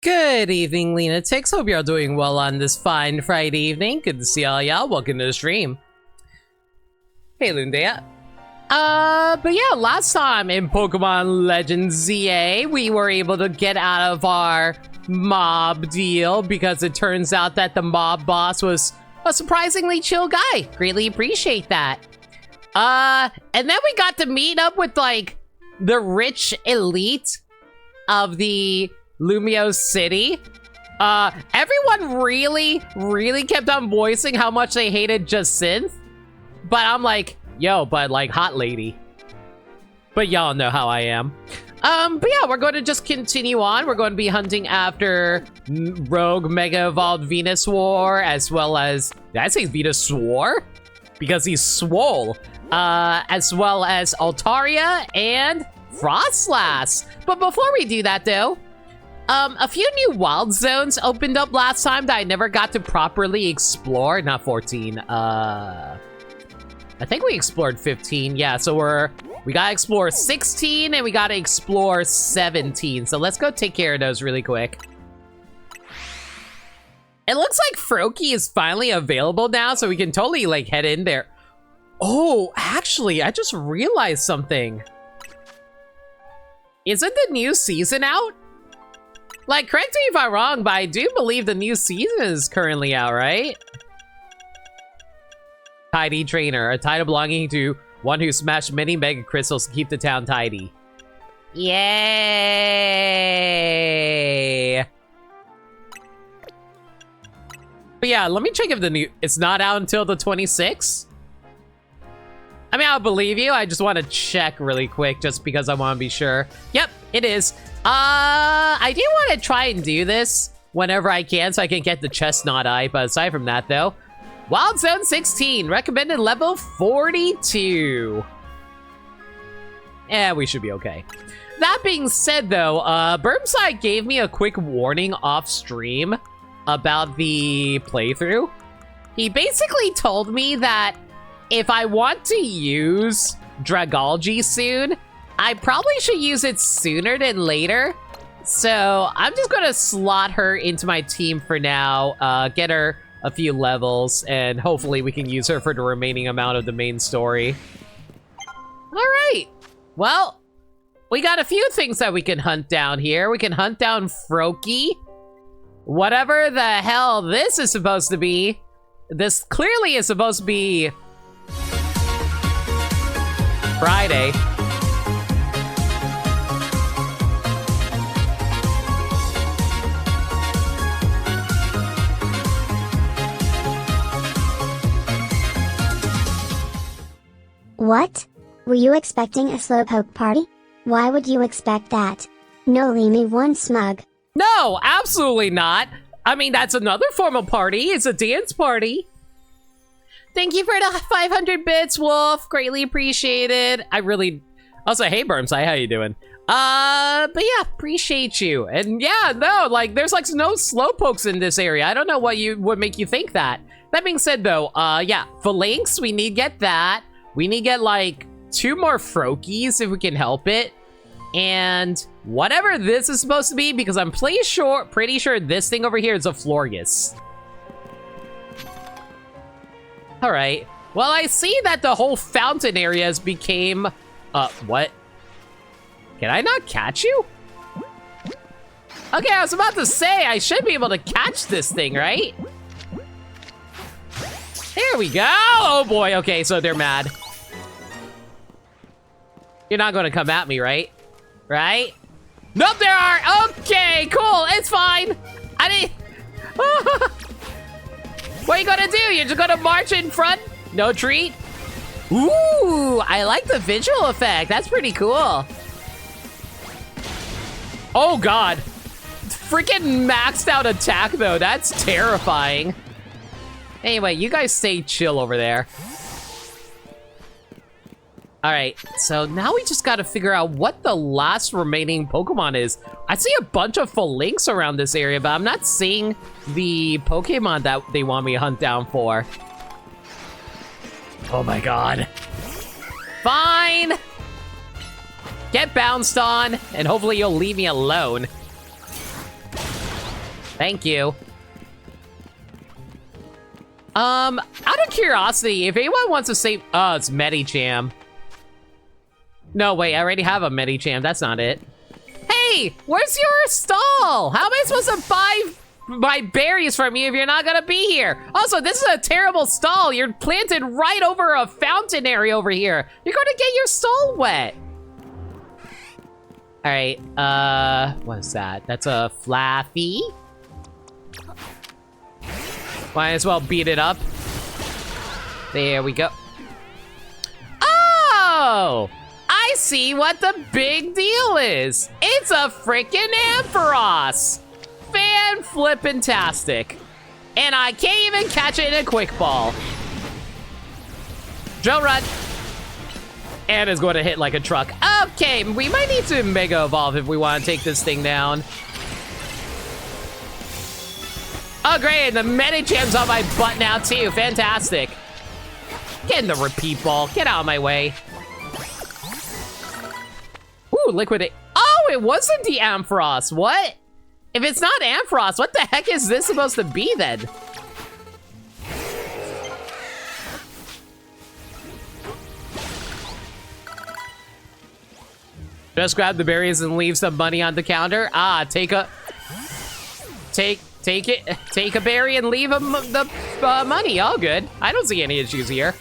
Good evening, Lunatics. Hope you're all doing well on this fine Friday evening. Good to see all y'all. Welcome to the stream. Hey, Lundea. But yeah, last time in Pokemon Legends ZA, we were able to get out of our mob deal because it turns out that the mob boss was a surprisingly chill guy. Greatly appreciate that. And then we got to meet up with, like, the rich elite of the Lumio City. Everyone really kept on voicing how much they hated Jacinth. But I'm like, yo, but like, hot lady. But y'all know how I am. But yeah, we're going to just continue on. We're going to be hunting after Rogue Mega Evolved Venusaur, as well as, did I say Venusaur? Because he's swole. As well as Altaria and Frostlass. But before we do that though, a few new wild zones opened up last time that I never got to properly explore. Not 14, I think we explored 15. Yeah, so we gotta explore 16 and we gotta explore 17. So let's go take care of those really quick. It looks like Froakie is finally available now, so we can totally like head in there. Oh, actually, I just realized something. Isn't the new season out? Like, correct me if I'm wrong, but I do believe the new season is currently out, right? Tidy Trainer, a title belonging to one who smashed many mega crystals to keep the town tidy. Yay! But yeah, let me check if the new... It's not out until the 26th? I mean, I'll believe you. I just want to check really quick just because I want to be sure. Yep, it is. I do want to try and do this whenever I can so I can get the Chestnut Eye, but aside from that though, Wild Zone 16, recommended level 42. Yeah, we should be okay. That being said though, Burmside gave me a quick warning off stream about the playthrough. He basically told me that if I want to use Dragalge soon, I probably should use it sooner than later. So I'm just gonna slot her into my team for now, get her a few levels, and hopefully we can use her for the remaining amount of the main story. All right, well, we got a few things that we can hunt down here. We can hunt down Froakie. Whatever the hell this is supposed to be. This clearly is supposed to be Friday. What? Were you expecting a slowpoke party? Why would you expect that? No, leave me one smug. No, absolutely not. I mean, that's another form of party. It's a dance party. Thank you for the 500 bits, Wolf. Greatly appreciated. Also, hey, Burmside, how you doing? But yeah, appreciate you. And yeah, no, like, there's like no slowpokes in this area. I don't know what would make you think that. That being said, though, yeah, Phalanx, we need to get that. We need to get like 2 more Froakies if we can help it. And whatever this is supposed to be, because I'm pretty sure this thing over here is a Florges. All right. Well, I see that the whole fountain areas became... what? Can I not catch you? Okay, I was about to say, I should be able to catch this thing, right? There we go! Oh boy, okay, so they're mad. You're not gonna come at me, right? Right? Nope, there are! Okay, cool, it's fine! I didn't... What are you gonna do? You're just gonna march in front? No treat? Ooh, I like the visual effect. That's pretty cool. Oh god. Freaking maxed out attack though. That's terrifying. Anyway, you guys stay chill over there. Alright, so now we just gotta figure out what the last remaining Pokemon is. I see a bunch of Phalanx around this area, but I'm not seeing the Pokemon that they want me to hunt down for. Oh my god. Fine! Get bounced on, and hopefully you'll leave me alone. Thank you. Out of curiosity, if anyone wants to say... Oh, it's Medicham. No, wait, I already have a Medicham. That's not it. Hey, where's your stall? How am I supposed to buy my berries from you if you're not gonna be here? Also, this is a terrible stall. You're planted right over a fountain area over here. You're gonna get your stall wet. All right, what's that? That's a Flaffy. Might as well beat it up. There we go. Oh! I see what the big deal is. It's a freaking Ampharos. Fan-flippin-tastic. And I can't even catch it in a quick ball. Drill run. And it's going to hit like a truck. Okay, we might need to Mega Evolve if we want to take this thing down. Oh, great. The Medicham's on my butt now, too. Fantastic. Get in the repeat ball. Get out of my way. Ooh, liquidate. Oh, it wasn't the Ampharos. What? If it's not Ampharos, what the heck is this supposed to be then? Just grab the berries and leave some money on the counter. Ah, take a berry and leave the money. All good. I don't see any issues here.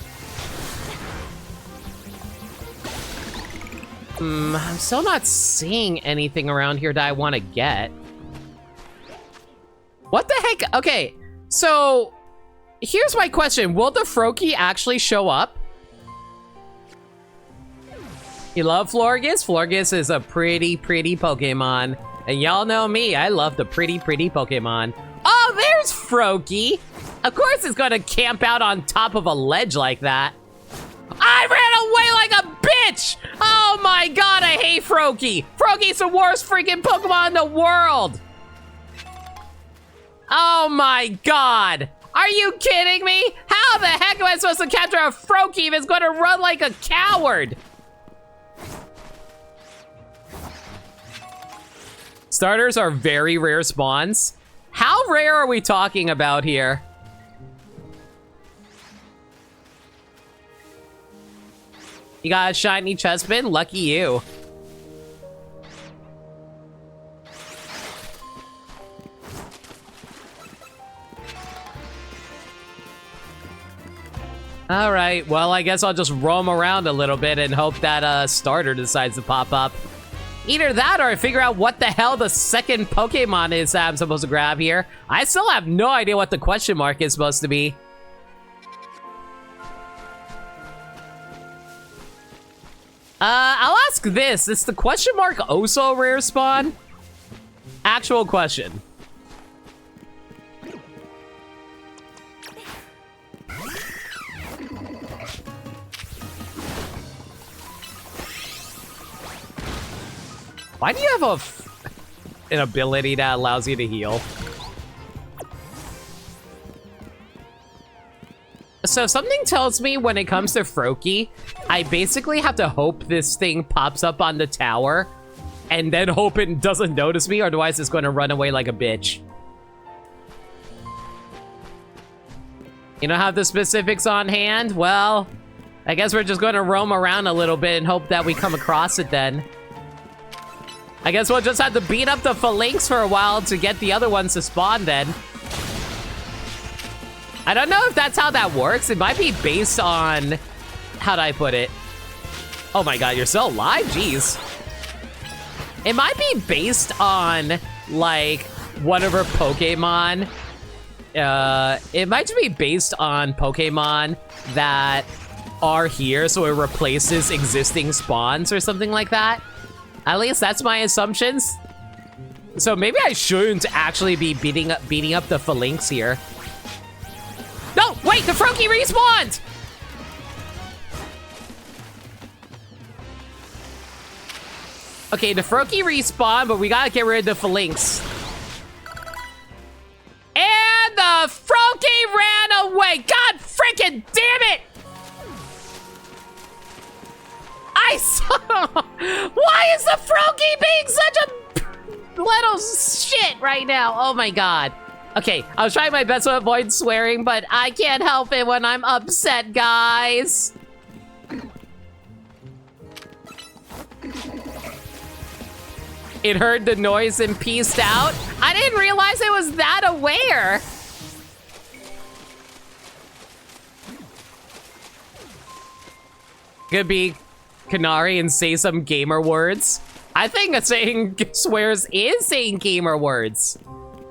I'm still not seeing anything around here that I want to get. What the heck? Okay, so here's my question. Will the Froakie actually show up? You love Florges? Florges is a pretty Pokemon. And y'all know me, I love the pretty Pokemon. Oh, there's Froakie. Of course it's gonna camp out on top of a ledge like that. I ran away like a bitch! Oh my god, I hate Froakie! Froakie's the worst freaking Pokemon in the world! Oh my god! Are you kidding me? How the heck am I supposed to capture a Froakie if it's gonna run like a coward? Starters are very rare spawns. How rare are we talking about here? You got a shiny Chespin? Lucky you. All right, well, I guess I'll just roam around a little bit and hope that a starter decides to pop up. Either that or I figure out what the hell the second Pokemon is that I'm supposed to grab here. I still have no idea what the question mark is supposed to be. I'll ask this. Is the question mark also a rare spawn? Actual question. Why do you have an ability that allows you to heal? So something tells me when it comes to Froakie, I basically have to hope this thing pops up on the tower and then hope it doesn't notice me, otherwise it's going to run away like a bitch. You don't have the specifics on hand? Well, I guess we're just going to roam around a little bit and hope that we come across it then. I guess we'll just have to beat up the Phalanx for a while to get the other ones to spawn then. I don't know if that's how that works. It might be based on... How'd I put it? Oh my god, you're still alive? Jeez. It might be based on, like, whatever Pokemon... it might be based on Pokemon that are here, so it replaces existing spawns or something like that. At least that's my assumptions. So maybe I shouldn't actually be beating up the Phalanx here. No, wait, the Froakie respawned! Okay, the Froakie respawned, but we gotta get rid of the Phalanx. And the Froakie ran away! God freaking damn it! I saw... Why is the Froakie being such a little shit right now. Oh my god. Okay, I was trying my best to avoid swearing, but I can't help it when I'm upset, guys. It heard the noise and peaced out. I didn't realize it was that aware. Could be Canary and say some gamer words. I think saying swears is saying gamer words.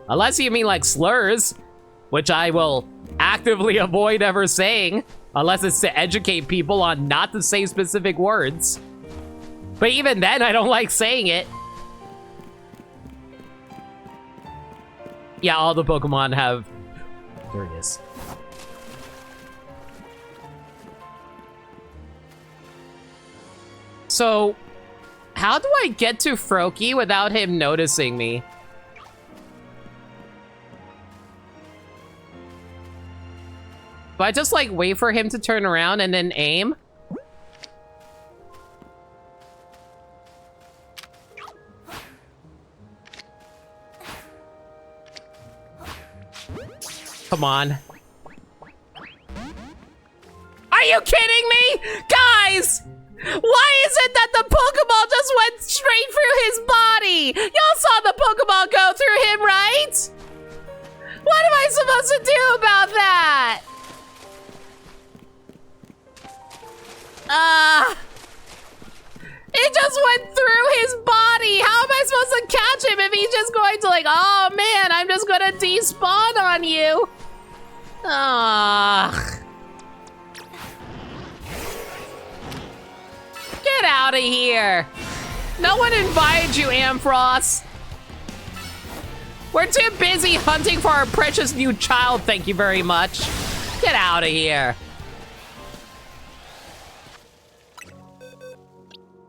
Unless you mean like slurs, which I will actively avoid ever saying, unless it's to educate people on not to say specific words. But even then, I don't like saying it. Yeah, all the Pokemon have... There it is. So, how do I get to Froakie without him noticing me? Do I just, like, wait for him to turn around and then aim? Come on. Are you kidding me? Guys! Why is it that the Pokeball just went straight through his body? Y'all saw the Pokeball go through him, right? What am I supposed to do about that? It just went through his body. How am I supposed to catch him if he's just going to like, oh man, I'm just gonna despawn on you? Get out of here. No one invited you, Ampharos. We're too busy hunting for our precious new child, thank you very much. Get out of here.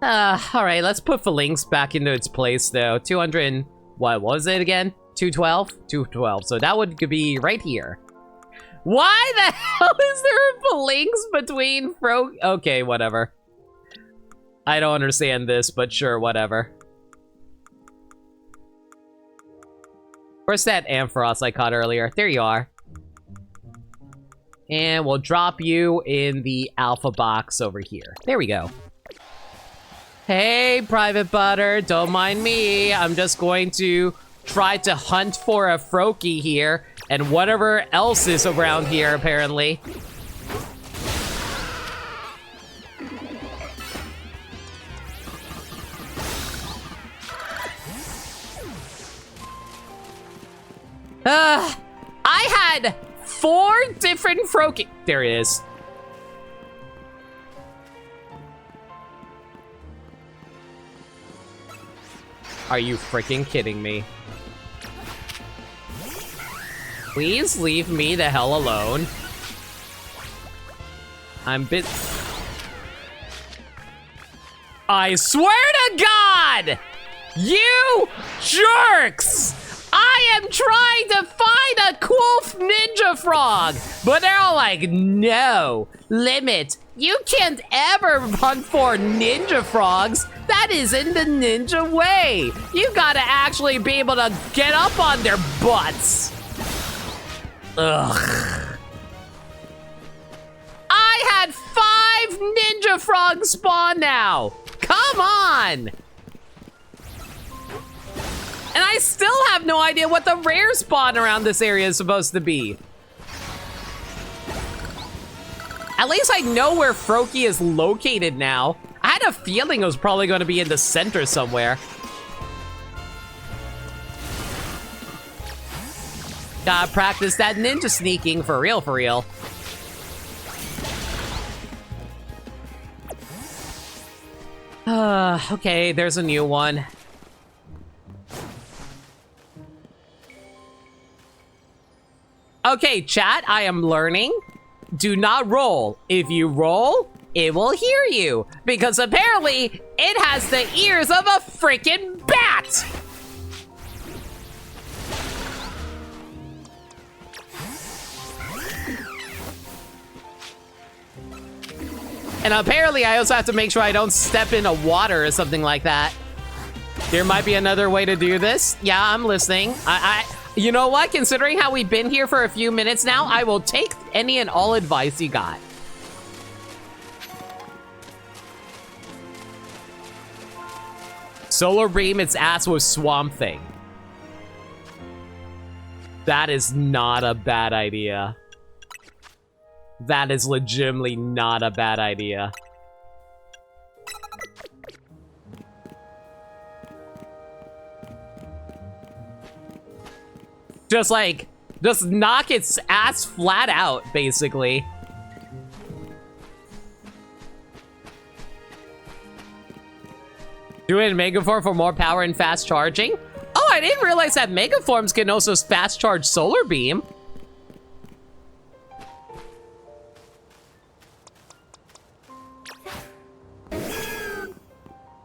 All right, let's put Phalanx back into its place, though. 200, what was it again? 212? 212, so that would be right here. Why the hell is there a Phalanx between Okay, whatever. I don't understand this, but sure, whatever. Where's that Ampharos I caught earlier? There you are. And we'll drop you in the alpha box over here. There we go. Hey, Private Butter, don't mind me. I'm just going to try to hunt for a Froakie here and whatever else is around here, apparently. I had 4 different Froakie. There it is. Are you freaking kidding me? Please leave me the hell alone. I swear to God! You jerks! I am trying to find a cool ninja frog, but they're all like, no, limit. You can't ever hunt for ninja frogs. That isn't the ninja way. You gotta actually be able to get up on their butts. Ugh. I had 5 ninja frogs spawn now. Come on. And I still have no idea what the rare spawn around this area is supposed to be. At least I know where Froakie is located now. I had a feeling it was probably going to be in the center somewhere. Gotta practice that ninja sneaking for real, for real. Okay, there's a new one. Okay, chat, I am learning. Do not roll. If you roll, it will hear you. Because apparently, it has the ears of a freaking bat! And apparently, I also have to make sure I don't step into water or something like that. There might be another way to do this. Yeah, I'm listening. You know what? Considering how we've been here for a few minutes now, I will take any and all advice you got. Solar Beam its ass with Swamp Thing. That is not a bad idea. That is legitimately not a bad idea. Just knock its ass flat out, basically. Do it in Megaform for more power and fast charging? Oh, I didn't realize that Megaforms can also fast charge Solar Beam.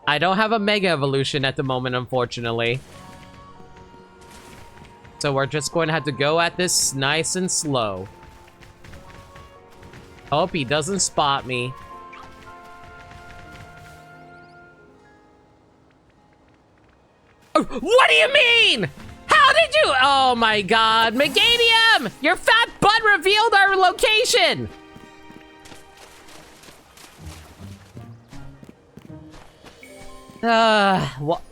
I don't have a Mega Evolution at the moment, unfortunately. So we're just going to have to go at this nice and slow. Hope he doesn't spot me. Oh, what do you mean? How did you? Oh my god. Meganium! Your fat butt revealed our location!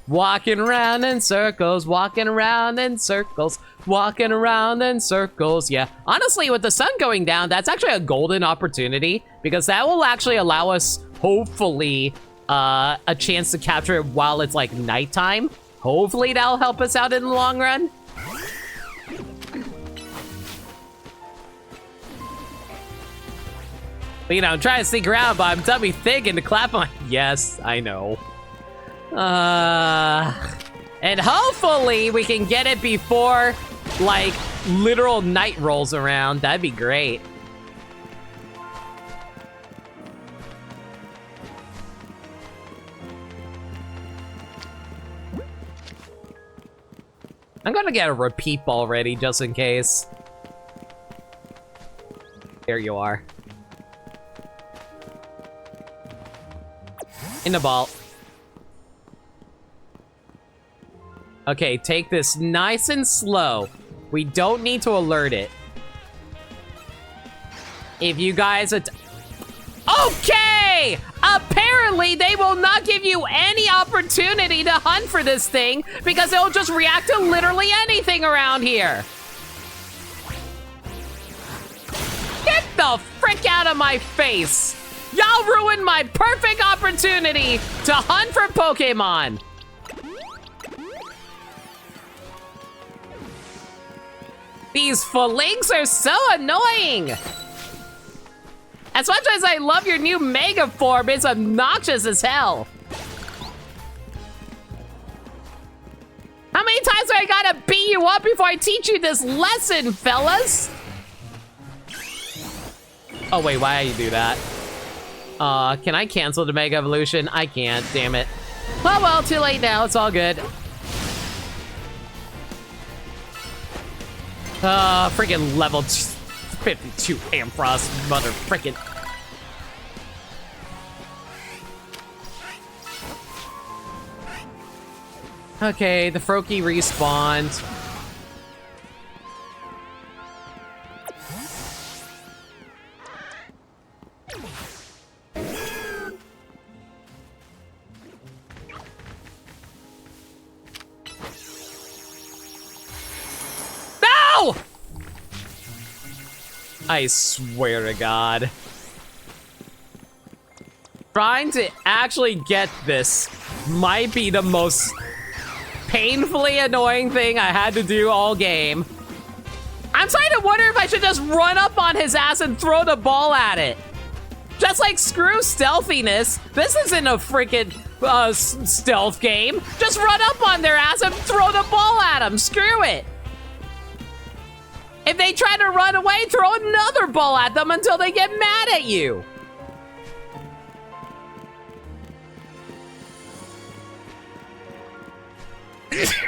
Walking around in circles, walking around in circles, walking around in circles. Yeah, honestly, with the sun going down, that's actually a golden opportunity because that will actually allow us, hopefully, a chance to capture it while it's like nighttime. Hopefully that'll help us out in the long run. But, you know, I'm trying to sneak around, but I'm tummy thick and to clap on. Yes, I know. And hopefully we can get it before, like, literal night rolls around. That'd be great. I'm gonna get a repeat ball ready just in case. There you are. In the ball. Okay, take this nice and slow. We don't need to alert it. If you guys okay! Apparently, they will not give you any opportunity to hunt for this thing because it'll just react to literally anything around here. Get the frick out of my face! Y'all ruined my perfect opportunity to hunt for Pokémon! These Phalanx are so annoying! As much as I love your new Mega Form, it's obnoxious as hell. How many times do I gotta beat you up before I teach you this lesson, fellas? Oh wait, why do you do that? Can I cancel the Mega Evolution? I can't, damn it. Oh well, too late now, it's all good. Freaking level 52 Ampharos, mother frickin'. Okay, the Froakie respawned. No! I swear to God. Trying to actually get this might be the most painfully annoying thing I had to do all game. I'm starting to wonder if I should just run up on his ass and throw the ball at it. Just like, screw stealthiness. This isn't a freaking stealth game. Just run up on their ass and throw the ball at them. Screw it. If they try to run away, throw another ball at them until they get mad at you.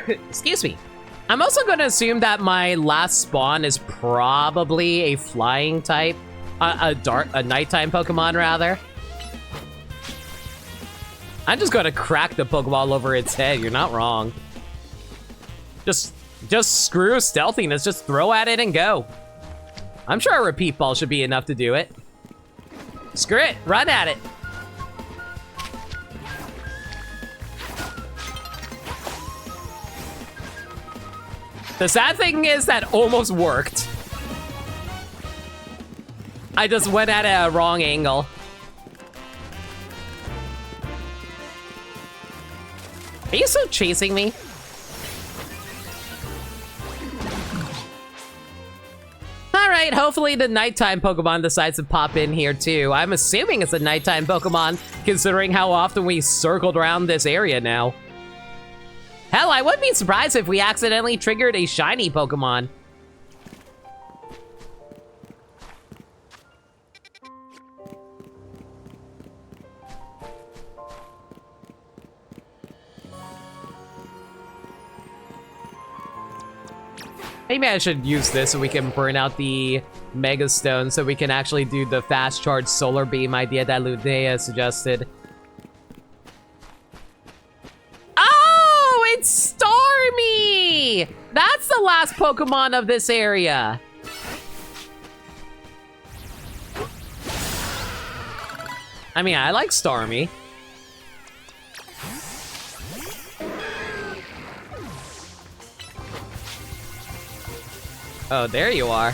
Excuse me. I'm also going to assume that my last spawn is probably a flying type, a nighttime Pokemon rather. I'm just gonna crack the Pokeball over its head. You're not wrong. Just screw stealthiness. Just throw at it and go. I'm sure a repeat ball should be enough to do it. Screw it. Run at it. The sad thing is that almost worked. I just went at a wrong angle. Are you still chasing me? Alright, hopefully the nighttime Pokemon decides to pop in here too. I'm assuming it's a nighttime Pokemon, considering how often we circled around this area now. Hell, I wouldn't be surprised if we accidentally triggered a shiny Pokemon. Maybe I should use this so we can burn out the Mega Stone so we can actually do the fast charge Solar Beam idea that Ludea suggested. Oh, it's Starmie! That's the last Pokemon of this area. I mean, I like Starmie. Oh, there you are.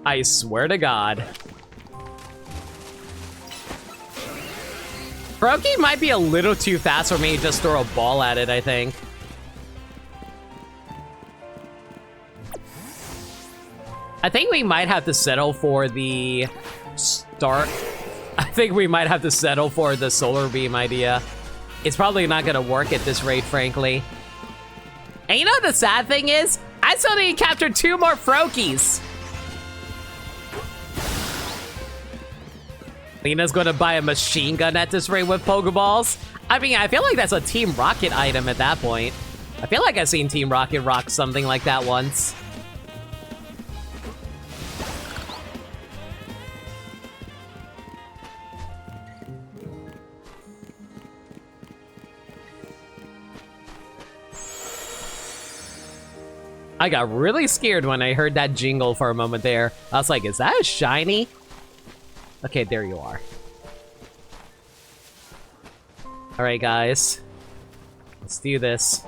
I swear to God. Froakie might be a little too fast for me to just throw a ball at it, I think. I think we might have to settle for the start. I think we might have to settle for the Solar Beam idea. It's probably not gonna work at this rate, frankly. And you know what the sad thing is? I still need to capture 2 more Froakies. Lena's gonna buy a machine gun at this rate with Pokeballs. I mean, I feel like that's a Team Rocket item at that point. I feel like I've seen Team Rocket rock something like that once. I got really scared when I heard that jingle for a moment there. I was like, is that a shiny? Okay, there you are. All right, guys. Let's do this.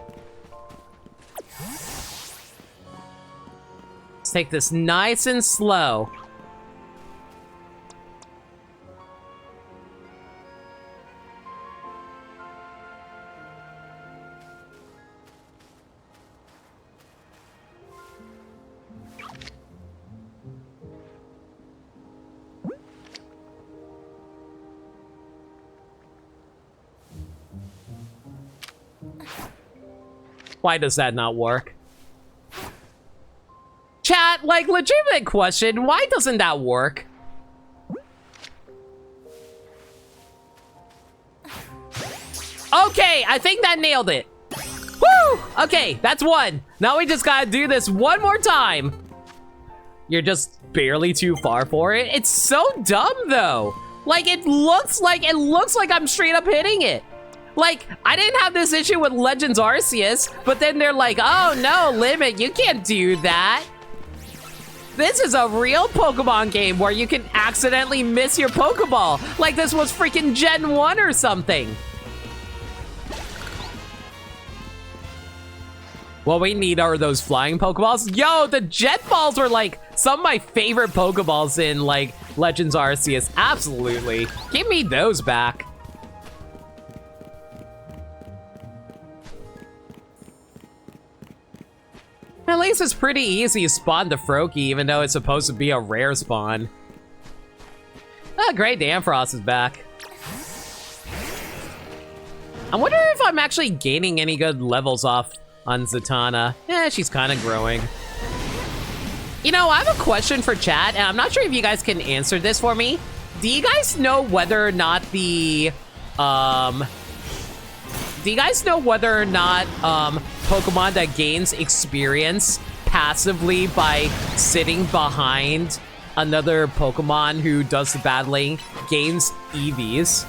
Let's take this nice and slow. Why does that not work? Chat, like, legitimate question, why doesn't that work? Okay, I think that nailed it. Woo! Okay, that's 1. Now we just gotta do this one more time. You're just barely too far for it. It's so dumb, though. Like, it looks like I'm straight up hitting it. Like, I didn't have this issue with Legends Arceus, but then they're like, oh no, Limit, you can't do that. This is a real Pokemon game where you can accidentally miss your Pokeball. Like this was freaking Gen 1 or something. What we need are those flying Pokeballs. Yo, the Jet Balls were like some of my favorite Pokeballs in like Legends Arceus. Absolutely. Give me those back. At least it's pretty easy to spawn the Froakie, even though it's supposed to be a rare spawn. Oh, great, Danfrost is back. I wonder if I'm actually gaining any good levels off on Zatanna. Eh, she's kind of growing. You know, I have a question for chat, and I'm not sure if you guys can answer this for me. Do you guys know whether or not the, Pokemon that gains experience passively by sitting behind another Pokemon who does the battling gains EVs.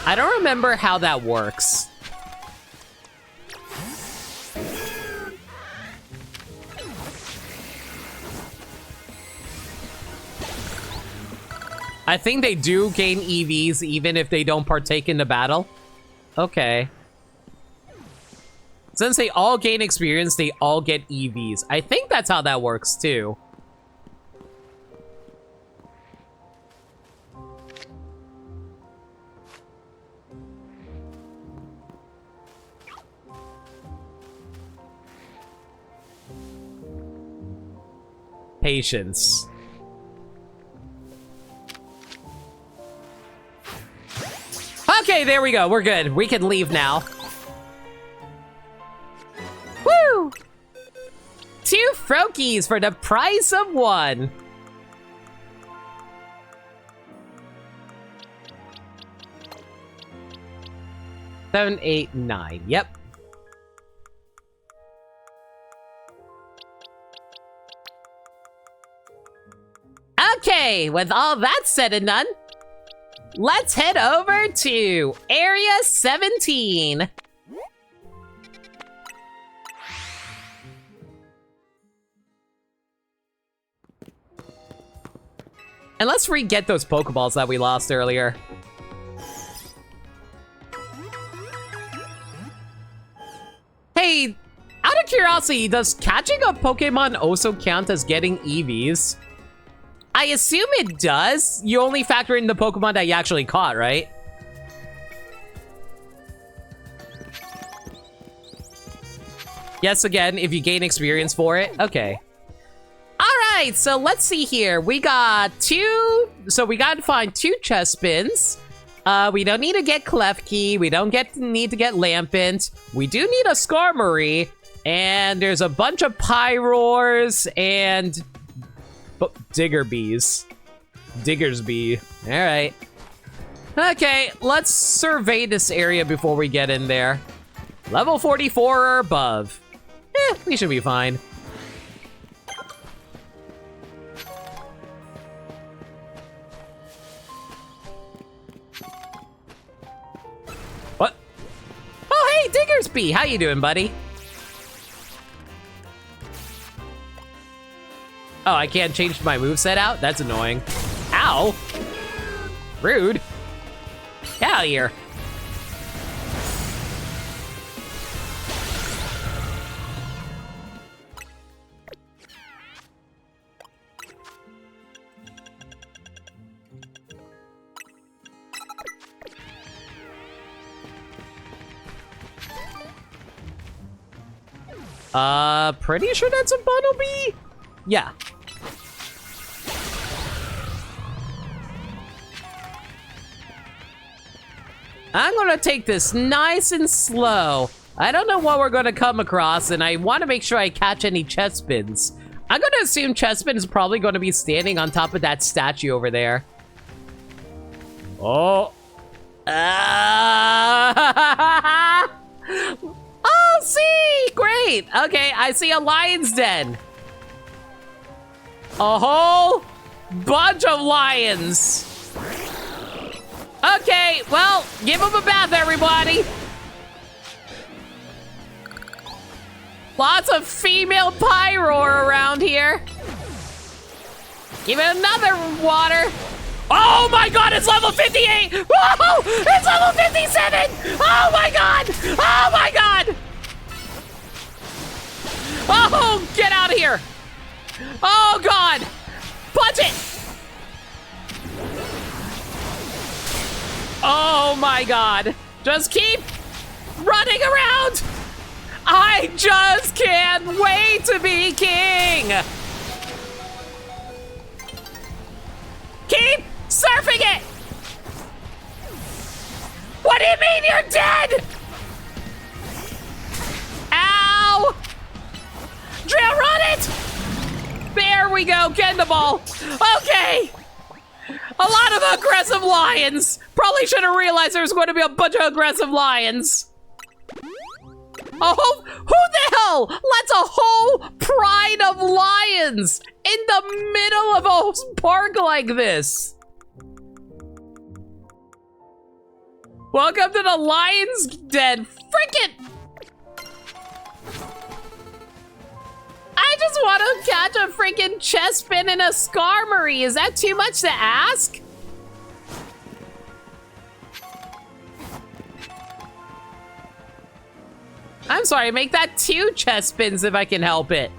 I don't remember how that works. I think they do gain EVs even if they don't partake in the battle. Okay. Since they all gain experience, they all get EVs. I think that's how that works too. Patience. Okay, there we go. We're good. We can leave now. Woo! 2 Froakies for the price of 1. Seven, 8, 9. Yep. Okay, with all that said and done, let's head over to Area 17. And let's re-get those Pokeballs that we lost earlier. Hey, out of curiosity, does catching a Pokemon also count as getting EVs? I assume it does. You only factor in the Pokemon that you actually caught, right? Yes, again, if you gain experience for it. Okay. Alright, so let's see here. We got 2... So we gotta find 2 Chespins. We don't need to get Klefki. We don't need to get Lampent. We do need a Skarmory. And there's a bunch of Pyroars and... Diggersby. Alright. Okay, let's survey this area before we get in there. Level 44 or above. We should be fine. What? Oh, hey, Diggersby! How you doing, buddy? Oh, I can't change my moveset out? That's annoying. Ow! Rude. Get out of here. Pretty sure that's a Bunnelby? Yeah. I'm gonna take this nice and slow. I don't know what we're gonna come across, and I want to make sure I catch any Chespins. I'm gonna assume Chespin is probably gonna be standing on top of that statue over there. Oh. Oh, see! Great! Okay, I see a lion's den. A whole bunch of lions. Okay, well, give him a bath, everybody. Lots of female Pyroar around here. Give it another water. Oh my god, it's level 58! Whoa! It's level 57! Oh my god! Oh my god! Oh, get out of here! Oh god! Punch it! Oh my god! Just keep running around! I just can't wait to be king! Keep surfing it! What do you mean you're dead? Ow! Drill run it! There we go, get the ball. Okay! A lot of aggressive lions! Probably should have realized there was going to be a bunch of aggressive lions. Oh, who the hell? hell lets a whole pride of lions in the middle of a park like this? Welcome to the Lion's Den. Frickin'! I just want to catch a freaking chestpin and a Skarmory. Is that too much to ask? I'm sorry, make that 2 chestpins if I can help it.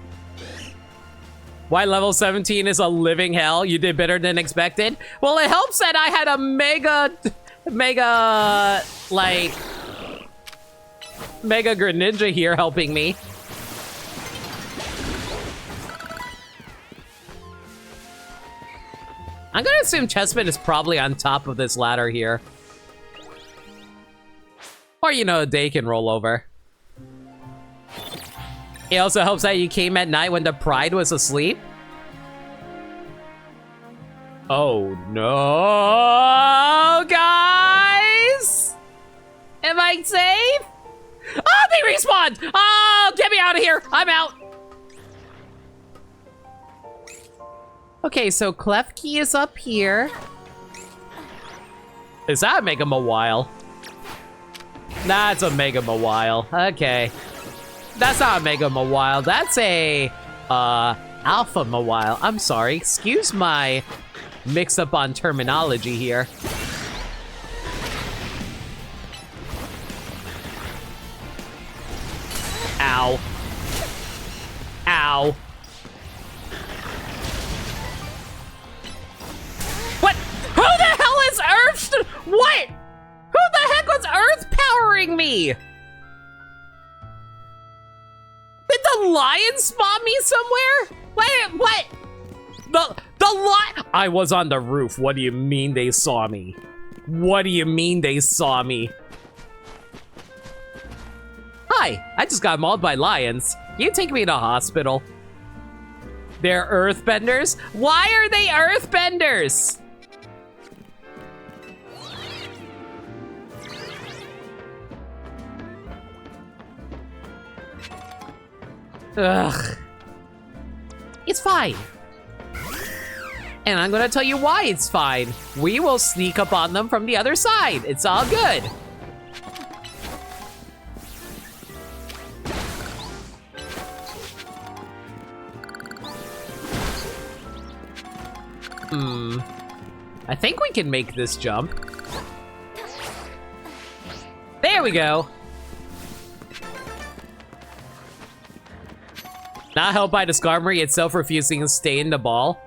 Why level 17 is a living hell? You did better than expected? Well, it helps that I had a mega Greninja here helping me. I'm gonna assume Chespin is probably on top of this ladder here. Or, you know, they can roll over. It also helps that you came at night when the Pride was asleep. Oh no, guys! Am I safe? Oh, they respawned! Oh, get me out of here! I'm out! Okay, so Klefki is up here. Is that Mega Mawile? Nah, it's a Mega Mawile. Okay. That's not a Mega Mawile. That's a, Alpha Mawile. I'm sorry. Excuse my mix-up on terminology here. Ow. Ow. What? Who the hell is Earth? What? Who the heck was Earth powering me? Did the lion spawn me somewhere? What? The lion? I was on the roof. What do you mean they saw me? What do you mean they saw me? Hi, I just got mauled by lions. Can you take me to hospital? They're earthbenders? Why are they earthbenders? Ugh. It's fine. And I'm gonna tell you why it's fine. We will sneak up on them from the other side. It's all good. I think we can make this jump. There we go. Not helped by the Skarmory itself refusing to stay in the ball.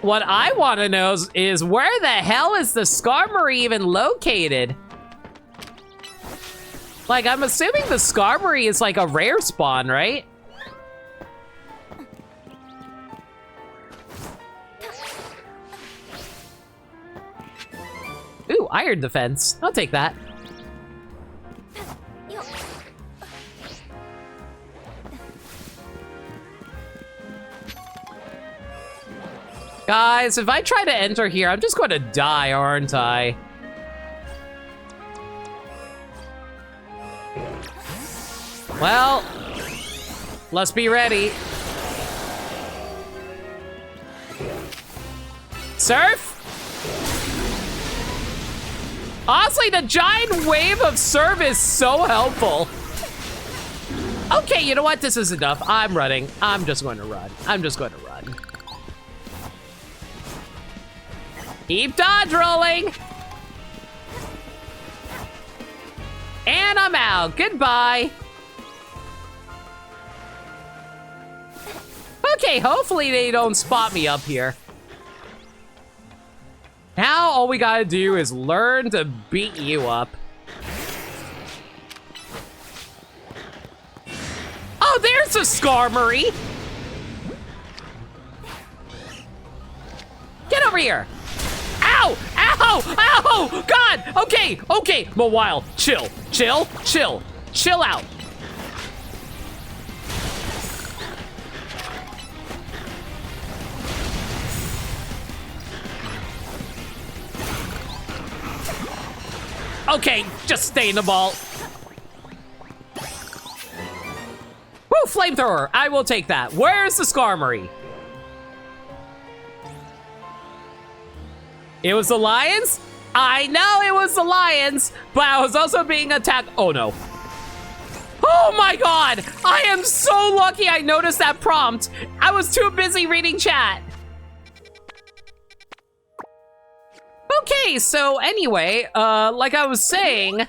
What I want to know is where the hell is the Skarmory even located? Like, I'm assuming the Skarmory is like a rare spawn, right? Ooh, iron defense. I'll take that. Guys, if I try to enter here, I'm just going to die, aren't I? Well, let's be ready. Surf? Honestly, the giant wave of surf is so helpful. Okay, you know what? This is enough. I'm running. I'm just going to run. I'm just going to run. Keep dodge rolling. And I'm out. Goodbye. Okay, hopefully they don't spot me up here. Now all we gotta do is learn to beat you up. Oh, there's a Skarmory. Get over here. Ow! Ow! Ow! God! Okay, okay, Mawile, chill, chill, chill, chill out. Okay, just stay in the ball. flamethrower. I will take that. Where's the Skarmory? It was the lions? I know it was the lions, but I was also being attacked. Oh no. Oh my god! I am so lucky I noticed that prompt. I was too busy reading chat. Okay, so anyway, like I was saying,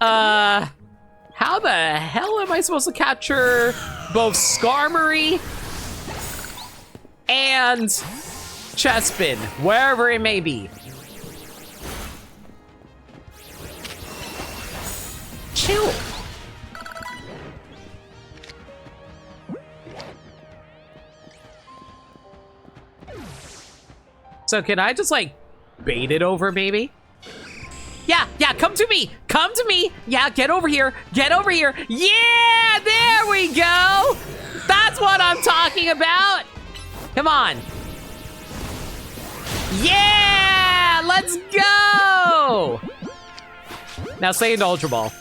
how the hell am I supposed to capture both Skarmory and Chespin, wherever it may be? Chill. So can I just like bait it over, maybe? Yeah, come to me. Come to me. Yeah, get over here. Get over here. Yeah, there we go. That's what I'm talking about. Come on. Yeah, let's go. Now stay into Ultra Ball.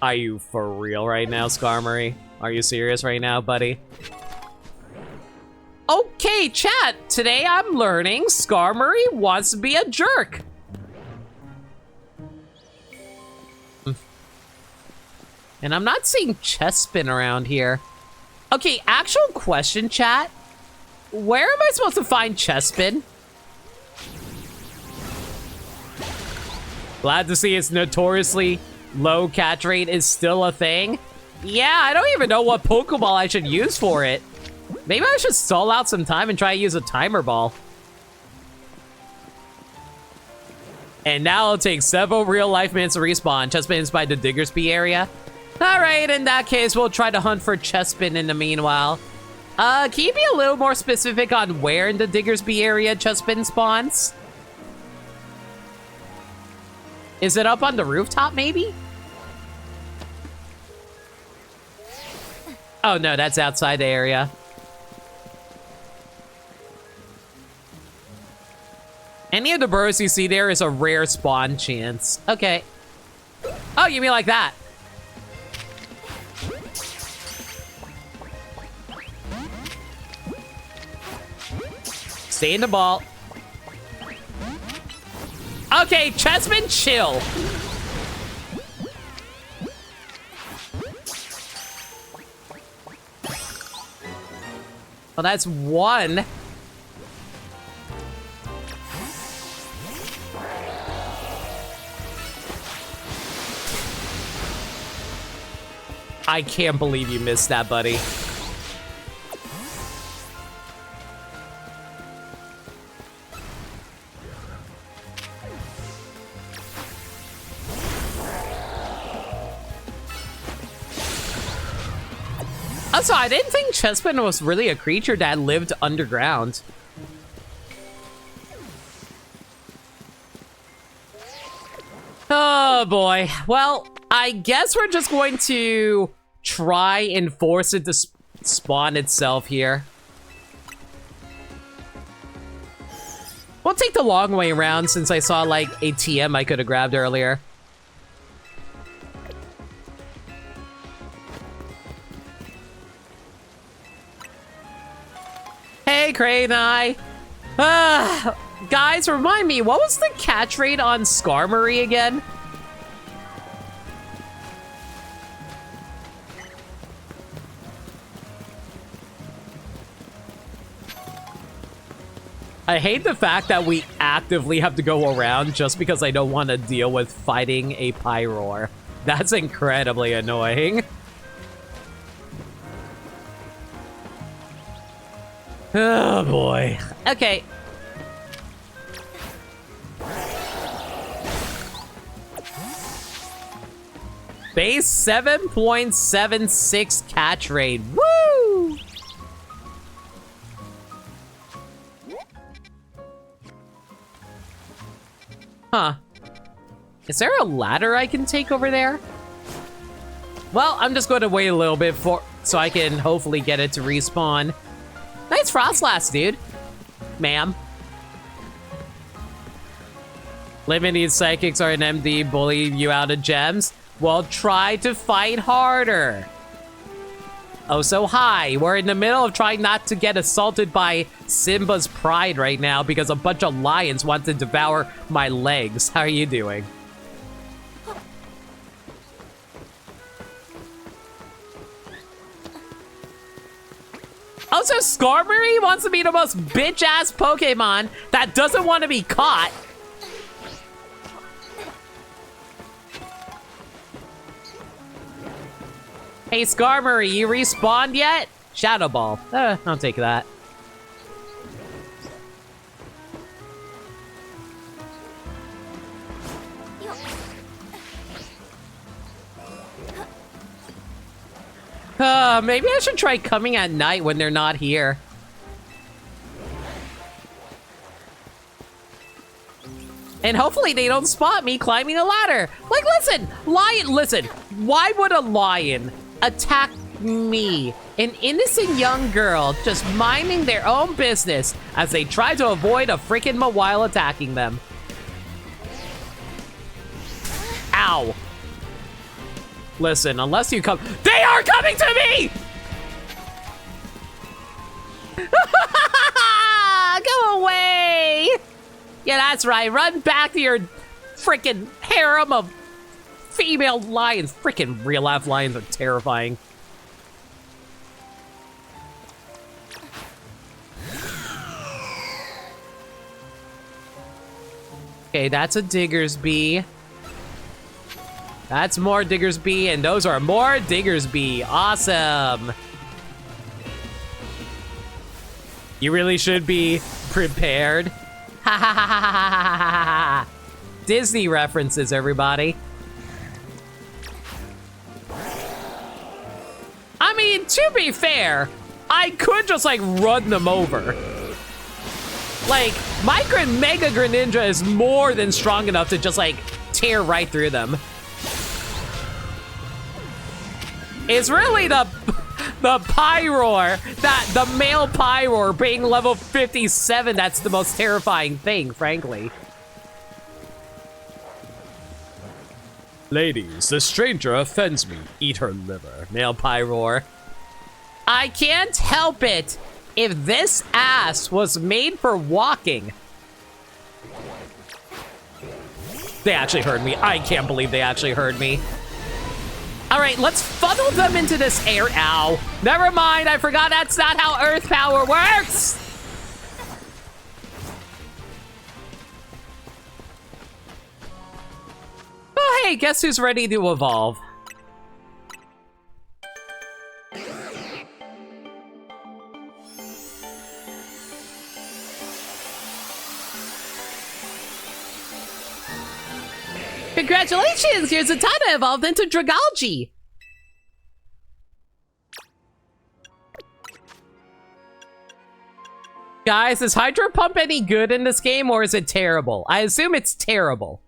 Are you for real right now, Skarmory? Are you serious right now, buddy? Okay, chat. Today I'm learning Skarmory wants to be a jerk. And I'm not seeing Chespin around here. Okay, actual question, chat. Where am I supposed to find Chespin? Glad to see its notoriously low catch rate is still a thing. Yeah, I don't even know what Pokeball I should use for it. Maybe I should stall out some time and try to use a timer ball. And now it'll take several real-life minutes to respawn. Chespin is by the Diggersby area. Alright, in that case, we'll try to hunt for Chespin in the meanwhile. Can you be a little more specific on where in the Diggersby area Chespin spawns? Is it up on the rooftop, maybe? Oh no, that's outside the area. Any of the burrows you see there is a rare spawn chance. Okay. Oh, you mean like that? Stay in the ball. Okay, Chespin, chill. Well, that's one. I can't believe you missed that, buddy. Also, I didn't think Chespin was really a creature that lived underground. Oh boy. Well, I guess we're just going to try and force it to spawn itself here. We'll take the long way around since I saw like a TM I could have grabbed earlier. Hey, Kravenai. Guys, remind me, what was the catch rate on Skarmory again? I hate the fact that we actively have to go around just because I don't want to deal with fighting a Pyroar. That's incredibly annoying. Oh boy. Okay. Base 7.76 catch rate. Woo! Huh. Is there a ladder I can take over there? Well, I'm just going to wait a little bit so I can hopefully get it to respawn. Nice Frostlass, dude. Ma'am. Limited psychics are an MD bully you out of gems. Well, try to fight harder. Oh, so hi. We're in the middle of trying not to get assaulted by Simba's pride right now because a bunch of lions want to devour my legs. How are you doing? Also, Skarmory wants to be the most bitch-ass Pokemon that doesn't want to be caught. Hey, Skarmory, you respawned yet? Shadow Ball. I'll take that. Maybe I should try coming at night when they're not here. And hopefully they don't spot me climbing a ladder. Like, listen, why would a lion attack me, an innocent young girl just minding their own business as they try to avoid a freaking Mawile attacking them? Ow. Listen, unless you come— they are coming to me! Go away! Yeah, that's right. Run back to your freaking harem of female lions. Freaking real-life lions are terrifying. Okay, that's a Diggersby. That's more Diggersby, and those are more Diggersby. Awesome. You really should be prepared. Ha ha ha ha ha ha ha. Disney references, everybody. I mean, to be fair, I could just like run them over. Like, my Mega Greninja is more than strong enough to just like tear right through them. It's really the Pyroar, the male Pyroar being level 57 that's the most terrifying thing, frankly. Ladies, the stranger offends me. Eat her liver. Male Pyroar. I can't help it if this ass was made for walking. They actually heard me. I can't believe they actually heard me. All right, let's funnel them into this air. Ow. Never mind, I forgot that's not how Earth Power works. Oh, hey, guess who's ready to evolve? Congratulations! Here's Zatanna evolved into Dragalge! Guys, is Hydro Pump any good in this game, or is it terrible? I assume it's terrible.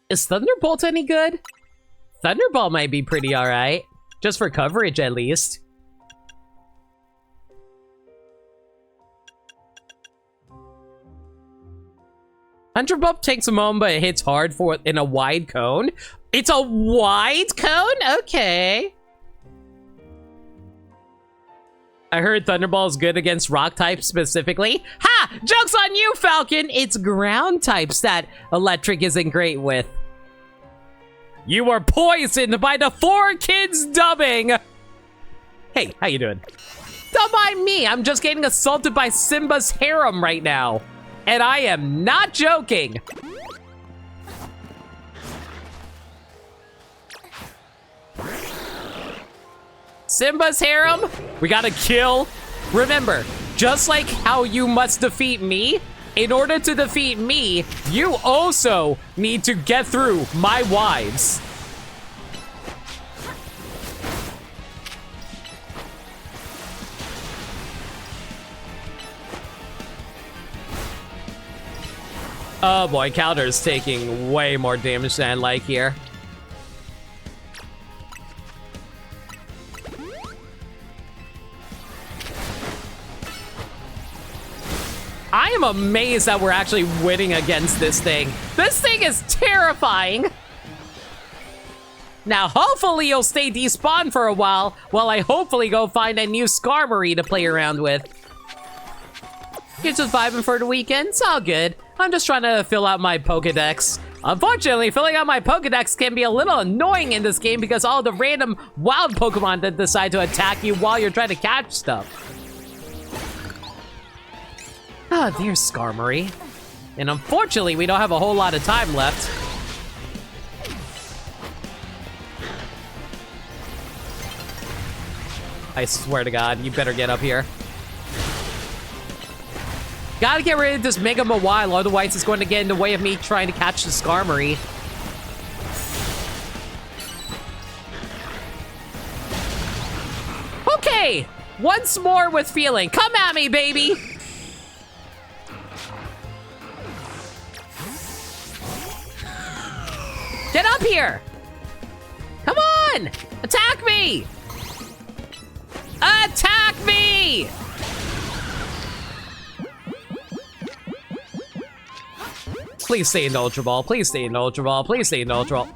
Is Thunderbolt any good? Thunderbolt might be pretty alright. Just for coverage, at least. Thunderbolt takes a moment, but it hits hard for in a wide cone. It's a wide cone? Okay. I heard Thunderbolt is good against rock types specifically. Ha! Joke's on you, Falcon! It's ground types that electric isn't great with. You were poisoned by the 4Kids dubbing! Hey, how you doing? Don't mind me, I'm just getting assaulted by Simba's harem right now. And I am not joking. Simba's harem, we gotta kill. Remember, just like how you must defeat me, in order to defeat me, you also need to get through my wives. Oh boy, Counter's taking way more damage than I like here. I am amazed that we're actually winning against this thing. This thing is terrifying. Now, hopefully you'll stay despawned for a while I hopefully go find a new Skarmory to play around with. You're just vibing for the weekend? It's all good. I'm just trying to fill out my Pokedex. Unfortunately, filling out my Pokedex can be a little annoying in this game because all the random wild Pokemon that decide to attack you while you're trying to catch stuff. Ah, dear Skarmory. And unfortunately, we don't have a whole lot of time left. I swear to God, you better get up here. Gotta get rid of this Mega Mawile, otherwise it's going to get in the way of me trying to catch the Skarmory. Okay, once more with feeling. Come at me, baby! Get up here! Come on! Attack me! Attack me! Please stay in the Ultra Ball. Please stay in the Ultra Ball. Please stay in the Ultra Ball.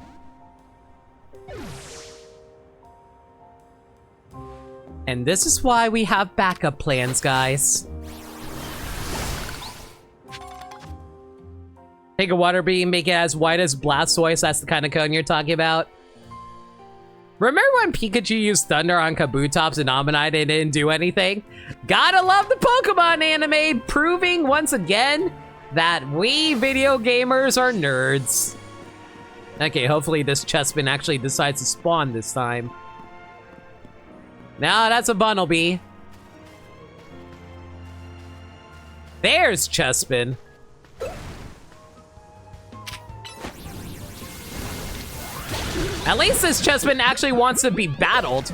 And this is why we have backup plans, guys. Take a water beam, make it as white as Blastoise. That's the kind of cone you're talking about. Remember when Pikachu used Thunder on Kabutops and Ammonite and it didn't do anything? Gotta love the Pokemon anime, proving once again that we video gamers are nerds. Okay, hopefully this Chespin actually decides to spawn this time. Now that's a Bunnelby. There's Chespin. At least this Chespin actually wants to be battled.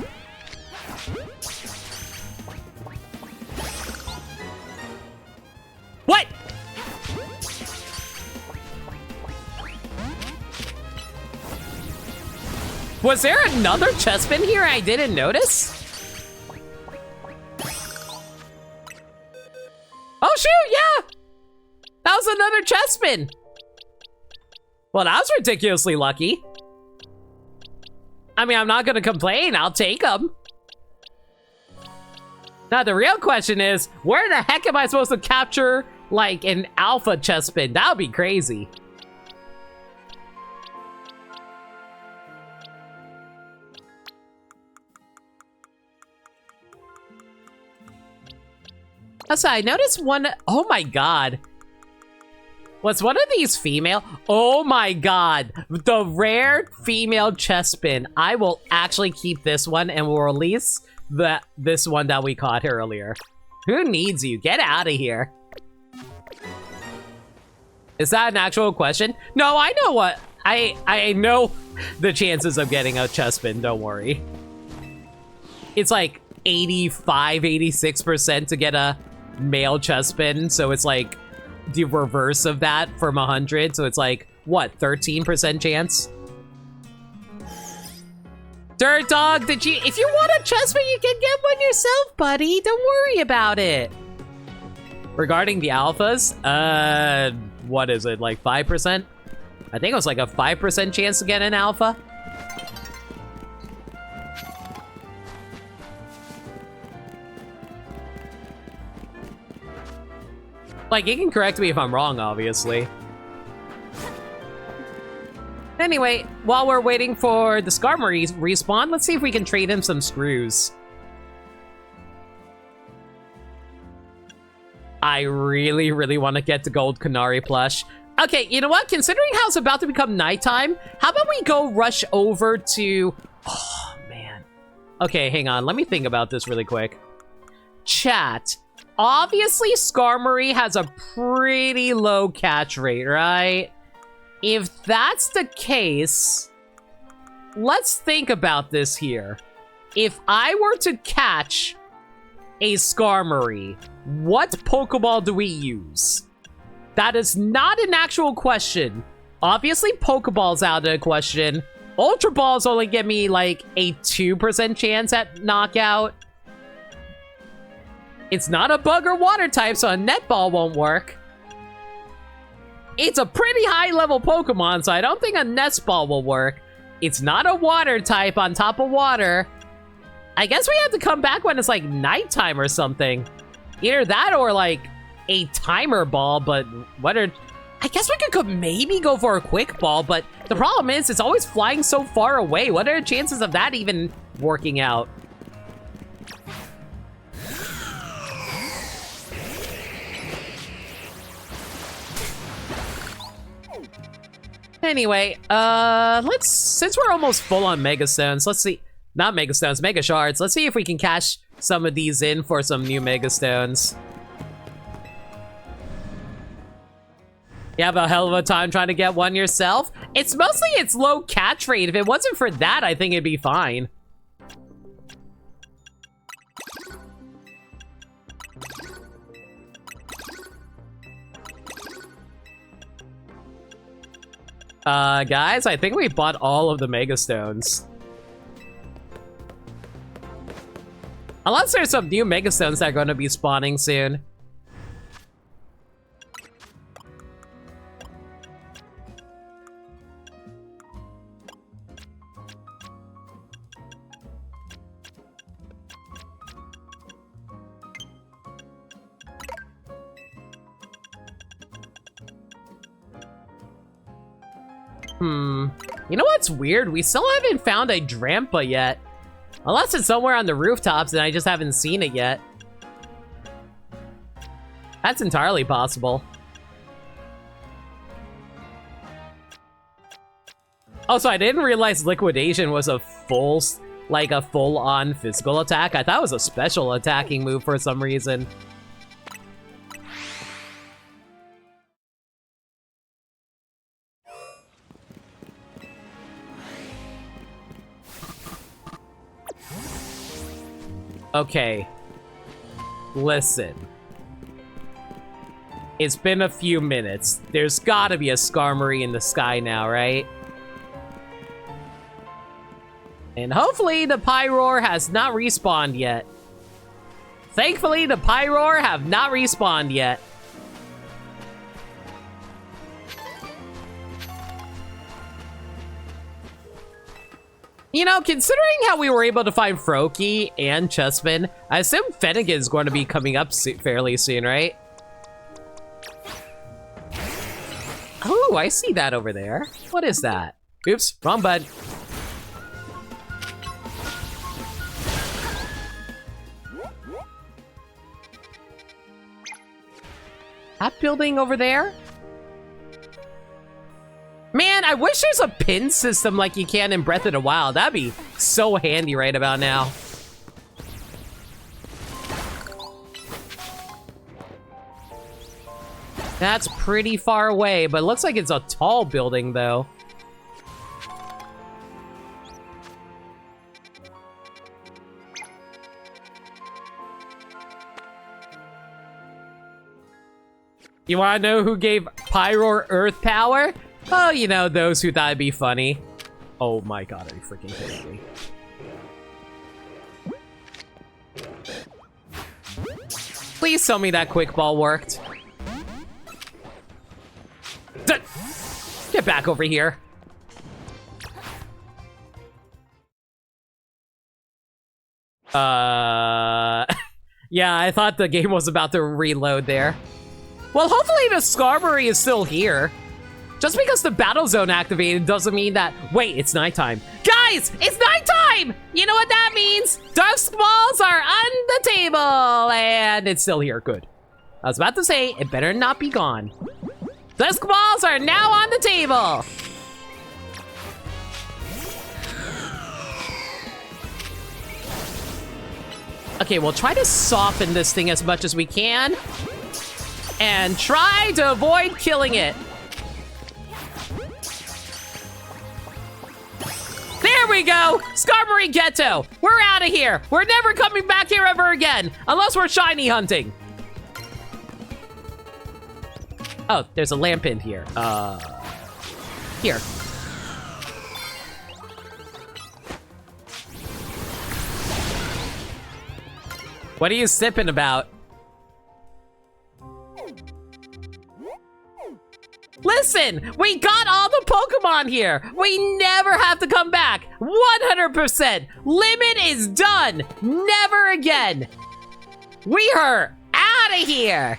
What? Was there another Chespin here I didn't notice? Oh shoot, yeah! That was another Chespin! Well, that was ridiculously lucky. I mean, I'm not gonna complain, I'll take them. Now, the real question is, where the heck am I supposed to capture, like, an alpha Chespin? That would be crazy. Also, I noticed one, oh my God. Was one of these female? Oh my God, the rare female Chespin. I will actually keep this one and we'll release this one that we caught earlier. Who needs you? Get out of here. Is that an actual question? No, I know what, I know the chances of getting a Chespin, don't worry. It's like 85, 86% to get a male Chespin, so it's like the reverse of that from 100, so it's like, what, 13% chance? Dirt Dog, if you want a Chespin, you can get one yourself, buddy. Don't worry about it. Regarding the alphas, what is it, like 5%? I think it was like a 5% chance to get an alpha. Like, you can correct me if I'm wrong, obviously. Anyway, while we're waiting for the Skarmory respawn, let's see if we can trade him some screws. I really, really want to get the gold Canary plush. Okay, you know what? Considering how it's about to become nighttime, how about we go rush over to... Oh, man. Okay, hang on. Let me think about this really quick. Chat. Obviously, Skarmory has a pretty low catch rate, right? If that's the case, let's think about this here. If I were to catch a Skarmory, what Pokeball do we use? That is not an actual question. Obviously, Pokeball's out of the question. Ultra Balls only give me like a 2% chance at knockout. It's not a bug or water type, so a netball won't work. It's a pretty high-level Pokemon, so I don't think a nest ball will work. It's not a water type on top of water. I guess we have to come back when it's like nighttime or something. Either that or like a timer ball, but what are... I guess we could maybe go for a quick ball, but the problem is it's always flying so far away. What are the chances of that even working out? Anyway, since we're almost full on Mega Stones, let's see, not Mega Stones, Mega Shards, let's see if we can cash some of these in for some new Mega Stones. You have a hell of a time trying to get one yourself? It's mostly its low catch rate. If it wasn't for that, I think it'd be fine. Guys, I think we bought all of the Mega Stones. Unless there's some new Mega Stones that are going to be spawning soon. You know what's weird? We still haven't found a Drampa yet. Unless it's somewhere on the rooftops and I just haven't seen it yet. That's entirely possible. Also, I didn't realize Liquidation was a full-on physical attack. I thought it was a special attacking move for some reason. Okay, listen. It's been a few minutes. There's gotta be a Skarmory in the sky now, right? And hopefully the Pyroar has not respawned yet. Thankfully, the Pyroar have not respawned yet. You know, considering how we were able to find Froakie and Chessman, I assume Fennekin is going to be coming up fairly soon, right? Oh, I see that over there. What is that? Oops, wrong button. That building over there? Man, I wish there's a pin system like you can in Breath of the Wild. That'd be so handy right about now. That's pretty far away, but it looks like it's a tall building, though. You wanna know who gave Pyroar Earth power? Oh, you know, those who thought it'd be funny. Oh my god, are you freaking kidding me? Please tell me that quick ball worked. Get back over here. Yeah, I thought the game was about to reload there. Well, hopefully the Skarmory is still here. Just because the battle zone activated doesn't mean that... Wait, it's nighttime. Guys, it's nighttime! You know what that means? Dusk balls are on the table! And it's still here, good. I was about to say, it better not be gone. Dusk balls are now on the table! Okay, we'll try to soften this thing as much as we can. And try to avoid killing it. There we go! Skarmory Ghetto! We're out of here! We're never coming back here ever again! Unless we're shiny hunting! Oh, there's a lamp in here. Here. What are you sipping about? Listen, we got all the Pokemon here. We never have to come back. 100%. Limit is done. Never again. We are out of here.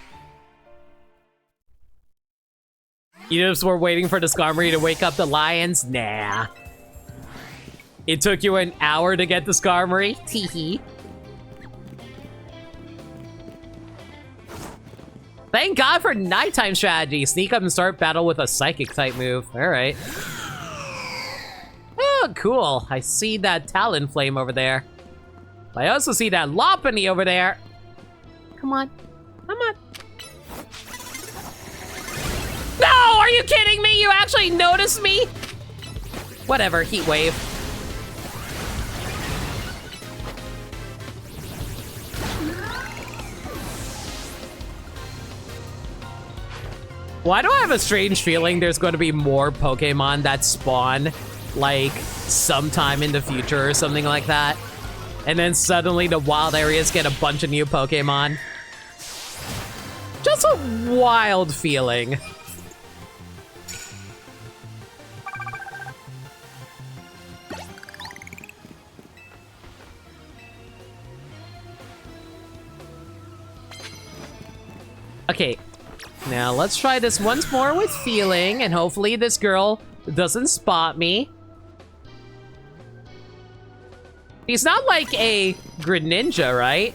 You just were waiting for the Skarmory to wake up the lions? Nah. It took you an hour to get the Skarmory? Teehee. Thank God for nighttime strategy. Sneak up and start battle with a psychic type move. Alright. Oh, cool. I see that Talonflame over there. I also see that Lopunny over there. Come on. Come on. No! Are you kidding me? You actually noticed me? Whatever, Heat Wave. Why do I have a strange feeling there's going to be more Pokemon that spawn, like, sometime in the future or something like that? And then suddenly the wild areas get a bunch of new Pokemon? Just a wild feeling. Okay, now let's try this once more with feeling, and hopefully this girl doesn't spot me. He's not like a Greninja, right?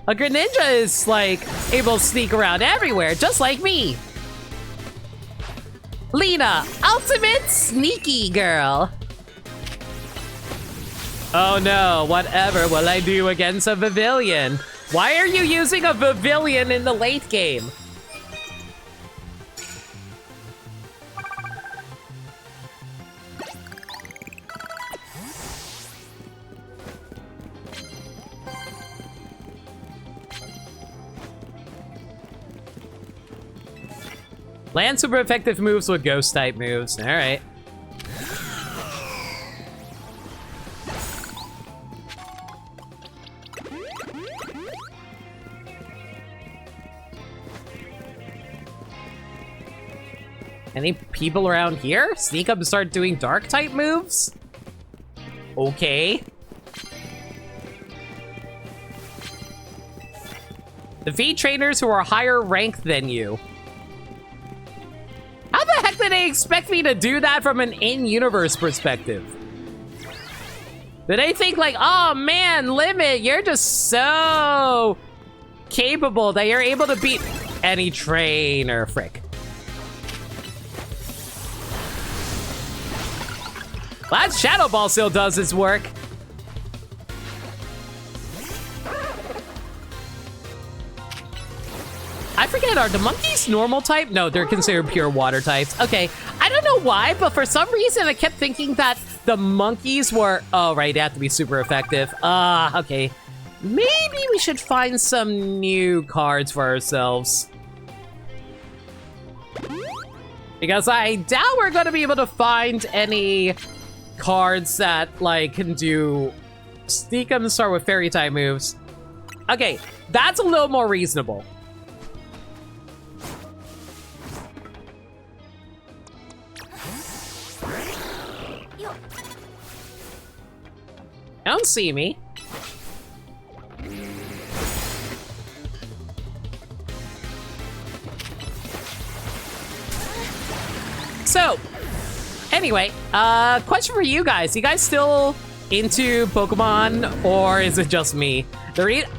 A Greninja is like able to sneak around everywhere, just like me. Lena, ultimate sneaky girl. Oh no, whatever will I do against a Pavilion? Why are you using a Pavilion in the late game? Land super effective moves with ghost type moves. All right. Any people around here? Sneak up and start doing dark type moves? Okay. Defeat trainers who are higher ranked than you. How the heck did they expect me to do that from an in-universe perspective? Did they think like, oh man, Limit, you're just so capable that you're able to beat any trainer, frick. That Shadow Ball still does its work. I forget, are the monkeys normal type? No, they're considered pure water types. Okay, I don't know why, but for some reason I kept thinking that the monkeys were... Oh, right, they have to be super effective. Okay. Maybe we should find some new cards for ourselves. Because I doubt we're going to be able to find any cards that, like, can do... Sneak them and start with fairy type moves. Okay, that's a little more reasonable. Don't see me. So, anyway, question for you guys. You guys still into Pokemon, or is it just me?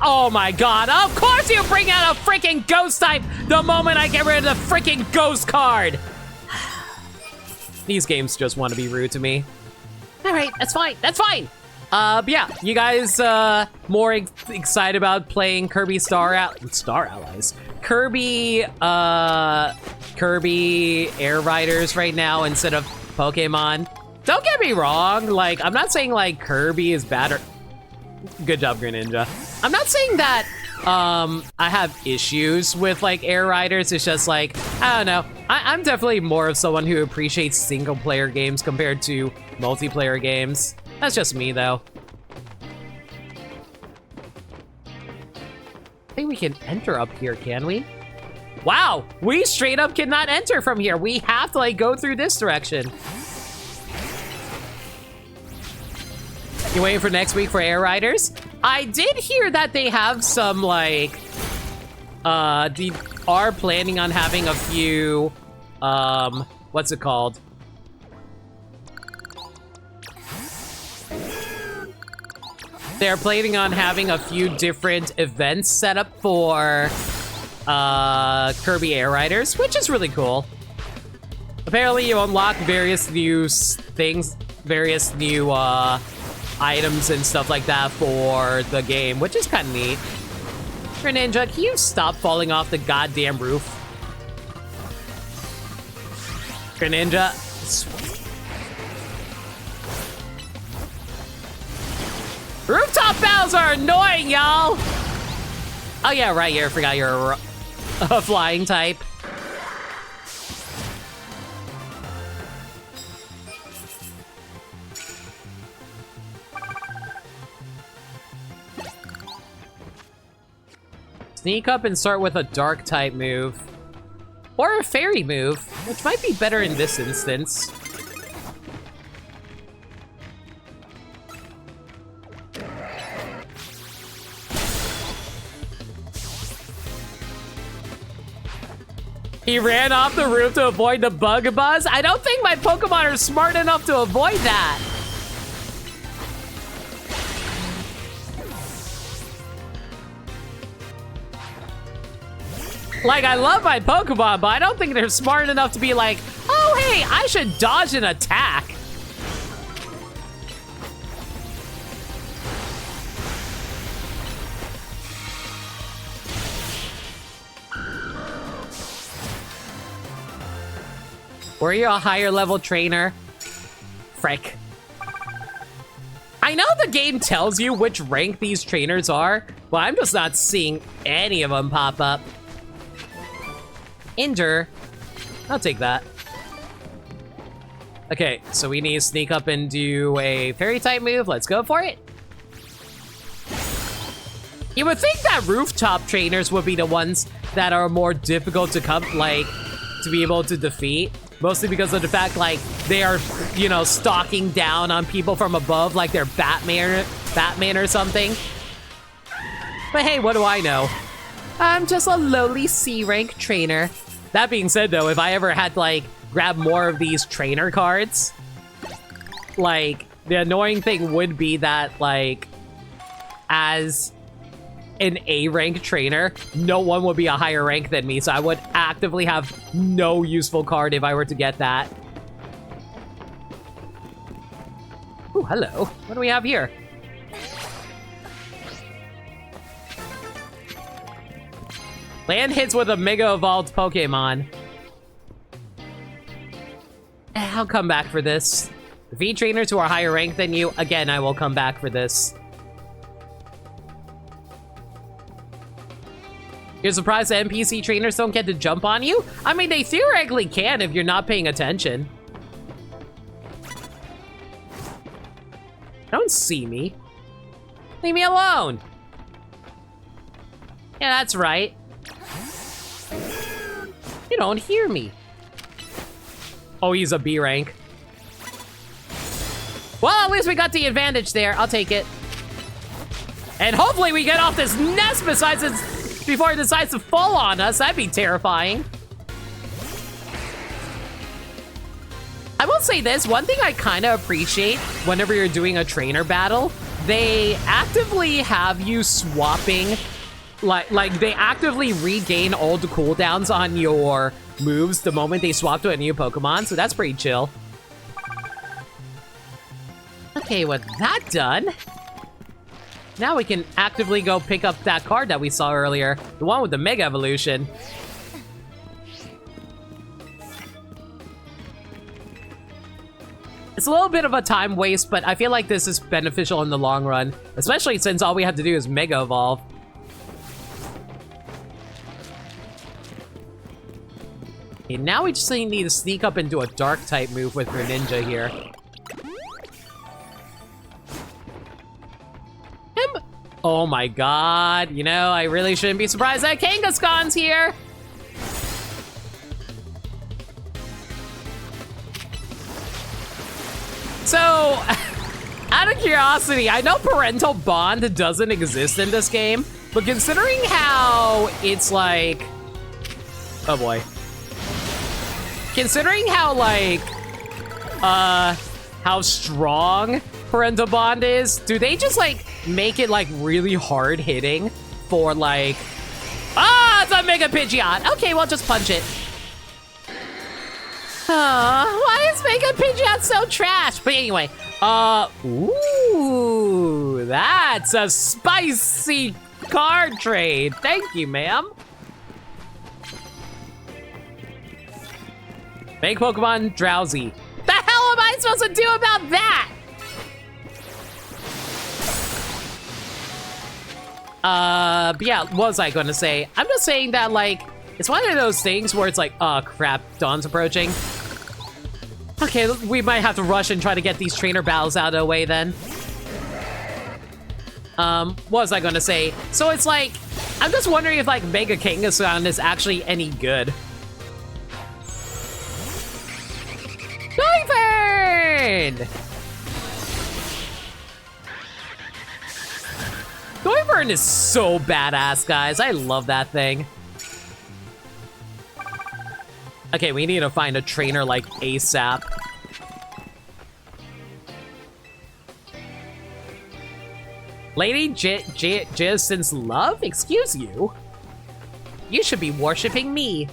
Oh my god, of course you bring out a freaking ghost type the moment I get rid of the freaking ghost card! These games just want to be rude to me. Alright, that's fine, that's fine! But yeah, you guys, more excited about playing Kirby Star Allies? Kirby Air Riders right now instead of Pokemon? Don't get me wrong, like, I'm not saying, like, Kirby is bad or... Good job, Greninja. I'm not saying that, I have issues with, like, Air Riders. It's just, like, I don't know. I'm definitely more of someone who appreciates single-player games compared to multiplayer games. That's just me, though. I think we can enter up here, can we? Wow, we straight up cannot enter from here. We have to, like, go through this direction. You waiting for next week for Air Riders? I did hear that they have some, like, they are planning on having a few, what's it called? They're planning on having a few different events set up for Kirby Air Riders, which is really cool. Apparently, you unlock various new things, various new items and stuff like that for the game, which is kind of neat. Greninja, can you stop falling off the goddamn roof? Greninja. Rooftop battles are annoying, y'all! Oh yeah, right here. I forgot you're a flying type. Sneak up and start with a dark type move. Or a fairy move, which might be better in this instance. He ran off the roof to avoid the bug buzz? I don't think my Pokemon are smart enough to avoid that. Like, I love my Pokemon, but I don't think they're smart enough to be like, oh, hey, I should dodge an attack. Were you a higher level trainer? Frick. I know the game tells you which rank these trainers are, but I'm just not seeing any of them pop up. Injure. I'll take that. Okay, so we need to sneak up and do a fairy type move. Let's go for it. You would think that rooftop trainers would be the ones that are more difficult to come, like, to be able to defeat. Mostly because of the fact, like, they are, you know, stalking down on people from above like they're Batman or something. But hey, what do I know? I'm just a lowly C-rank trainer. That being said, though, if I ever had to, like, grab more of these trainer cards, like, the annoying thing would be that, like, as an A-rank trainer, no one would be a higher rank than me, so I would actively have no useful card if I were to get that. Ooh, hello. What do we have here? Land hits with a Mega Evolved Pokemon. I'll come back for this. Defeat trainers who are higher ranked than you. Again, I will come back for this. You're surprised that NPC trainers don't get to jump on you? I mean, they theoretically can if you're not paying attention. Don't see me. Leave me alone. Yeah, that's right. You don't hear me. Oh, he's a B rank. Well, at least we got the advantage there. I'll take it. And hopefully we get off this nest before it decides to fall on us. That'd be terrifying. I will say this, one thing I kind of appreciate whenever you're doing a trainer battle, they actively have you swapping, like they actively regain all the cooldowns on your moves the moment they swap to a new Pokemon, so that's pretty chill. Okay, with that done, now we can actively go pick up that card that we saw earlier, the one with the Mega Evolution. It's a little bit of a time waste, but I feel like this is beneficial in the long run, especially since all we have to do is Mega Evolve. Okay, now we just need to sneak up and do a Dark type move with Greninja here. Oh my god, you know, I really shouldn't be surprised that Kangaskhan's here! So, out of curiosity, I know parental bond doesn't exist in this game, but considering how it's like... Oh boy. Considering how, like, how strong parental bond is, do they just, like, make it, like, really hard hitting for, like... Ah, it's a Mega Pidgeot! Okay, well, just punch it. Why is Mega Pidgeot so trash? But anyway, ooh, that's a spicy card trade. Thank you, ma'am. Make Pokemon drowsy. The hell am I supposed to do about that? But yeah, what was I gonna say? I'm just saying that, like, it's one of those things where it's like, oh crap, dawn's approaching. Okay, we might have to rush and try to get these trainer battles out of the way then. What was I gonna say? So it's like, I'm just wondering if, like, Mega Kangaskhan is actually any good. Noivern! Noivern is so badass, guys. I love that thing. Okay, we need to find a trainer, like, ASAP. Lady Jison's love? Excuse you? You should be worshipping me.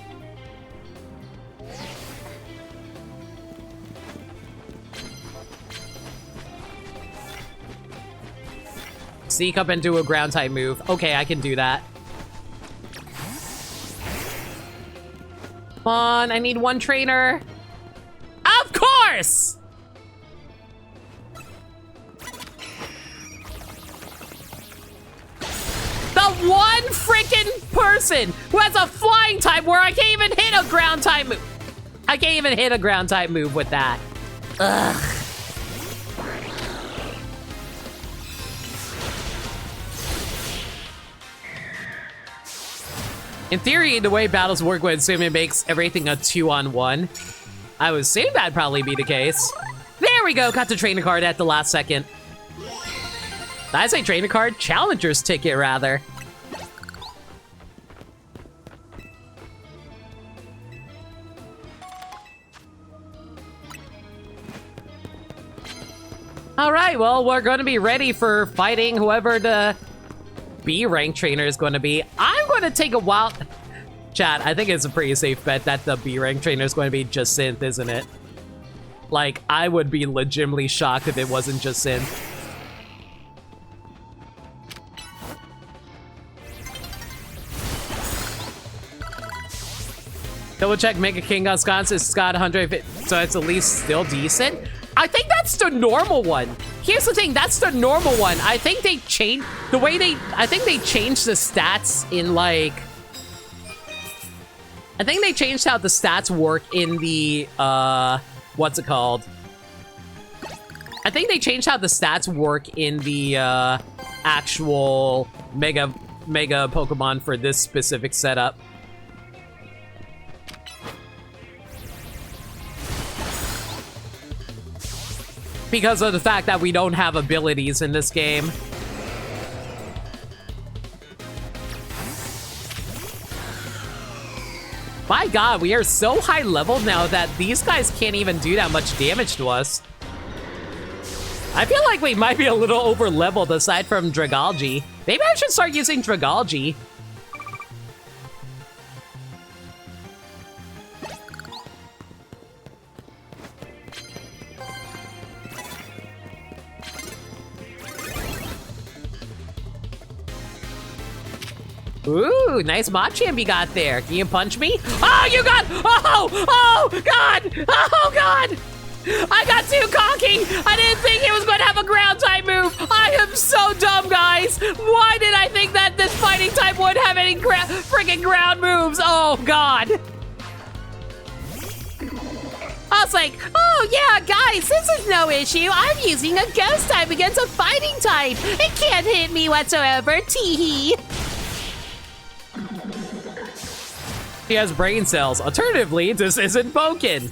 Sneak up and do a ground type move. Okay, I can do that. Come on, I need one trainer. Of course! The one freaking person who has a flying type where I can't even hit a ground type move. I can't even hit a ground type move with that. Ugh. In theory, the way battles work when Simon makes everything a 2-on-1, I would assume that'd probably be the case. There we go, got the trainer card at the last second. Did I say trainer card? Challenger's ticket, rather. Alright, well, we're gonna be ready for fighting whoever the B rank trainer is going to be. I'm going to take a wild... Chat, I think it's a pretty safe bet that the B rank trainer is going to be just Synth, isn't it? Like, I would be legitimately shocked if it wasn't just Synth. Double check Mega Kangaskhan, it's got 150, so it's at least still decent. I think that's the normal one. Here's the thing, that's the normal one. I think they changed the way I think they changed the stats in, like, I think they changed how the stats work in the, what's it called? I think they changed how the stats work in the, actual Mega Pokemon for this specific setup. Because of the fact that we don't have abilities in this game. My god, we are so high level now that these guys can't even do that much damage to us. I feel like we might be a little over leveled aside from Dragalge. Maybe I should start using Dragalge. Ooh, nice Machamp you got there. Can you punch me? Oh, you got... Oh, God! Oh, God! I got too cocky! I didn't think it was going to have a ground type move! I am so dumb, guys! Why did I think that this fighting type would have any freaking ground moves? Oh, God! I was like, oh, yeah, guys, this is no issue. I'm using a ghost type against a fighting type. It can't hit me whatsoever, tee-hee. He has brain cells. Alternatively, this isn't Pokken.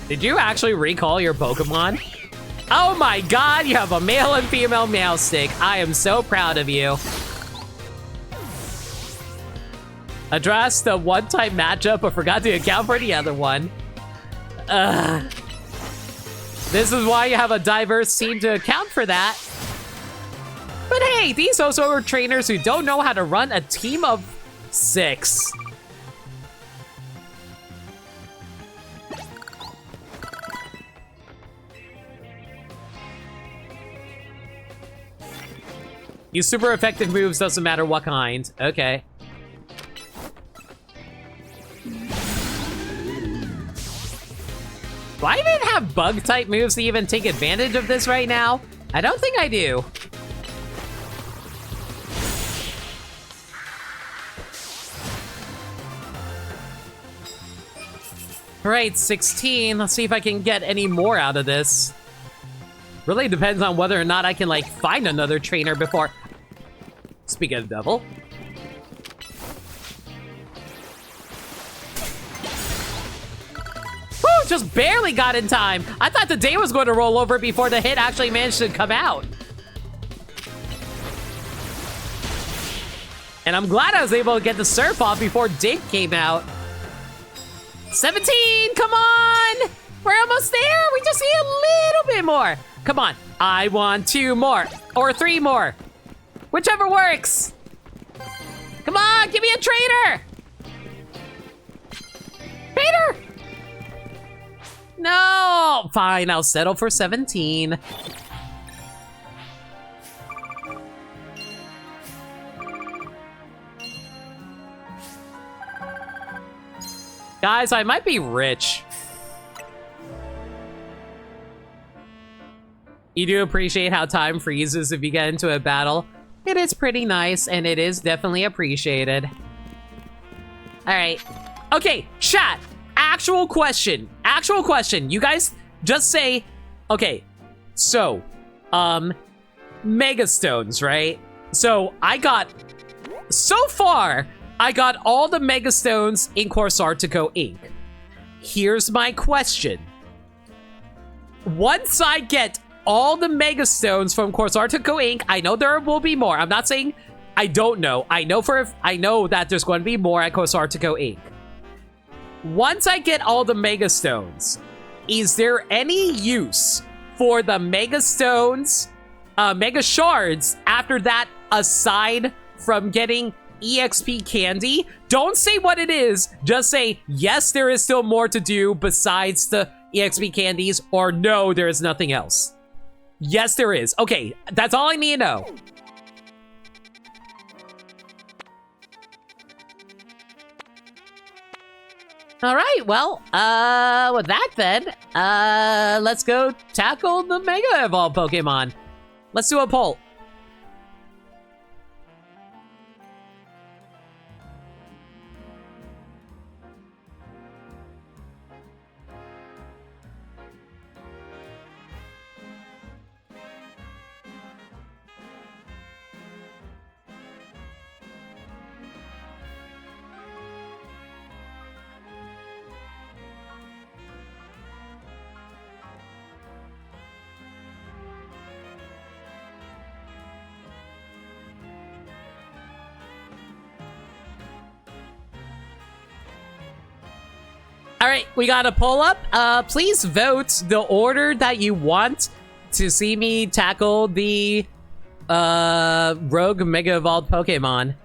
Did you actually recall your Pokemon? Oh my god, you have a male and female Meowstic. I am so proud of you. Addressed the one-time matchup, but forgot to account for the other one. This is why you have a diverse team to account for that. But hey, these also are trainers who don't know how to run a team of 6. Use super effective moves, doesn't matter what kind. Okay. Do I even have bug-type moves to even take advantage of this right now? I don't think I do. Alright, 16. Let's see if I can get any more out of this. Really depends on whether or not I can, like, find another trainer before... Speaking of devil. Woo, just barely got in time. I thought the day was going to roll over before the hit actually managed to come out. And I'm glad I was able to get the surf off before Dig came out. 17, come on! We're almost there, we just need a little bit more. Come on, I want 2 more, or 3 more. Whichever works. Come on, give me a trainer! Trainer! No, fine, I'll settle for 17. Guys, I might be rich. You do appreciate how time freezes if you get into a battle. It is pretty nice, and it is definitely appreciated. Alright. Okay, chat. Actual question. Actual question. You guys just say... Okay, so... Mega Stones, right? So, I got... So far... I got all the Mega Stones in Course Artico Inc. Here's my question. Once I get all the Mega Stones from Course Artico Inc., I know there will be more. I'm not saying I don't know. I know that there's going to be more at Course Artico Inc. Once I get all the Mega Stones, is there any use for the Mega Stones, Mega Shards after that aside from getting EXP candy? Don't say what it is, just say yes, there is still more to do besides the EXP candies, or no, there is nothing else. Yes, there is. Okay, that's all I need to know. All right, well, with that then, let's go tackle the Mega Evolved Pokemon. Let's do a poll. All right, we got a poll up. Please vote the order that you want to see me tackle the Rogue Mega Evolved Pokemon.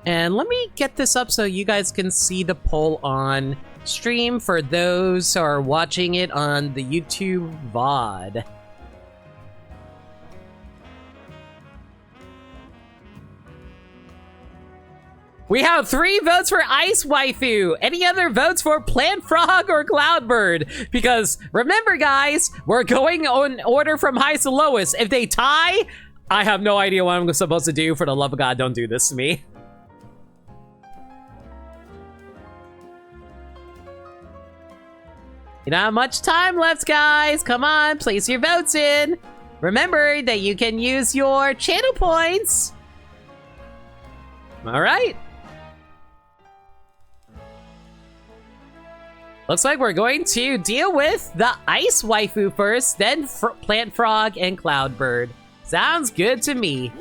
And let me get this up so you guys can see the poll on stream for those who are watching it on the YouTube VOD. We have 3 votes for Ice Waifu. Any other votes for Plant Frog or Cloudbird? Because remember, guys, we're going on order from highest to lowest. If they tie, I have no idea what I'm supposed to do. For the love of God, don't do this to me. You don't have much time left, guys. Come on, place your votes in. Remember that you can use your channel points. All right. Looks like we're going to deal with the Ice Waifu first, then Plant Frog and Cloudbird. Sounds good to me.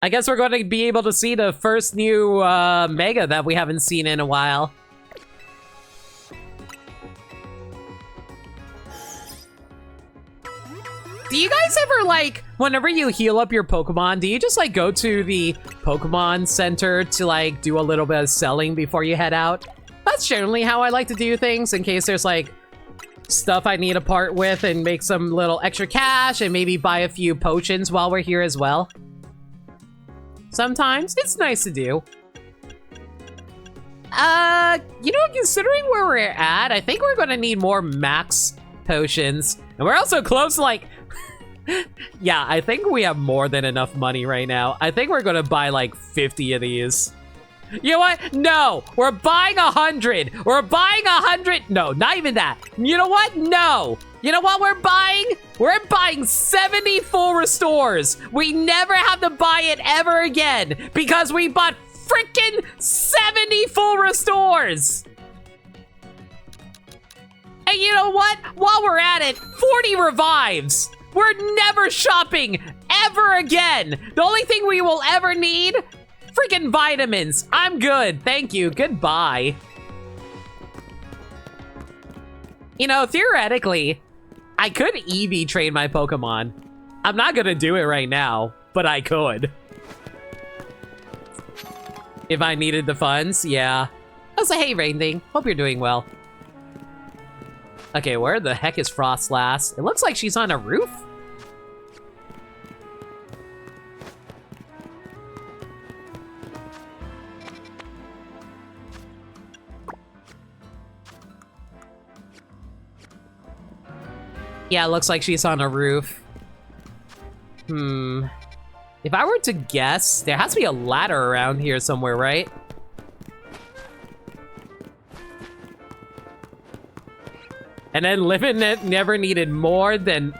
I guess we're going to be able to see the first new Mega that we haven't seen in a while. Do you guys ever, like, whenever you heal up your Pokemon, do you just, like, go to the Pokemon Center to, like, do a little bit of selling before you head out? That's generally how I like to do things, in case there's, like, stuff I need to part with and make some little extra cash and maybe buy a few potions while we're here as well. Sometimes it's nice to do. You know, considering where we're at, I think we're gonna need more max potions. And we're also close to, like... yeah, I think we have more than enough money right now. I think we're gonna buy, like, 50 of these. You know what? No! We're buying 100! We're buying 100! No, not even that. You know what? No! You know what we're buying? We're buying 70 full restores. We never have to buy it ever again because we bought freaking 70 full restores. And you know what? While we're at it, 40 revives. We're never shopping ever again. The only thing we will ever need, freaking vitamins. I'm good. Thank you. Goodbye. You know, theoretically, I could EV train my Pokemon. I'm not gonna do it right now, but I could. If I needed the funds, yeah. Oh, so hey, Rain Thing. Hope you're doing well. Okay, where the heck is Frostlass? It looks like she's on a roof. Yeah, it looks like she's on a roof. If I were to guess, there has to be a ladder around here somewhere, right? And then Living never needed more than...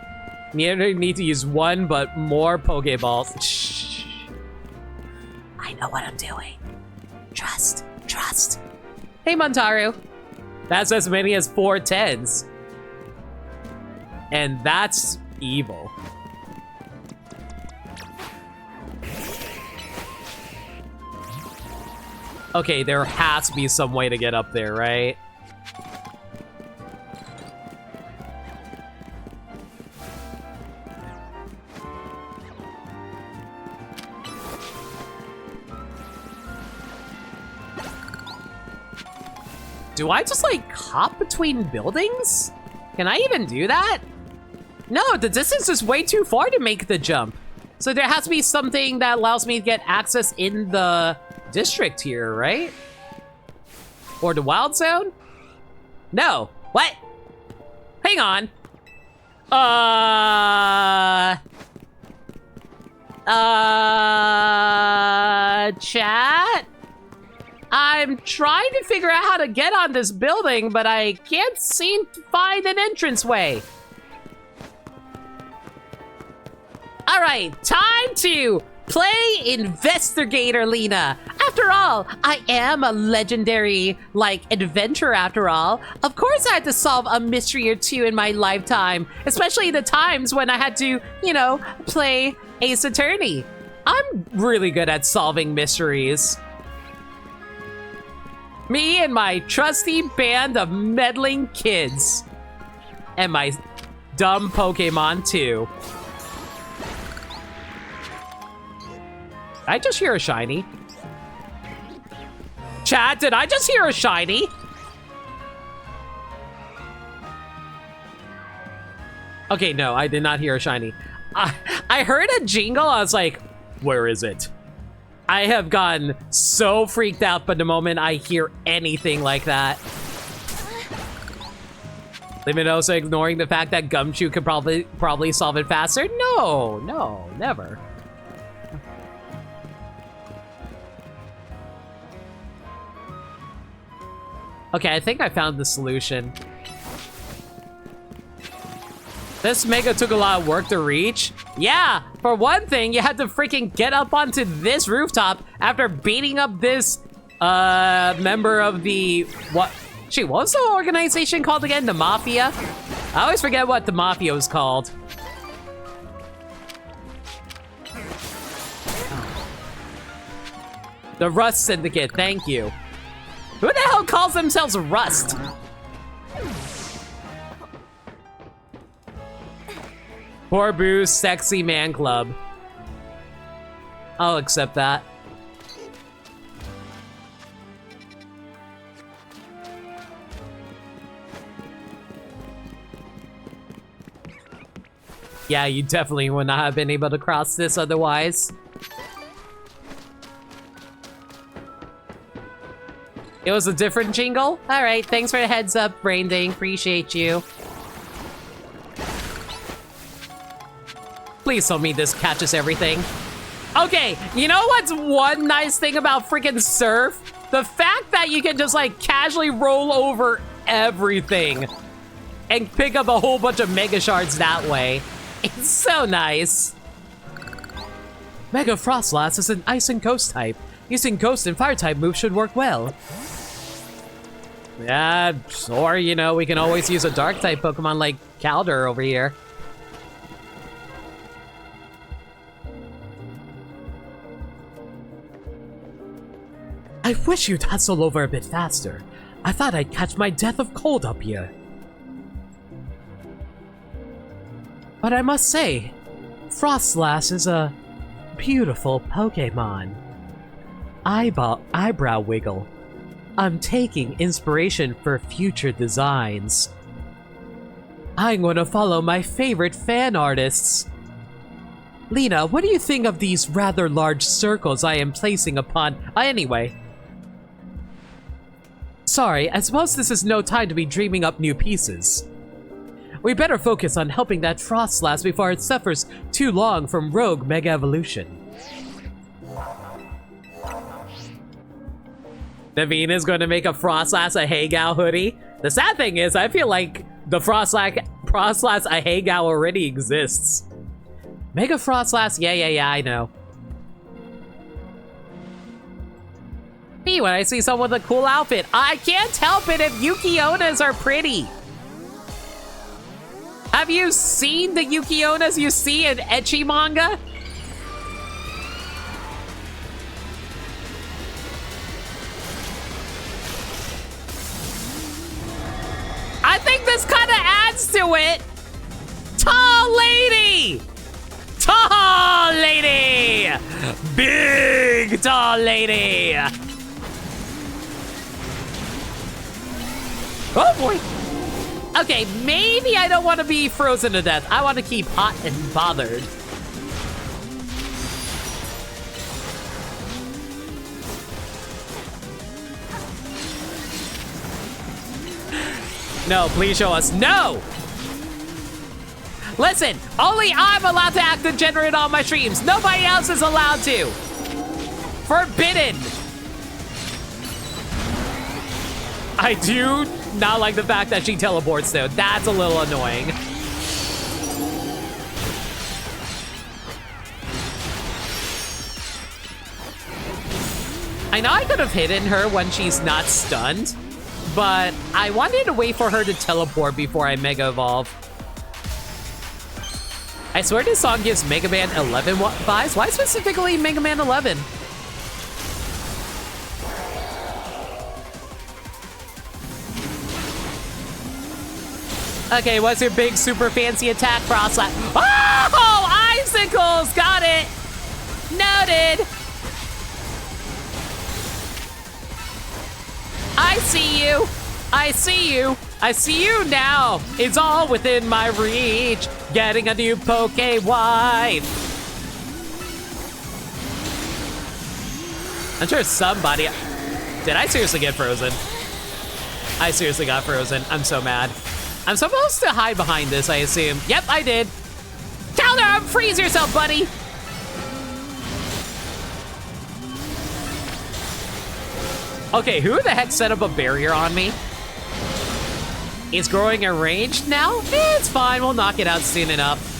Never need to use one, but more Pokeballs. Shh. I know what I'm doing. Trust. Trust. Hey, Montaru. That's as many as 4 10s. And that's evil. Okay, there has to be some way to get up there, right? Do I just, like, hop between buildings? Can I even do that? No, the distance is way too far to make the jump. So there has to be something that allows me to get access in the district here, right? Or the wild zone? No. What? Hang on. Chat? I'm trying to figure out how to get on this building, but I can't seem to find an entranceway. All right, time to play Investigator, Lena. After all, I am a legendary, like, adventurer after all. Of course I had to solve a mystery or two in my lifetime, especially the times when I had to, you know, play Ace Attorney. I'm really good at solving mysteries. Me and my trusty band of meddling kids. And my dumb Pokemon, too. Did I just hear a shiny? Chat, did I just hear a shiny? Okay, no, I did not hear a shiny. I heard a jingle, I was like, where is it? I have gotten so freaked out, but the moment I hear anything like that. Liminosa ignoring the fact that Gumshoe could probably solve it faster? No, no, never. Okay, I think I found the solution. This Mega took a lot of work to reach. Yeah, for one thing, you had to freaking get up onto this rooftop after beating up this member of the what was the organization called again? The Mafia? I always forget what the Mafia was called. The Rust Syndicate, thank you. Who the hell calls themselves Rust? Poor Boo's Sexy Man Club. I'll accept that. Yeah, you definitely would not have been able to cross this otherwise. It was a different jingle? Alright, thanks for the heads up, Brainding. Appreciate you. Please tell me this catches everything. Okay, you know what's one nice thing about freaking Surf? The fact that you can just like casually roll over everything and pick up a whole bunch of Mega Shards that way. It's so nice. Mega Frostlass is an Ice and Ghost type. Using Ghost and Fire type moves should work well. Yeah, or you know, we can always use a Dark type Pokemon like Calder over here. I wish you'd hustle over a bit faster. I thought I'd catch my death of cold up here. But I must say, Frostlass is a beautiful Pokémon. Eyebrow wiggle. I'm taking inspiration for future designs. I'm going to follow my favorite fan artists. Lena, what do you think of these rather large circles I am placing upon... anyway. Sorry, I suppose this is no time to be dreaming up new pieces. We better focus on helping that Frostlass before it suffers too long from rogue Mega Evolution. Naveen is going to make a Frostlass a Hagao hoodie. The sad thing is, I feel like the Frostlass a Hagao already exists. Mega Frostlass, yeah, I know. Me, when I see someone with a cool outfit, I can't help it if Yukionas are pretty. Have you seen the Yukionas you see in ecchi manga? I think this kind of adds to it. Tall lady! Tall lady! Big tall lady! Oh boy! Okay, maybe I don't want to be frozen to death. I want to keep hot and bothered. No, please show us. No! Listen, only I'm allowed to act degenerate on my streams. Nobody else is allowed to. Forbidden. I do not like the fact that she teleports though. That's a little annoying. I know I could have hidden her when she's not stunned, but I wanted to wait for her to teleport before I Mega Evolve. I swear this song gives Mega Man 11 vibes. Why specifically Mega Man 11? Okay, what's your big super fancy attack, Frostlass? Oh, icicles! Got it! Noted! I see you! I see you! I see you now! It's all within my reach! Getting a new Poke wife! I'm sure somebody... Did I seriously get frozen? I seriously got frozen. I'm so mad. I'm supposed to hide behind this, I assume. Yep, I did. Counter, freeze yourself, buddy! Okay, who the heck set up a barrier on me? It's growing in range now? It's fine, we'll knock it out soon enough.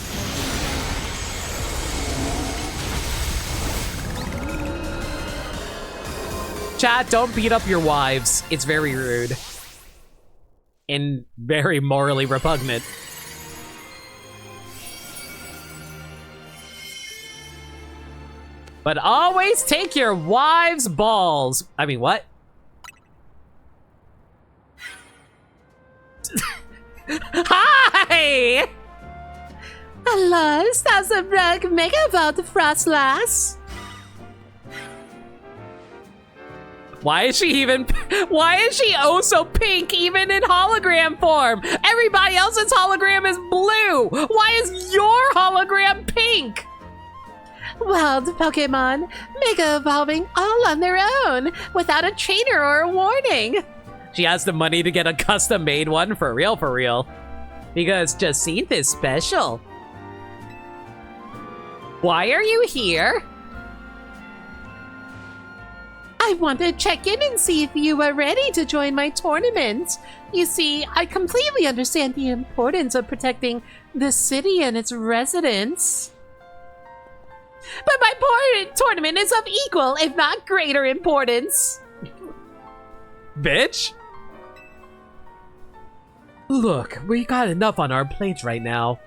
Chat, don't beat up your wives. It's very rude. And very morally repugnant. But always take your wife's balls. I mean, what? Hi! Hello, that's a rogue mega about the frost lass. Why is she oh so pink even in hologram form? Everybody else's hologram is blue. Why is your hologram pink? Wild Pokemon, mega evolving all on their own, without a trainer or a warning. She has the money to get a custom made one, for real, for real. Because Jacinth is special. Why are you here? I want to check in and see if you are ready to join my tournament. You see, I completely understand the importance of protecting the city and its residents. But my tournament is of equal, if not greater importance. Bitch. Look, we got enough on our plates right now.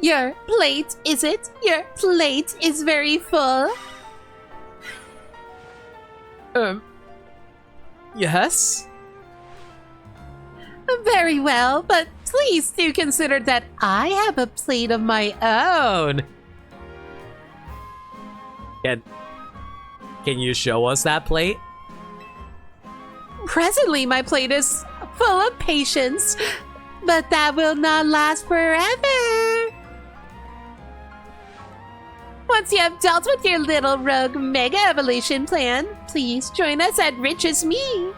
Your plate, is it? Your plate is very full. Yes? Very well, but please do consider that I have a plate of my own. Can you show us that plate? Presently, my plate is full of patience, but that will not last forever. Once you have dealt with your little rogue mega evolution plan, please join us at Rich as Me.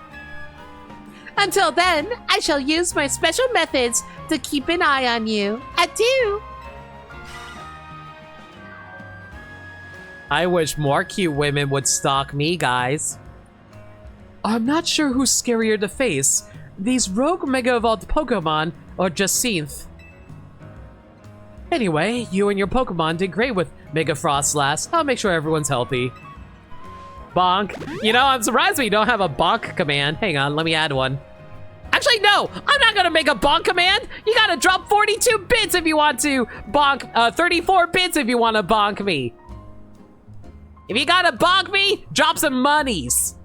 Until then, I shall use my special methods to keep an eye on you. Adieu! I wish more cute women would stalk me, guys. I'm not sure who's scarier to face, these rogue Mega Evolved Pokemon or Jacinth. Anyway, you and your Pokemon did great with Mega Frostlass. I'll make sure everyone's healthy. Bonk. You know, I'm surprised we don't have a bonk command. Hang on, let me add one. Actually, no! I'm not gonna make a bonk command! You gotta drop 42 bits if you want to bonk, 34 bits if you want to bonk me. If you gotta bonk me, drop some monies.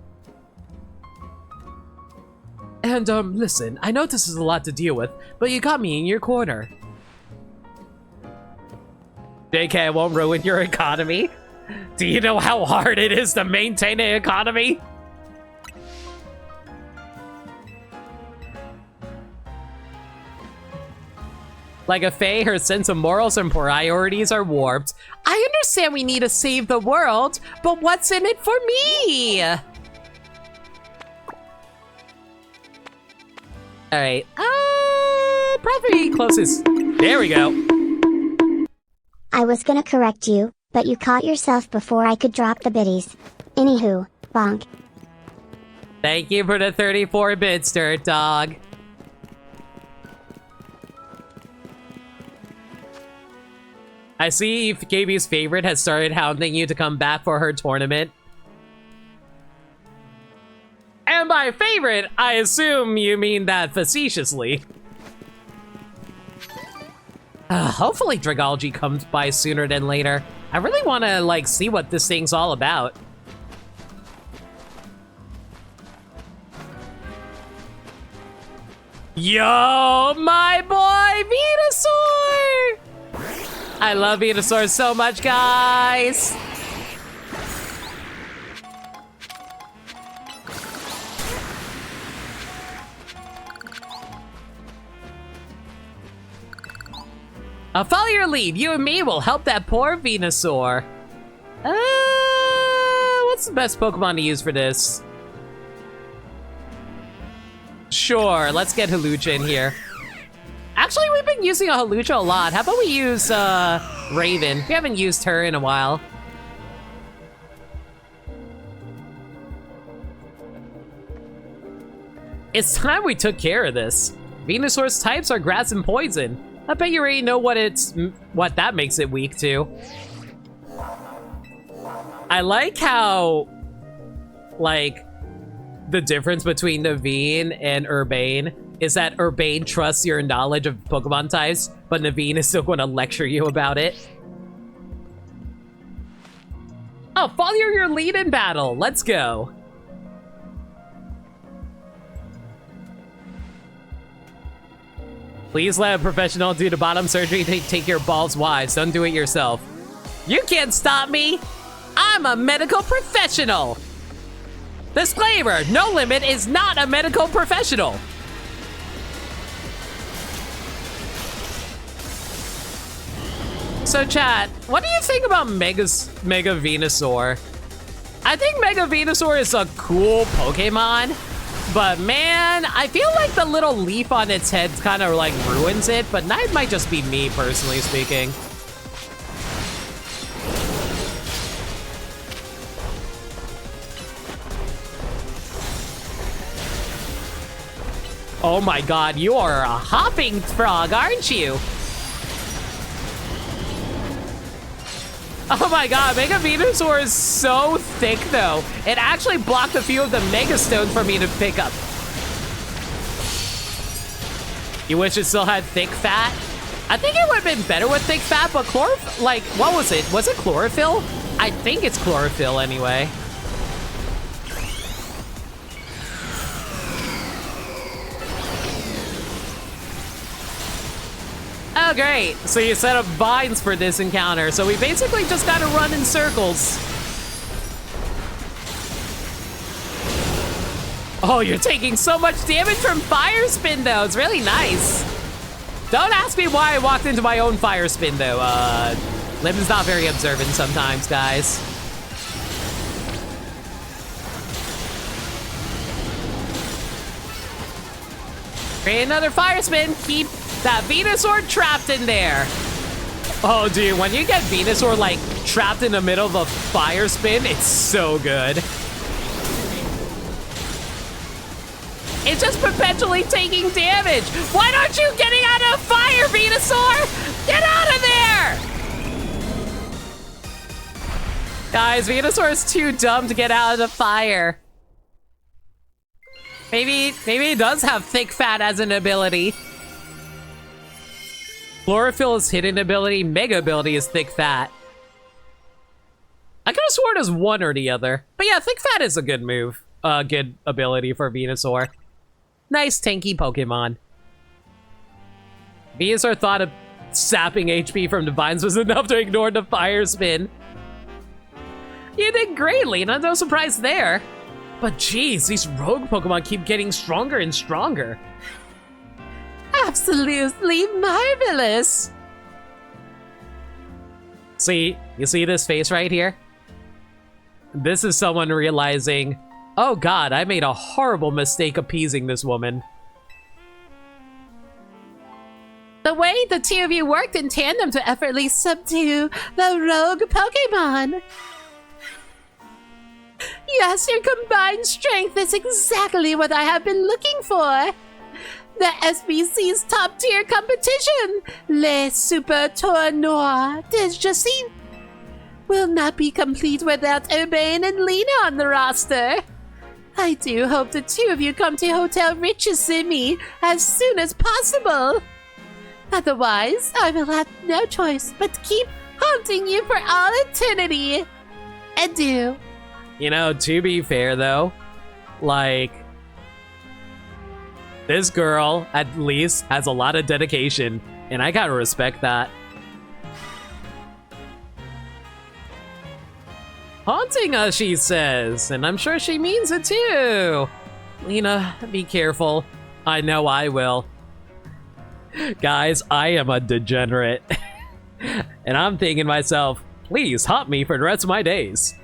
And, listen, I know this is a lot to deal with, but you got me in your corner. JK, I won't ruin your economy. Do you know how hard it is to maintain an economy? Like a Fae, her sense of morals and priorities are warped. I understand we need to save the world, but what's in it for me? Alright, probably closest. There we go. I was gonna correct you, but you caught yourself before I could drop the biddies. Anywho, bonk. Thank you for the 34 bits, Dirt Dog. I see KB's favorite has started hounding you to come back for her tournament. And by favorite, I assume you mean that facetiously. Hopefully Dragology comes by sooner than later. I really want to, like, see what this thing's all about. Yo, my boy, Venusaur! I love Venusaur so much, guys! I'll follow your lead. You and me will help that poor Venusaur. What's the best Pokemon to use for this? Sure, let's get Hawlucha in here. Actually, we've been using a Hawlucha a lot. How about we use, Raven? We haven't used her in a while. It's time we took care of this. Venusaur's types are grass and poison. I bet you already know what that makes it weak to. I like how, like, the difference between Naveen and Urbane is that Urbane trusts your knowledge of Pokemon types, but Naveen is still going to lecture you about it. Oh, follow your lead in battle. Let's go. Please let a professional do the bottom surgery to take your balls wise. Don't do it yourself. You can't stop me. I'm a medical professional. Disclaimer, No Limit is not a medical professional. So chat, what do you think about Mega Venusaur? I think Mega Venusaur is a cool Pokemon, but man, I feel like the little leaf on its head kind of like ruins it, but that might just be me personally speaking. Oh my god, you are a hopping frog, aren't you? Oh my god, Mega Venusaur is so thick though. It actually blocked a few of the Mega Stones for me to pick up. You wish it still had thick fat? I think it would have been better with thick fat, but like, what was it? Was it chlorophyll? I think it's chlorophyll anyway. Oh, great. So you set up vines for this encounter. So we basically just gotta run in circles. Oh, you're taking so much damage from Fire Spin, though. It's really nice. Don't ask me why I walked into my own Fire Spin, though. Lim's not very observant sometimes, guys. Create another Fire Spin. Keep that Venusaur trapped in there. Oh, dude, when you get Venusaur, like, trapped in the middle of a Fire Spin, it's so good. It's just perpetually taking damage. Why aren't you getting out of fire, Venusaur? Get out of there! Guys, Venusaur is too dumb to get out of the fire. Maybe it does have thick fat as an ability. Chlorophyll is hidden ability, Mega ability is thick fat. I could have sworn it was one or the other. But yeah, thick fat is a good move. Good ability for Venusaur. Nice tanky Pokemon. Venusaur thought of sapping HP from the vines was enough to ignore the Fire Spin. You did great, Lena, no surprise there. But geez, these rogue Pokemon keep getting stronger and stronger. Absolutely marvelous. See, you see this face right here? This is someone realizing, oh god, I made a horrible mistake appeasing this woman. The way the two of you worked in tandem to effortlessly subdue the rogue Pokemon. Yes, your combined strength is exactly what I have been looking for. The SBC's top-tier competition, Le Super Tournoi des Jacines, will not be complete without Urbane and Lena on the roster. I do hope the two of you come to Hotel Richissimi as soon as possible. Otherwise, I will have no choice but keep haunting you for all eternity. Adieu. You know, to be fair though, like, this girl at least has a lot of dedication, and I gotta respect that. Haunting us, she says, and I'm sure she means it too. Lena, be careful. I know I will. Guys, I am a degenerate. And I'm thinking to myself, please haunt me for the rest of my days.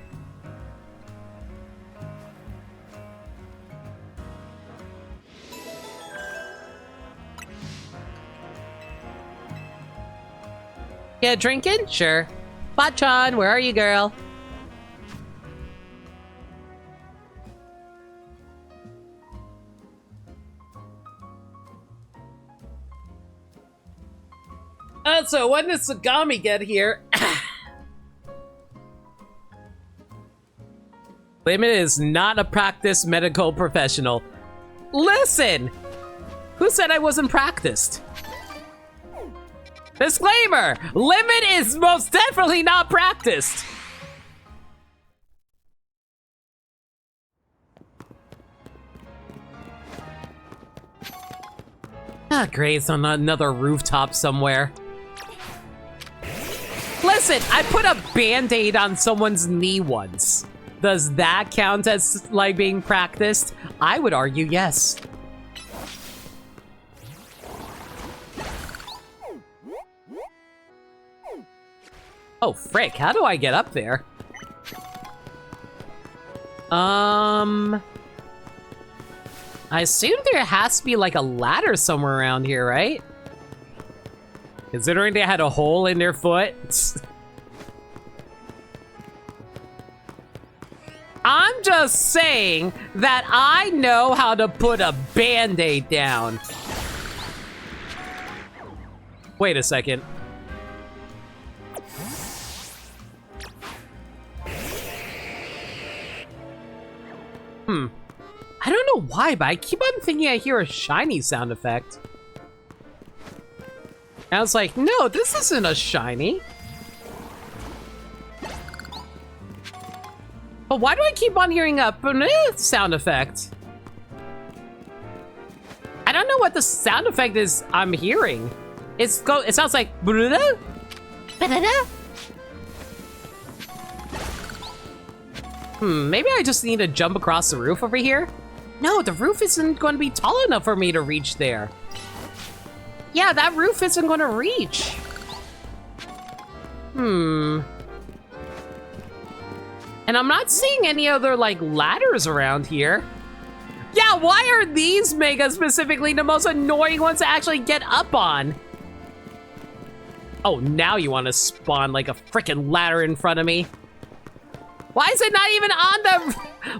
Yeah, drinking? Sure. Bachan, where are you, girl? So when does Sagami get here? Limit is not a practiced medical professional. Listen! Who said I wasn't practiced? Disclaimer! Limit is most definitely not practiced! Ah, great, it's on another rooftop somewhere. Listen, I put a band-aid on someone's knee once. Does that count as, like, being practiced? I would argue yes. Oh, frick, how do I get up there? I assume there has to be, like, a ladder somewhere around here, right? Considering they had a hole in their foot. I'm just saying that I know how to put a band-aid down. Wait a second. I don't know why, but I keep on thinking I hear a shiny sound effect. And I was like, no, this isn't a shiny. But why do I keep on hearing a sound effect? I don't know what the sound effect is I'm hearing. It sounds like maybe I just need to jump across the roof over here? No, the roof isn't going to be tall enough for me to reach there. Yeah, that roof isn't going to reach. And I'm not seeing any other, like, ladders around here. Yeah, why are these Mega specifically the most annoying ones to actually get up on? Oh, now you want to spawn, like, a freaking ladder in front of me. Why is it not even on the...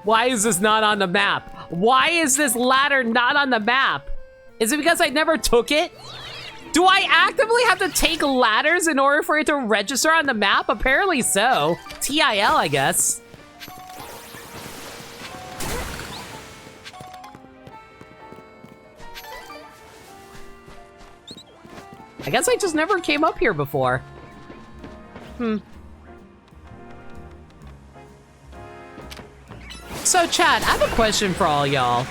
Why is this not on the map? Why is this ladder not on the map? Is it because I never took it? Do I actively have to take ladders in order for it to register on the map? Apparently so. TIL, I guess. I guess I just never came up here before. So, chat, I have a question for all y'all.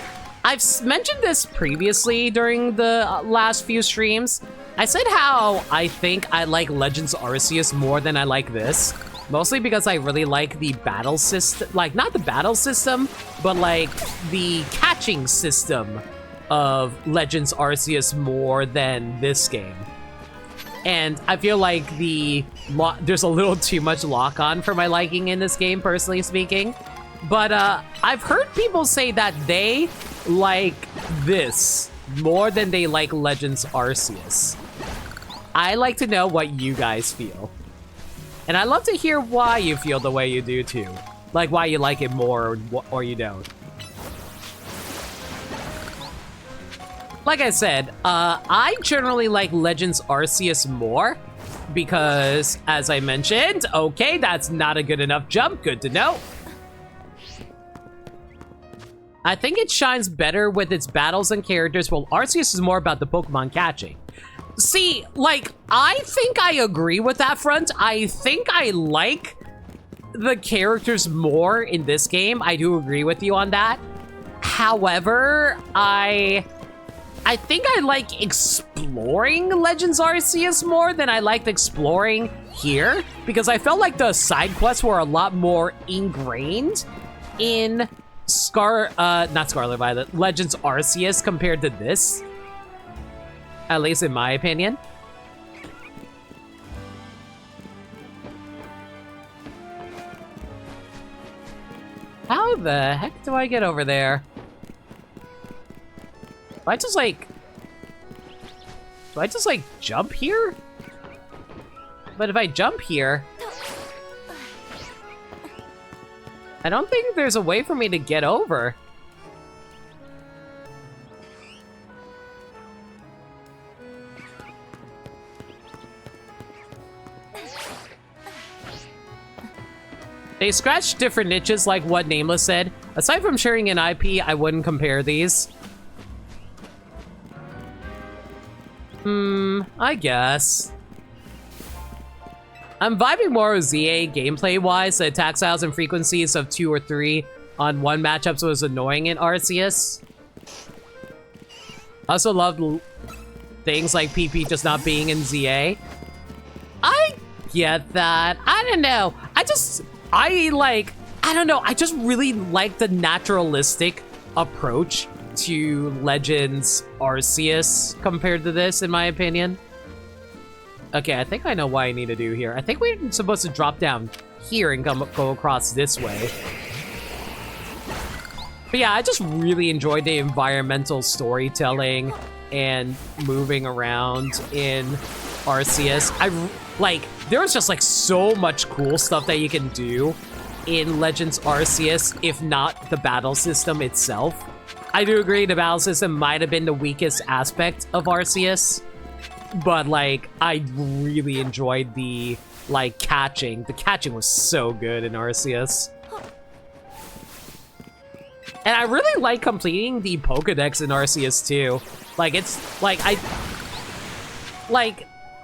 I've mentioned this previously during the last few streams. I said how I think I like Legends Arceus more than I like this. Mostly because I really like the battle system, like, not the battle system, but like the catching system of Legends Arceus more than this game. And I feel like there's a little too much lock-on for my liking in this game, personally speaking. But I've heard people say that they like this more than they like Legends Arceus. I like to know what you guys feel. And I'd love to hear why you feel the way you do too. Like why you like it more or you don't. Like I said, I generally like Legends Arceus more because, as I mentioned, okay, that's not a good enough jump, good to know. I think it shines better with its battles and characters, while Arceus is more about the Pokemon catching. See, like, I think I agree with that front. I think I like the characters more in this game. I do agree with you on that. However, I think I like exploring Legends Arceus more than I liked exploring here, because I felt like the side quests were a lot more ingrained in not Scarlet Violet, Legends Arceus compared to this. At least in my opinion. How the heck do I get over there? Do I just like jump here? But if I jump here, I don't think there's a way for me to get over. They scratch different niches like what Nameless said. Aside from sharing an IP, I wouldn't compare these. I guess. I'm vibing more with ZA gameplay-wise. The attack styles and frequencies of 2 or 3 on one matchups was annoying in Arceus. I also loved things like PP just not being in ZA. I get that. I don't know. I don't know. I just really like the naturalistic approach to Legends Arceus compared to this, in my opinion. Okay, I think I know what I need to do here. I think we're supposed to drop down here and go across this way. But yeah, I just really enjoyed the environmental storytelling and moving around in Arceus. There was just like so much cool stuff that you can do in Legends Arceus, if not the battle system itself. I do agree the battle system might have been the weakest aspect of Arceus, but like I really enjoyed the catching. The catching was so good in Arceus. And I really like completing the Pokedex in Arceus too. Like it's like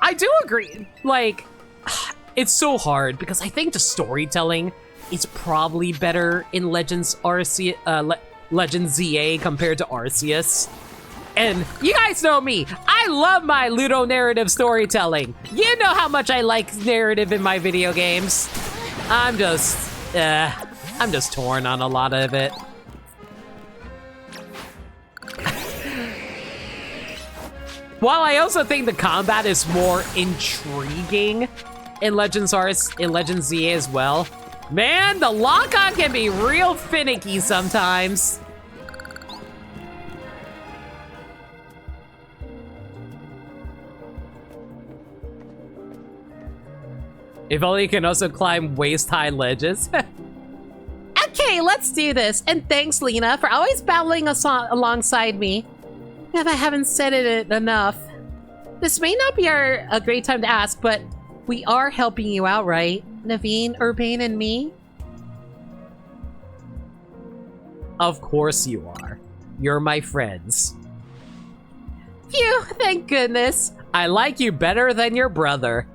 I do agree. Like it's so hard because I think the storytelling is probably better in Legends Arceus, Legends ZA compared to Arceus. And you guys know me. I love my ludonarrative storytelling. You know how much I like narrative in my video games. I'm just torn on a lot of it. While I also think the combat is more intriguing in Legends ZA as well. Man, the lock-on can be real finicky sometimes. If only you can also climb waist-high ledges. Okay, let's do this. And thanks, Lena, for always battling us alongside me. If I haven't said it enough. This may not be a great time to ask, but we are helping you out, right? Naveen, Urbane, and me? Of course you are. You're my friends. Phew, thank goodness. I like you better than your brother.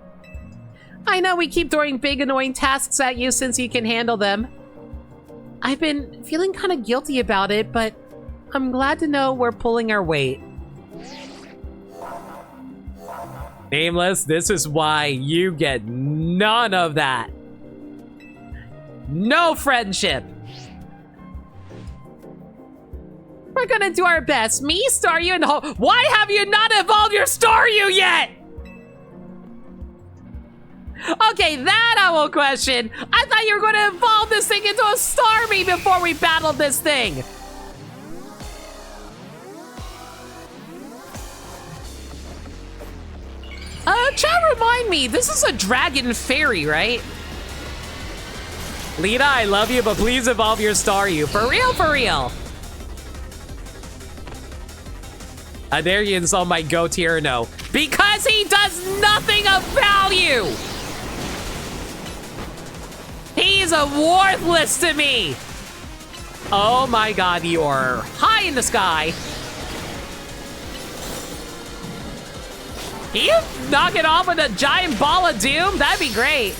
I know we keep throwing big annoying tasks at you since you can handle them. I've been feeling kind of guilty about it, but I'm glad to know we're pulling our weight. Nameless, this is why you get none of that. No friendship. We're gonna do our best. Me, Staryu, and why have you not evolved your Staryu yet? Okay, that I will question. I thought you were gonna evolve this thing into a Starmie before we battled this thing. Chat, remind me, this is a dragon fairy, right? Lita, I love you, but please evolve your Staryu. For real, for real. I dare you insult my GOAT here, no. Because he does nothing of value! He's a worthless to me! Oh my god, you're high in the sky. Can you knock it off with a giant ball of doom? That'd be great.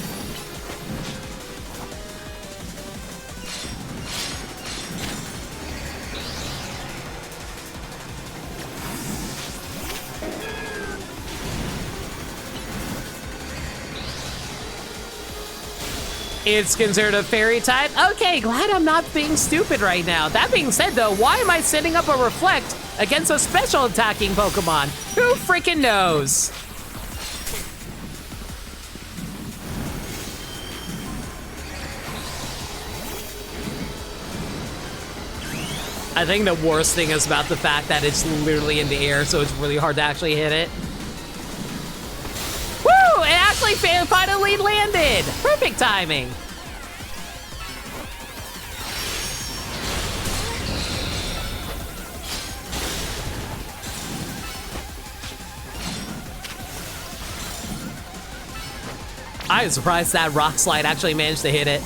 It's considered a fairy type? Okay, glad I'm not being stupid right now. That being said though, why am I setting up a Reflect against a special attacking Pokemon? Who freaking knows? I think the worst thing is about the fact that it's literally in the air, so it's really hard to actually hit it. Woo! It actually finally landed! Perfect timing! I was surprised that Rock Slide actually managed to hit it.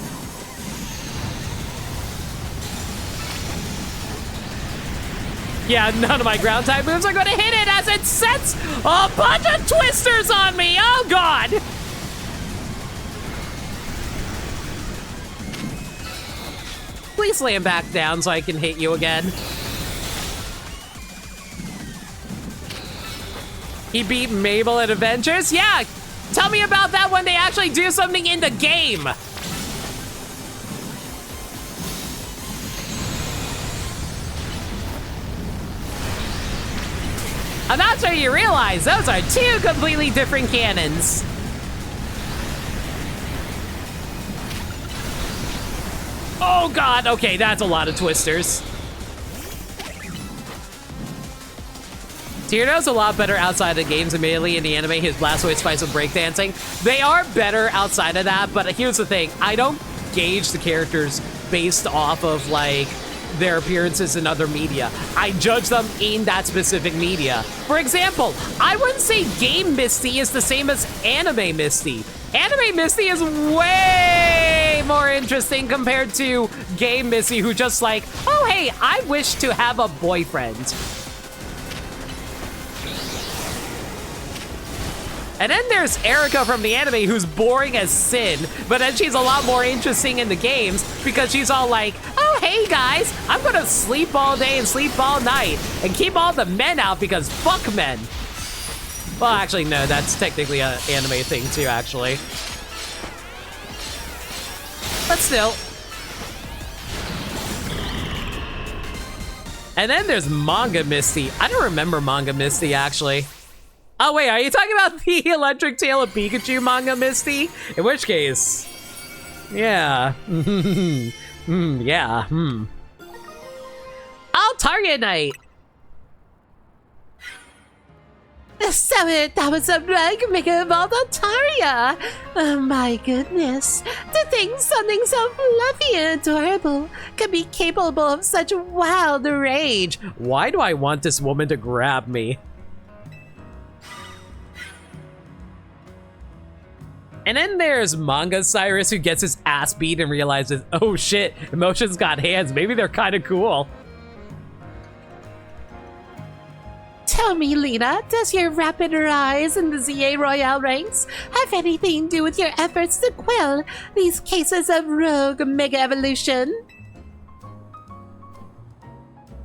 Yeah, none of my ground type moves are gonna hit it as it sets a bunch of twisters on me. Oh god. Please lay him back down so I can hit you again. He beat Mabel at Adventures? Yeah, tell me about that when they actually do something in the game. I'm not sure you realize those are two completely different cannons. Oh god, okay, that's a lot of twisters. Tierno's a lot better outside of games, immediately in the anime, his blast away spice with breakdancing. They are better outside of that, but here's the thing, I don't gauge the characters based off of, like, their appearances in other media. I judge them in that specific media. For example, I wouldn't say game Misty is the same as anime Misty. Anime Misty is way more interesting compared to game Misty, who just like, oh hey, I wish to have a boyfriend. And then there's Erica from the anime, who's boring as sin, but then she's a lot more interesting in the games because she's all like, oh, hey guys, I'm gonna sleep all day and sleep all night and keep all the men out because fuck men. Well, actually, no, that's technically an anime thing too, actually. But still. And then there's Manga Misty. I don't remember Manga Misty, actually. Oh, wait, are you talking about the Electric Tail of Pikachu manga, Misty? In which case, yeah. Yeah, I'll target night. So that was a rug maker of Altaria. Oh my goodness. To think something so fluffy and adorable could be capable of such wild rage. Why do I want this woman to grab me? And then there's Manga Cyrus, who gets his ass beat and realizes, oh shit, emotions got hands. Maybe they're kind of cool. Tell me, Lena, does your rapid rise in the ZA Royale ranks have anything to do with your efforts to quell these cases of rogue mega evolution?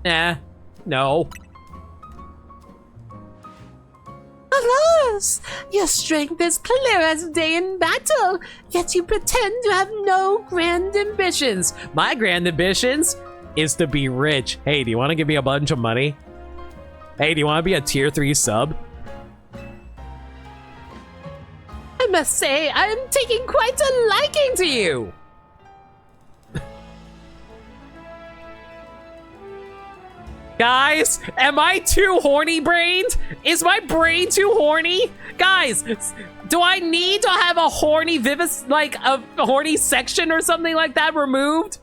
Nah, no. Alas, your strength is clear as day in battle, yet you pretend to have no grand ambitions. My grand ambitions is to be rich. Hey, do you want to give me a bunch of money? Hey, do you want to be a tier 3 sub? I must say, I am taking quite a liking to you. Guys, am I too horny-brained? Is my brain too horny? Guys, do I need to have a horny a horny section or something like that removed?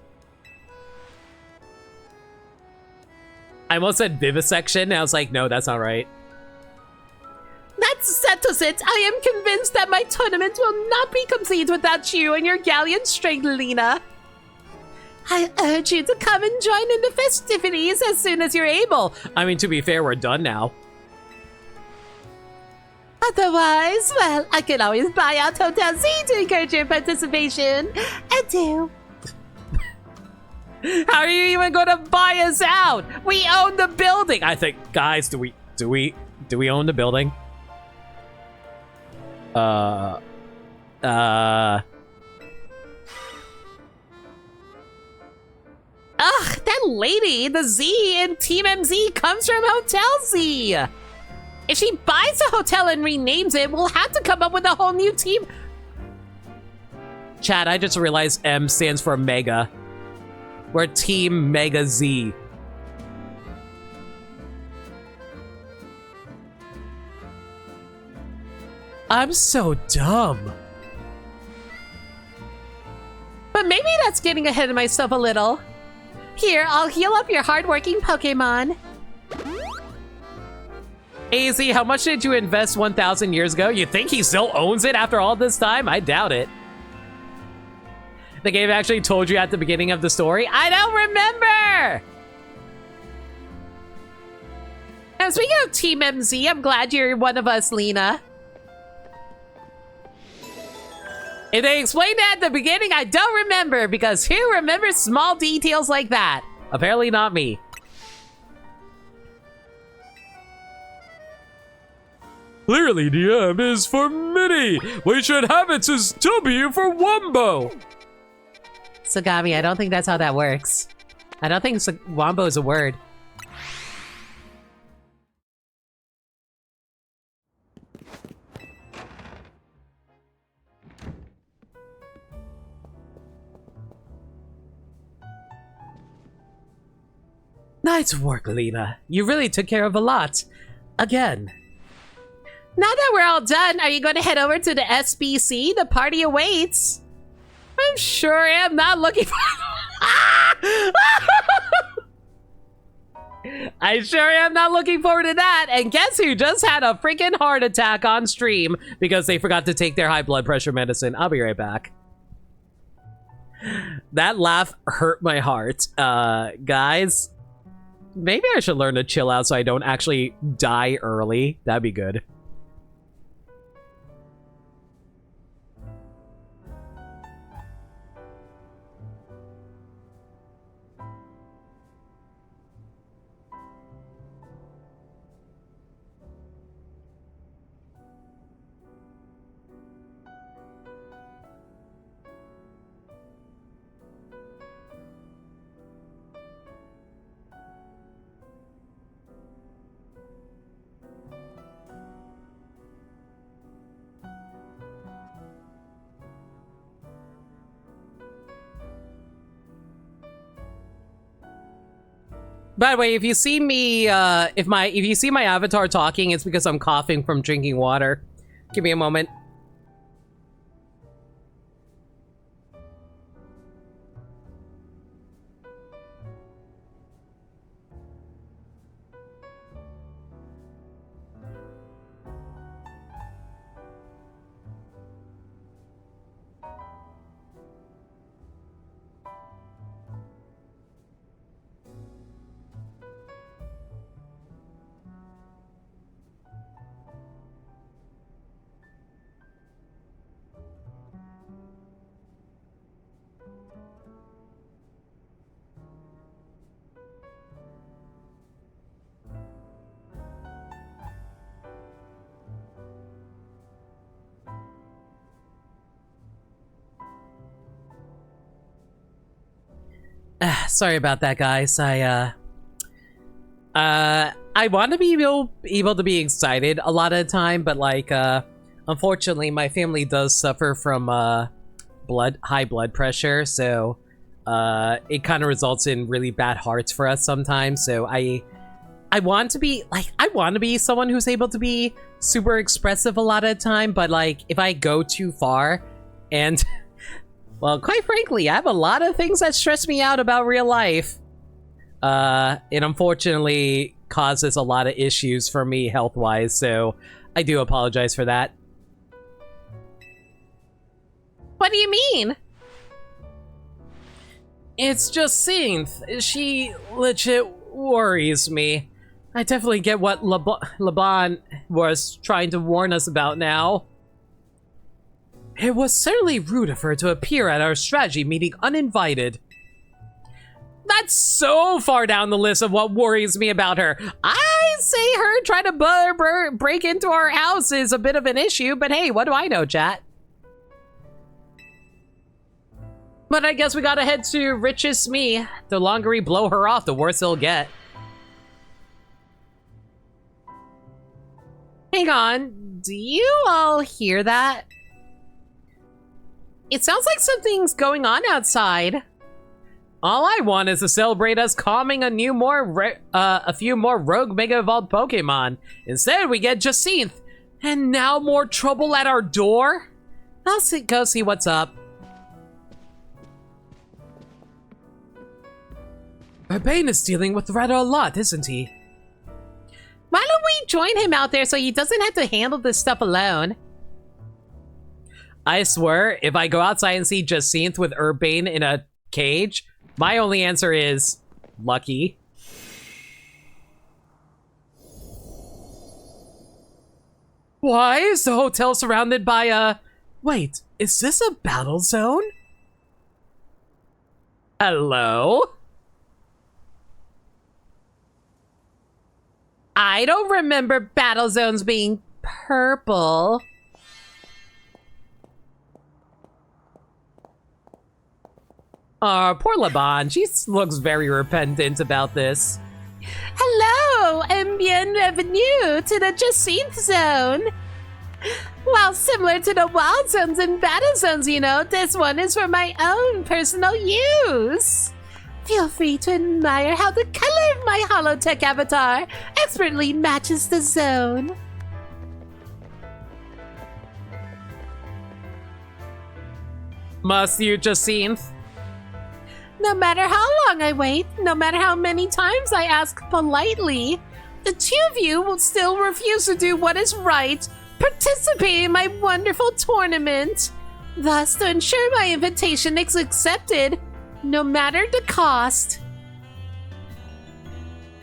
I almost said vivisection, and I was like, no, that's not right. That settles it. I am convinced that my tournament will not be complete without you and your gallant strength, Lena. I urge you to come and join in the festivities as soon as you're able. I mean, to be fair, we're done now. Otherwise, well, I can always buy out Hotel Z to encourage your participation. Adieu. How are you even gonna buy us out? We own the building. I think, guys, do we own the building? Ugh, that lady, the Z in Team MZ comes from Hotel Z. If she buys a hotel and renames it, we'll have to come up with a whole new team. Chat, I just realized M stands for Mega. We're Team Mega Z. I'm so dumb. But maybe that's getting ahead of myself a little. Here, I'll heal up your hardworking Pokemon. AZ, how much did you invest 1,000 years ago? You think he still owns it after all this time? I doubt it. The game actually told you at the beginning of the story. I don't remember! And speaking of Team MZ, I'm glad you're one of us, Lena. If they explained that at the beginning, I don't remember, because who remembers small details like that? Apparently not me. Clearly, the M is for Mini. We should have it as W for Wombo. Sagami, I don't think that's how that works. I don't think Wombo is a word. Nice work, Lena. You really took care of a lot. Again. Now that we're all done, are you going to head over to the SBC? The party awaits. I'm sure am not looking for... I sure am not looking forward to that. And guess who just had a freaking heart attack on stream because they forgot to take their high blood pressure medicine. I'll be right back. That laugh hurt my heart. Guys, maybe I should learn to chill out so I don't actually die early. That'd be good. By the way, if you see me, if you see my avatar talking, it's because I'm coughing from drinking water. Give me a moment. Sorry about that, guys. I want to be able to be excited a lot of the time, but like, unfortunately, my family does suffer from high blood pressure, so it kind of results in really bad hearts for us sometimes. So I want to be someone who's able to be super expressive a lot of the time, but like, if I go too far, and well, quite frankly, I have a lot of things that stress me out about real life. It unfortunately causes a lot of issues for me health-wise, so I do apologize for that. What do you mean? It's just Synth. She legit worries me. I definitely get what Laban was trying to warn us about now. It was certainly rude of her to appear at our strategy meeting uninvited. That's so far down the list of what worries me about her. I say her trying to break into our house is a bit of an issue, but hey, what do I know, chat? But I guess we gotta head to Richest Me. The longer we blow her off, the worse it'll get. Hang on, do you all hear that? It sounds like something's going on outside. All I want is to celebrate us calming a few more rogue Mega Evolved Pokemon. Instead, we get Jacinth. And now more trouble at our door? I'll go see what's up. Urbane is dealing with rather a lot, isn't he? Why don't we join him out there so he doesn't have to handle this stuff alone? I swear, if I go outside and see Jacinth with Urbane in a cage, my only answer is lucky. Why is the hotel surrounded by a... Wait, is this a battle zone? Hello? I don't remember battle zones being purple. Poor Laban. She looks very repentant about this. Hello, and bienvenue to the Jacinth Zone. Well, similar to the wild zones and battle zones, you know, this one is for my own personal use. Feel free to admire how the color of my holotech avatar expertly matches the zone. Must you, Jacinth? No matter how long I wait, no matter how many times I ask politely, the two of you will still refuse to do what is right, participate in my wonderful tournament. Thus, to ensure my invitation is accepted, no matter the cost,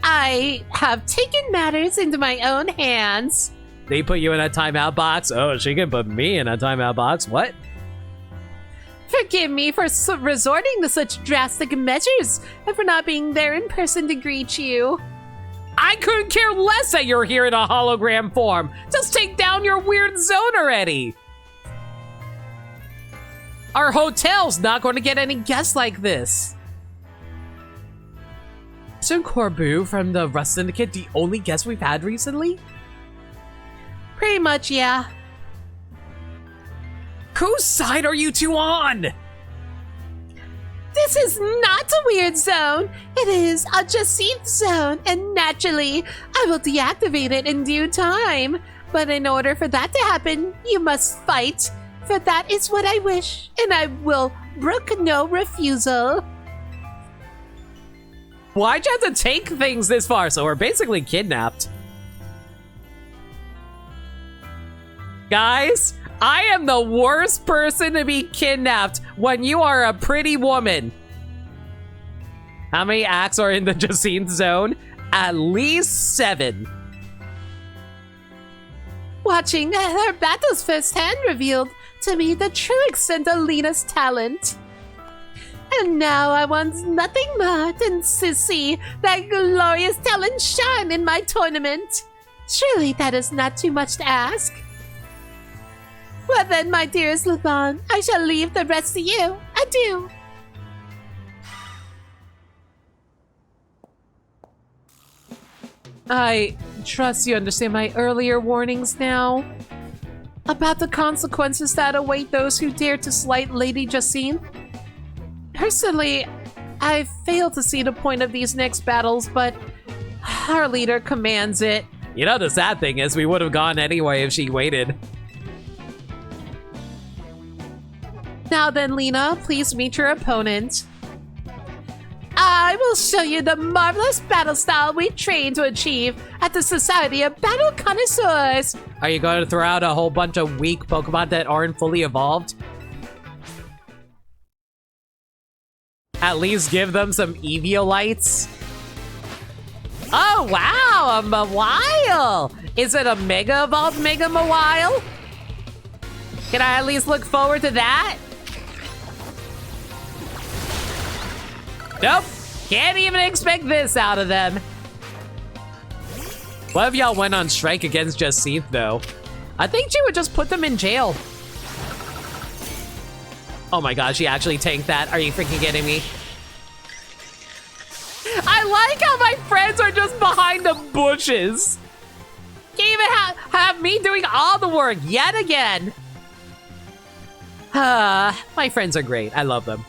I have taken matters into my own hands. They put you in a timeout box? Oh, she can put me in a timeout box? What? Forgive me for resorting to such drastic measures and for not being there in person to greet you. I couldn't care less that you're here in a hologram form. Just take down your weird zone already. Our hotel's not going to get any guests like this. Isn't Corbu from the Rust Syndicate the only guest we've had recently? Pretty much, yeah. Whose side are you two on? This is not a weird zone. It is a Jacinth zone, and naturally, I will deactivate it in due time. But in order for that to happen, you must fight, for that is what I wish, and I will brook no refusal. Why'd you have to take things this far? So we're basically kidnapped. Guys, I am the worst person to be kidnapped when you are a pretty woman. How many acts are in the Jacinth zone? At least 7. Watching her battles firsthand revealed to me the true extent of Lena's talent. And now I want nothing more than to see that glorious talent shine in my tournament. Surely that is not too much to ask. Well then, my dearest Laban, I shall leave the rest to you. Adieu. I trust you understand my earlier warnings now about the consequences that await those who dare to slight Lady Jacinth. Personally, I fail to see the point of these next battles, but our leader commands it. You know, the sad thing is we would have gone anyway if she waited. Now then, Lena, please meet your opponent. I will show you the marvelous battle style we train to achieve at the Society of Battle Connoisseurs. Are you going to throw out a whole bunch of weak Pokemon that aren't fully evolved? At least give them some Eviolites? Oh, wow, a Mawile! Is it a Mega Evolved Mega Mawile? Can I at least look forward to that? Nope, can't even expect this out of them. What if y'all went on strike against Jacinth, though? I think she would just put them in jail. Oh my god, she actually tanked that. Are you freaking kidding me? I like how my friends are just behind the bushes. Can't even have me doing all the work yet again. My friends are great. I love them.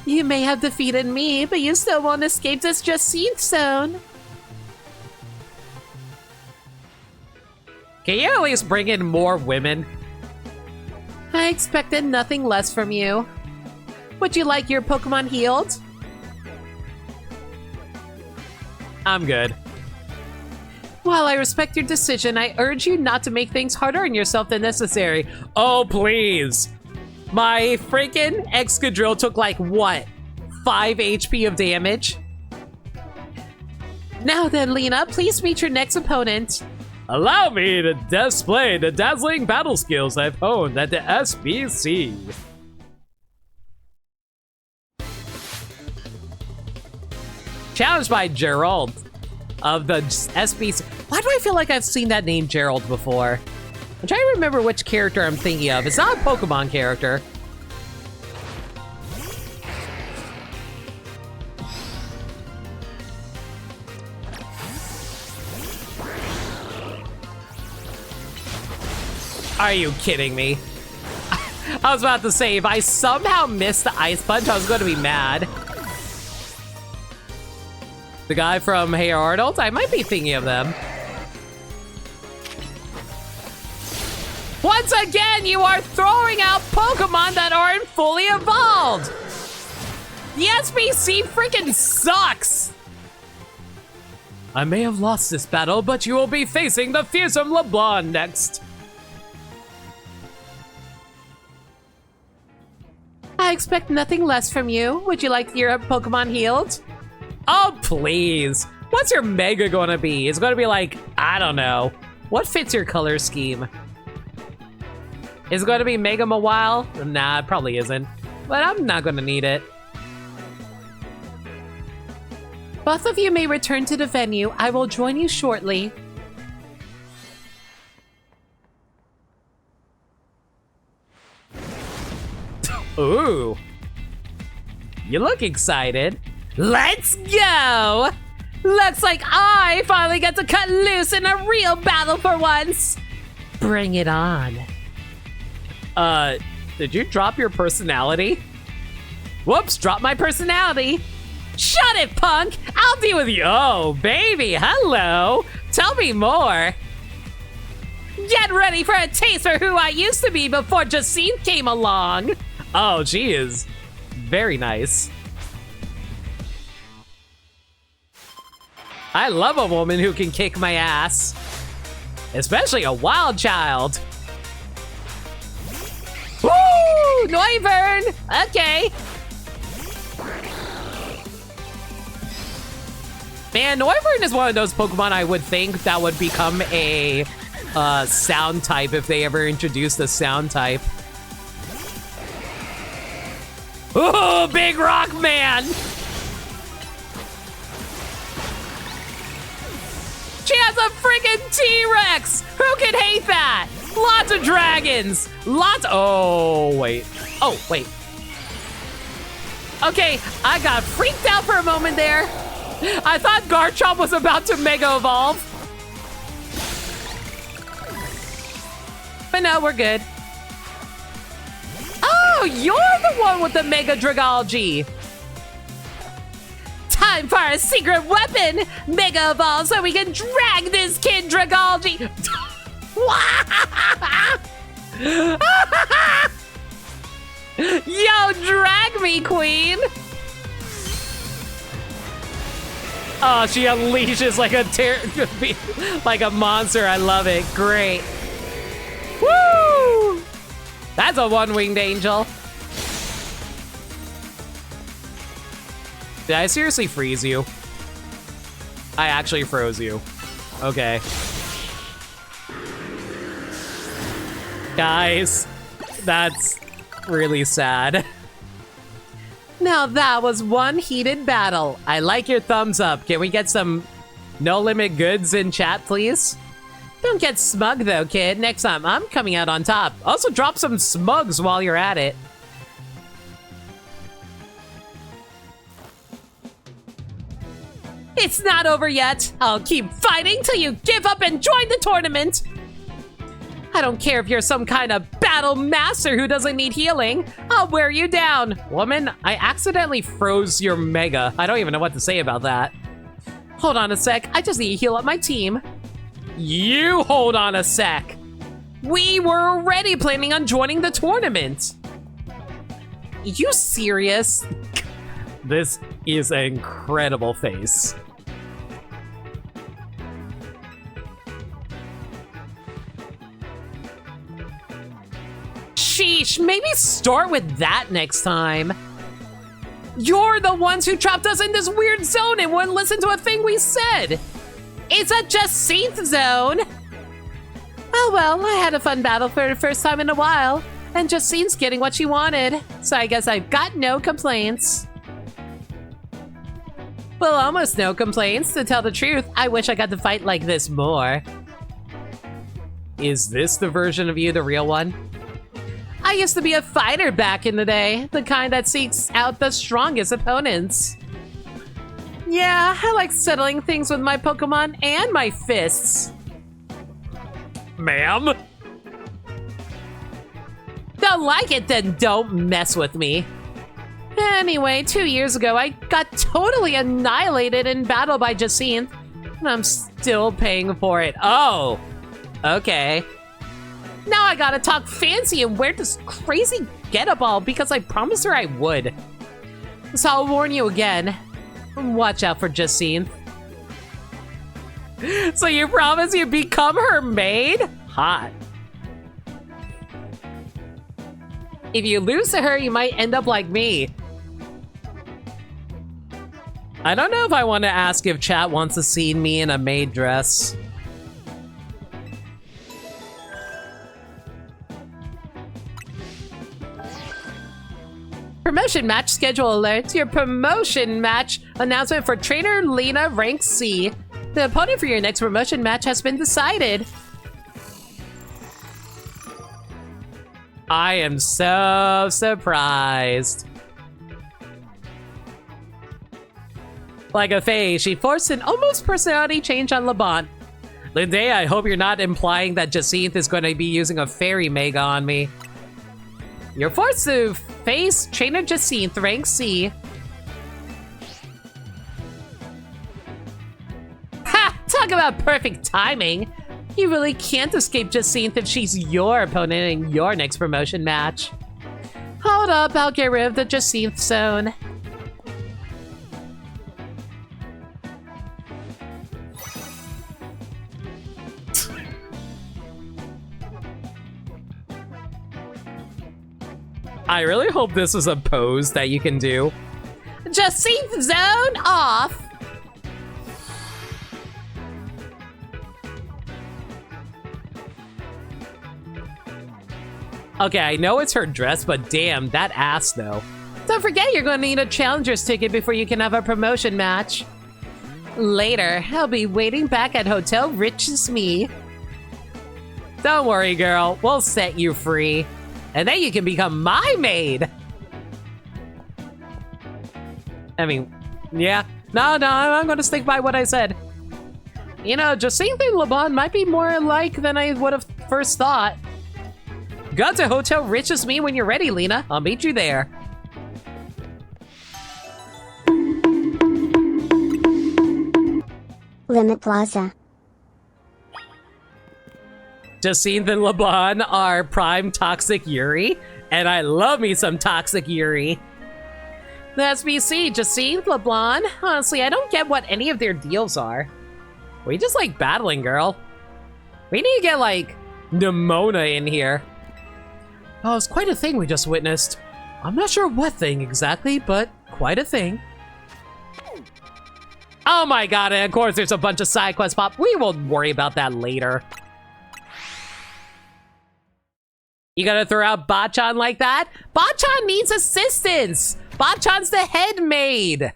You may have defeated me, but you still won't escape this Jacinth zone. Can you at least bring in more women? I expected nothing less from you. Would you like your Pokemon healed? I'm good. While I respect your decision, I urge you not to make things harder on yourself than necessary. Oh, please. My freaking Excadrill took like, what, 5 HP of damage? Now then, Lena, please meet your next opponent. Allow me to display the dazzling battle skills I've honed at the SBC. Challenged by Gerald of the SBC. Why do I feel like I've seen that name Gerald before? I'm trying to remember which character I'm thinking of. It's not a Pokemon character. Are you kidding me? I was about to say, if I somehow missed the Ice Punch, I was going to be mad. The guy from Hey Arnold? I might be thinking of them. Once again, you are throwing out Pokemon that aren't fully evolved! The SBC freaking sucks! I may have lost this battle, but you will be facing the fearsome LeBlanc next. I expect nothing less from you. Would you like your Pokemon healed? Oh, please. What's your Mega gonna be? It's gonna be like, I don't know. What fits your color scheme? Is it gonna be Mega Mawile? Nah, it probably isn't. But I'm not gonna need it. Both of you may return to the venue. I will join you shortly. Ooh. You look excited. Let's go! Looks like I finally get to cut loose in a real battle for once. Bring it on. Did you drop your personality? Whoops, drop my personality. Shut it, punk! I'll deal with you. Oh, baby, hello. Tell me more. Get ready for a taste for who I used to be before Jacine came along. Oh, she is very nice. I love a woman who can kick my ass. Especially a wild child. Woo! Noivern! Okay. Man, Noivern is one of those Pokemon I would think that would become a sound type if they ever introduced a sound type. Ooh, Big Rock Man! She has a freaking T-Rex! Who can hate that? Lots of dragons! Lots— oh, wait. Oh, wait. Okay, I got freaked out for a moment there. I thought Garchomp was about to Mega Evolve. But no, we're good. Oh, you're the one with the Mega Dragology. Time for a secret weapon! Mega Evolve so we can drag this kid Dragology! Yo, drag me, queen! Oh, she unleashes like like a monster. I love it. Great. Woo! That's a one-winged angel. Did I seriously freeze you? I actually froze you. Okay. Guys, that's really sad. Now that was one heated battle. I like your thumbs up. Can we get some no limit goods in chat, please? Don't get smug though, kid. Next time, I'm coming out on top. Also, drop some smugs while you're at it. It's not over yet. I'll keep fighting till you give up and join the tournament. I don't care if you're some kind of battle master who doesn't need healing. I'll wear you down. Woman, I accidentally froze your Mega. I don't even know what to say about that. Hold on a sec. I just need to heal up my team. You hold on a sec. We were already planning on joining the tournament. You serious? This is an incredible face. Sheesh, maybe start with that next time. You're the ones who trapped us in this weird zone and wouldn't listen to a thing we said. It's a Jacinth zone. Oh well, I had a fun battle for the first time in a while, and Justine's getting what she wanted, so I guess I've got no complaints. Well, almost no complaints. To tell the truth, I wish I got to fight like this more. Is this the version of you, the real one? I used to be a fighter back in the day, the kind that seeks out the strongest opponents. Yeah, I like settling things with my Pokémon and my fists. Ma'am? Don't like it, then don't mess with me. Anyway, 2 years ago, I got totally annihilated in battle by Jacinthe, and I'm still paying for it. Oh, okay. Now I gotta talk fancy and wear this crazy getup all because I promised her I would. So I'll warn you again. Watch out for Jacinthe. So you promise you become her maid? Hot. If you lose to her, you might end up like me. I don't know if I want to ask if chat wants to see me in a maid dress. Promotion match schedule alert. Your promotion match announcement for Trainer Lena, rank C. The opponent for your next promotion match has been decided. I am so surprised. Like a phase, she forced an almost personality change on Laban. Lindea, I hope you're not implying that Jacinthe is going to be using a fairy mega on me. You're forced to face Trainer Jacinthe, rank C. Ha! Talk about perfect timing. You really can't escape Jacinthe if she's your opponent in your next promotion match. Hold up, I'll get rid of the Jacinthe zone. I really hope this is a pose that you can do. Jacinthe zone off! Okay, I know it's her dress, but damn, that ass though. Don't forget you're going to need a challenger's ticket before you can have a promotion match. Later, I'll be waiting back at Hotel Rich as Me. Don't worry, girl. We'll set you free. And then you can become my maid. I mean, yeah. No, I'm going to stick by what I said. You know, Jacinthe and Laban might be more alike than I would have first thought. Go to Hotel Rich as Me when you're ready, Lena. I'll meet you there. Limit Plaza. Jacinthe and Laban are prime toxic Yuri, and I love me some toxic Yuri. The SBC, Jacinthe, Laban. Honestly, I don't get what any of their deals are. We just like battling, girl. We need to get, like, Nimona in here. Oh, it's quite a thing we just witnessed. I'm not sure what thing exactly, but quite a thing. Oh my god, and of course there's a bunch of side quests pop. We will worry about that later. You gonna throw out Bachan like that? Bachan needs assistance! Bachan's the head maid!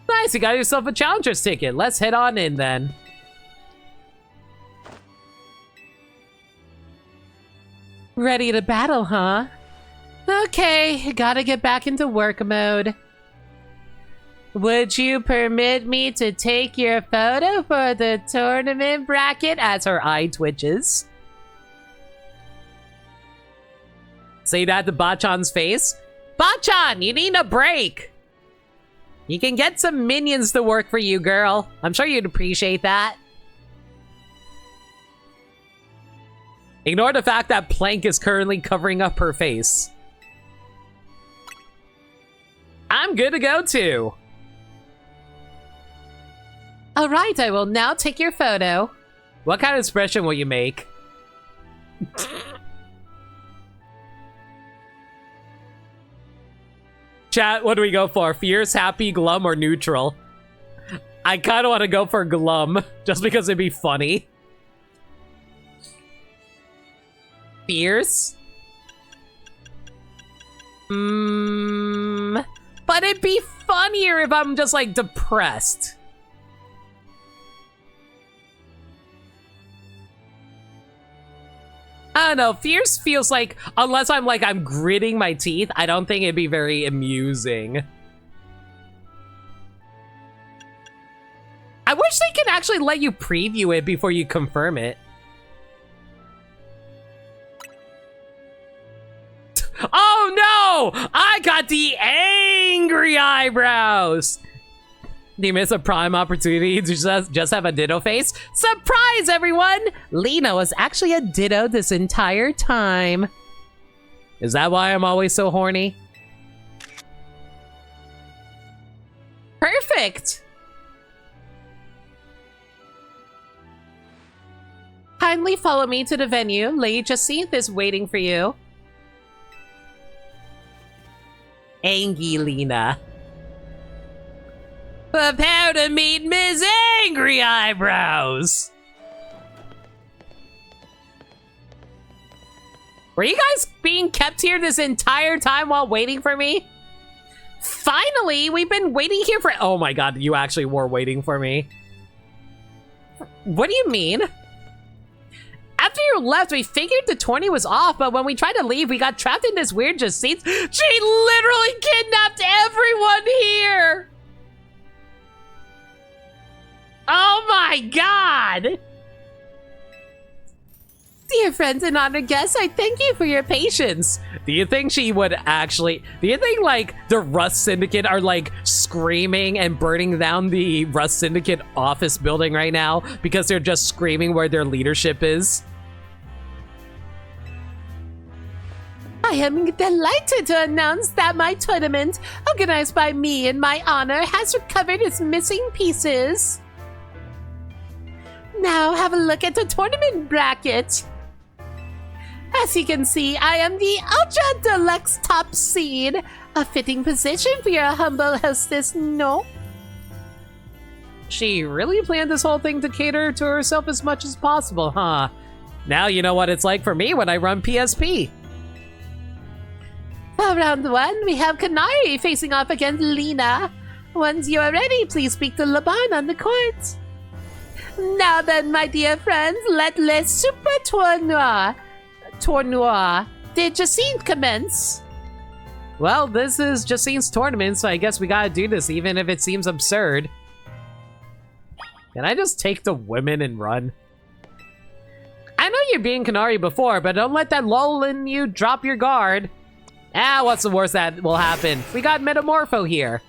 Nice, you got yourself a challenger's ticket. Let's head on in then. Ready to battle, huh? Okay, gotta get back into work mode. Would you permit me to take your photo for the tournament bracket? As her eye twitches. Say that to Bachan's face. Bachan, you need a break. You can get some minions to work for you, girl. I'm sure you'd appreciate that. Ignore the fact that Plank is currently covering up her face. I'm good to go too. All right, I will now take your photo. What kind of expression will you make? Chat, what do we go for? Fierce, happy, glum, or neutral? I kind of want to go for glum, just because it'd be funny. Fierce? But it'd be funnier if I'm just, like, depressed. I don't know, fierce feels like, unless I'm gritting my teeth, I don't think it'd be very amusing. I wish they could actually let you preview it before you confirm it. Oh no! I got the angry eyebrows! Do you miss a prime opportunity to just have a ditto face? Surprise, everyone! Lena was actually a ditto this entire time. Is that why I'm always so horny? Perfect! Kindly follow me to the venue. Lady Jacinth is waiting for you. Angie Lena. Prepare to meet Miss Angry Eyebrows! Were you guys being kept here this entire time while waiting for me? Finally, we've been waiting here for— oh my god, you actually were waiting for me. What do you mean? After you left, we figured the tourney was off, but when we tried to leave, we got trapped in this weird Jacinthe. She literally kidnapped everyone here! Oh my god! Dear friends and honored guests, I thank you for your patience. Do you think she would actually— do you think, like, the Rust Syndicate are, like, screaming and burning down the Rust Syndicate office building right now because they're just screaming where their leadership is? I am delighted to announce that my tournament, organized by me in my honor, has recovered its missing pieces. Now have a look at the tournament bracket. As you can see, I am the Ultra Deluxe top seed. A fitting position for your humble hostess, no? She really planned this whole thing to cater to herself as much as possible, huh? Now you know what it's like for me when I run PSP. For round one, we have Kanari facing off against Lena. Once you are ready, please speak to Laban on the court. Now then, my dear friends, let le super tournoi de Jacinthe commence. Well, this is Jacinthe's tournament, so I guess we gotta do this even if it seems absurd. Can I just take the women and run? I know you're being Kanari before, but don't let that lull in you drop your guard. Ah, what's the worst that will happen? We got Metamorpho here.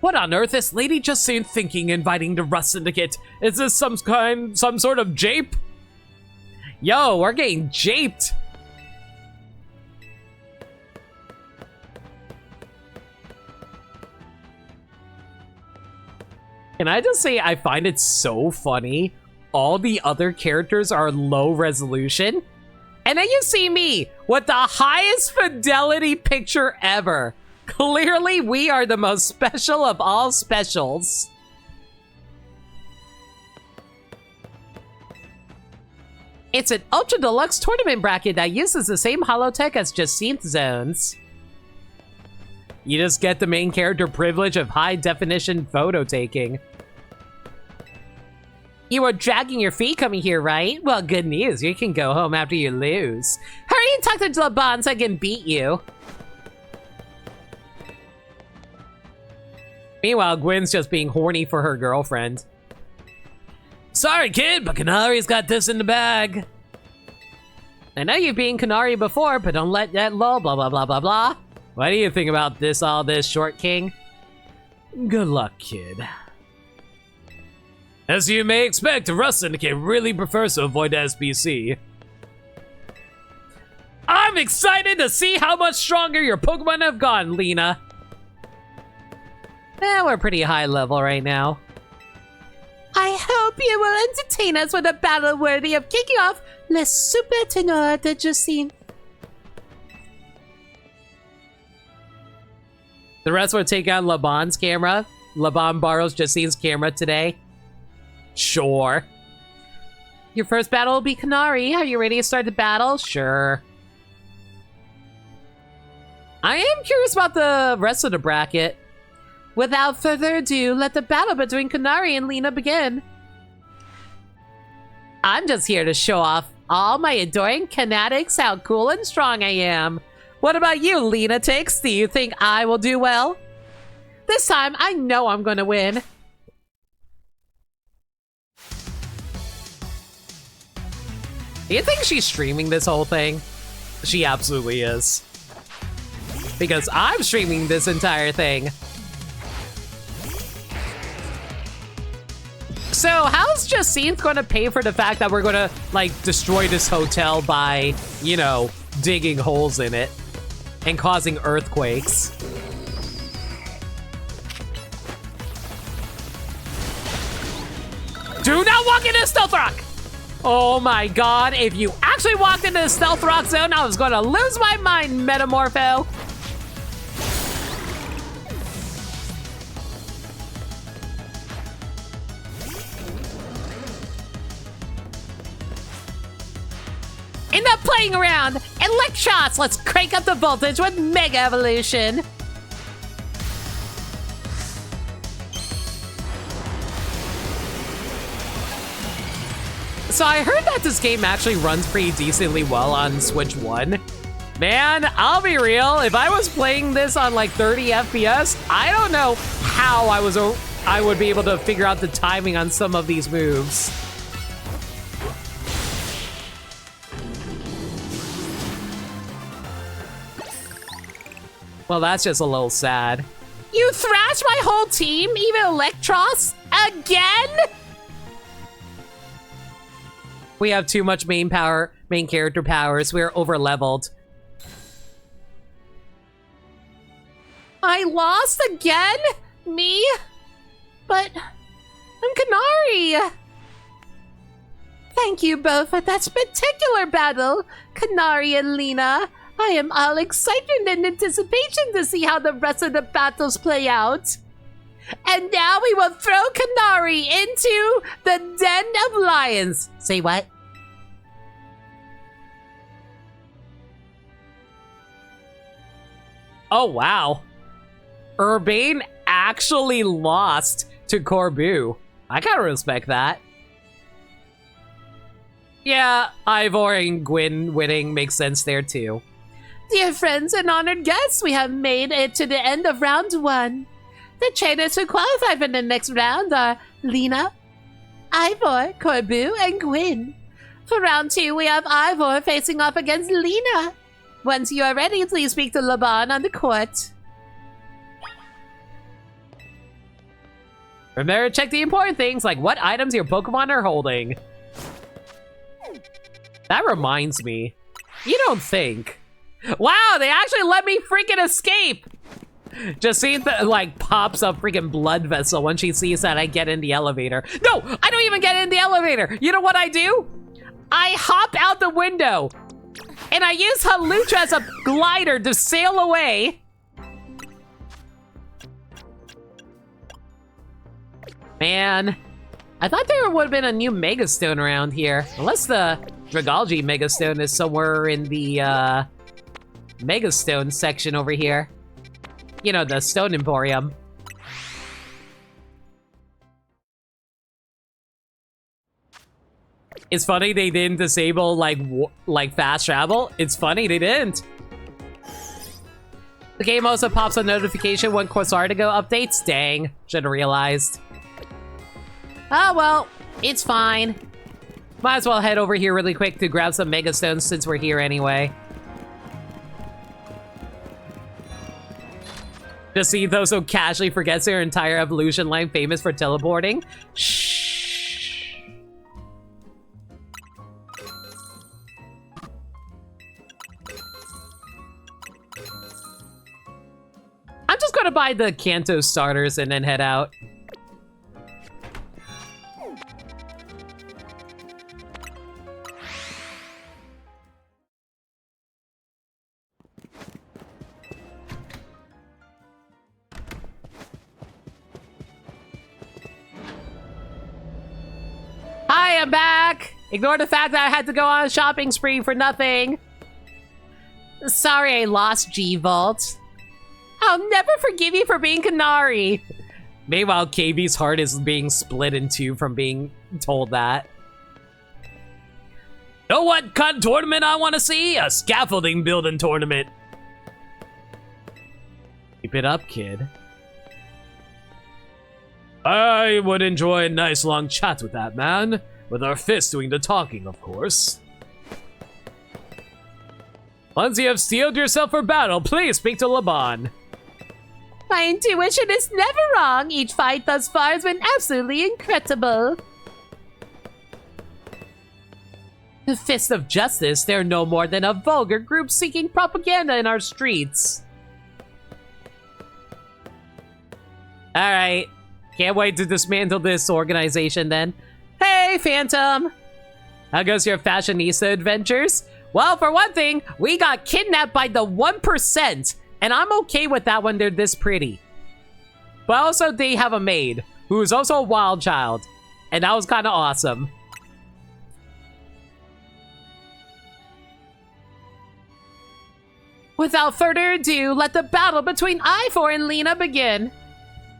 What on earth is Lady Jacinthe thinking inviting the Rust Syndicate? Is this some sort of jape? Yo, we're getting japed. Can I just say I find it so funny? All the other characters are low resolution. And then you see me with the highest fidelity picture ever. Clearly, we are the most special of all specials. It's an ultra deluxe tournament bracket that uses the same holotech as Jacinthe zones. You just get the main character privilege of high definition photo taking. You were dragging your feet coming here, right? Well, good news. You can go home after you lose. Hurry and talk to Laban so I can beat you. Meanwhile, Gwen's just being horny for her girlfriend. Sorry, kid, but Kanari's got this in the bag. I know you've been Kanari before, but don't let that lull, blah, blah, blah, blah, blah. What do you think about all this, Short King? Good luck, kid. As you may expect, the Rust Syndicate really prefers to avoid SBC. I'm excited to see how much stronger your Pokemon have gotten, Lena. We're pretty high level right now. I hope you will entertain us with a battle worthy of kicking off Le Super Tenor de Jacinthe. The rest will take on Laban's camera. Laban borrows Jacine's camera today. Sure. Your first battle will be Kanari. Are you ready to start the battle? Sure. I am curious about the rest of the bracket. Without further ado, let the battle between Kanari and Lena begin. I'm just here to show off all my adoring kinetics, how cool and strong I am. What about you, Lunatics? Do you think I will do well? This time, I know I'm gonna win. Do you think she's streaming this whole thing? She absolutely is. Because I'm streaming this entire thing. So, how's Jacine gonna pay for the fact that we're gonna, like, destroy this hotel by, you know, digging holes in it and causing earthquakes? Do not walk into the stealth rock! Oh my god, if you actually walked into the stealth rock zone, I was gonna lose my mind, Metamorpho! Enough playing around! Electrots! Let's crank up the voltage with Mega Evolution! So I heard that this game actually runs pretty decently well on Switch 1. Man, I'll be real, if I was playing this on like 30 FPS, I don't know how I would be able to figure out the timing on some of these moves. Well, that's just a little sad. You thrashed my whole team, even Electros? Again? We have too much main character powers. We're over-leveled. I lost again? Me? But I'm Kanari. Thank you both for that spectacular battle, Kanari and Lena. I am all excited and anticipation to see how the rest of the battles play out. And now we will throw Kanari into the Den of Lions. Say what? Oh, wow. Urbane actually lost to Corbu. I gotta respect that. Yeah, Ivor and Gwyn winning makes sense there too. Dear friends and honored guests, we have made it to the end of round 1. The trainers who qualify for the next round are Lena, Ivor, Corbu, and Gwyn. For round 2, we have Ivor facing off against Lena. Once you are ready, please speak to Laban on the court. Remember to check the important things like what items your Pokemon are holding. That reminds me. You don't think. Wow, they actually let me freaking escape! Jacine, like, pops a freaking blood vessel when she sees that I get in the elevator. No, I don't even get in the elevator. You know what I do? I hop out the window. And I use Halucha as a glider to sail away. Man, I thought there would have been a new Mega Stone around here. Unless the Dragalge Mega Stone is somewhere in the Mega Stone section over here. You know, the Stone Emporium. It's funny they didn't disable, like fast travel. It's funny they didn't. The game also pops a notification when Corsardigo updates. Dang, should have realized. Oh, well, it's fine. Might as well head over here really quick to grab some Mega Stones since we're here anyway. Just see those who casually forgets their entire evolution line famous for teleporting. Shh. I'm just gonna buy the Kanto starters and then head out. Hey, I'm back! Ignore the fact that I had to go on a shopping spree for nothing. Sorry I lost G-Vault. I'll never forgive you for being Canary. Meanwhile, KB's heart is being split in two from being told that. Know what kind of tournament I want to see? A scaffolding building tournament. Keep it up, kid. I would enjoy a nice long chat with that man. With our fist doing the talking, of course. Once you have steeled yourself for battle, please speak to Laban. My intuition is never wrong. Each fight thus far has been absolutely incredible. The Fist of Justice, they're no more than a vulgar group seeking propaganda in our streets. Alright. Can't wait to dismantle this organization then. Hey, Phantom! How goes your fashionista adventures? Well, for one thing, we got kidnapped by the 1%, and I'm okay with that when they're this pretty. But also, they have a maid, who is also a wild child, and that was kind of awesome. Without further ado, let the battle between Ivor and Lena begin.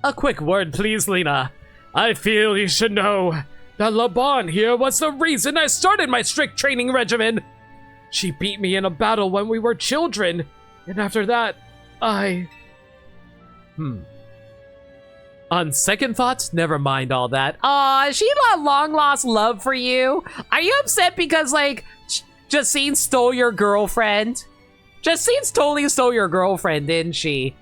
A quick word, please, Lena. I feel you should know that Laban here was the reason I started my strict training regimen. She beat me in a battle when we were children, and after that, On second thought, never mind all that. Aw, is she a long-lost love for you? Are you upset because, like, Justine stole your girlfriend? Justine totally stole your girlfriend, didn't she?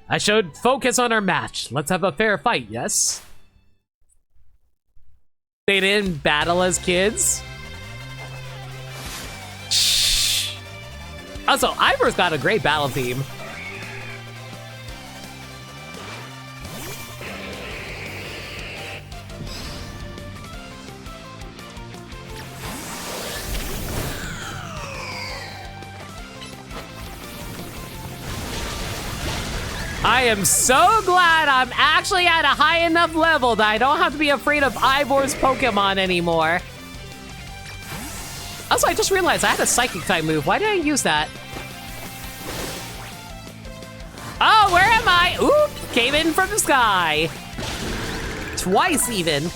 I should focus on our match. Let's have a fair fight, yes? They didn't battle as kids? Shh. Also, Ivor's got a great battle theme. I am so glad I'm actually at a high enough level that I don't have to be afraid of Ivor's Pokemon anymore. Also, I just realized I had a Psychic type move. Why did I use that? Oh, where am I? Oop! Came in from the sky. Twice, even.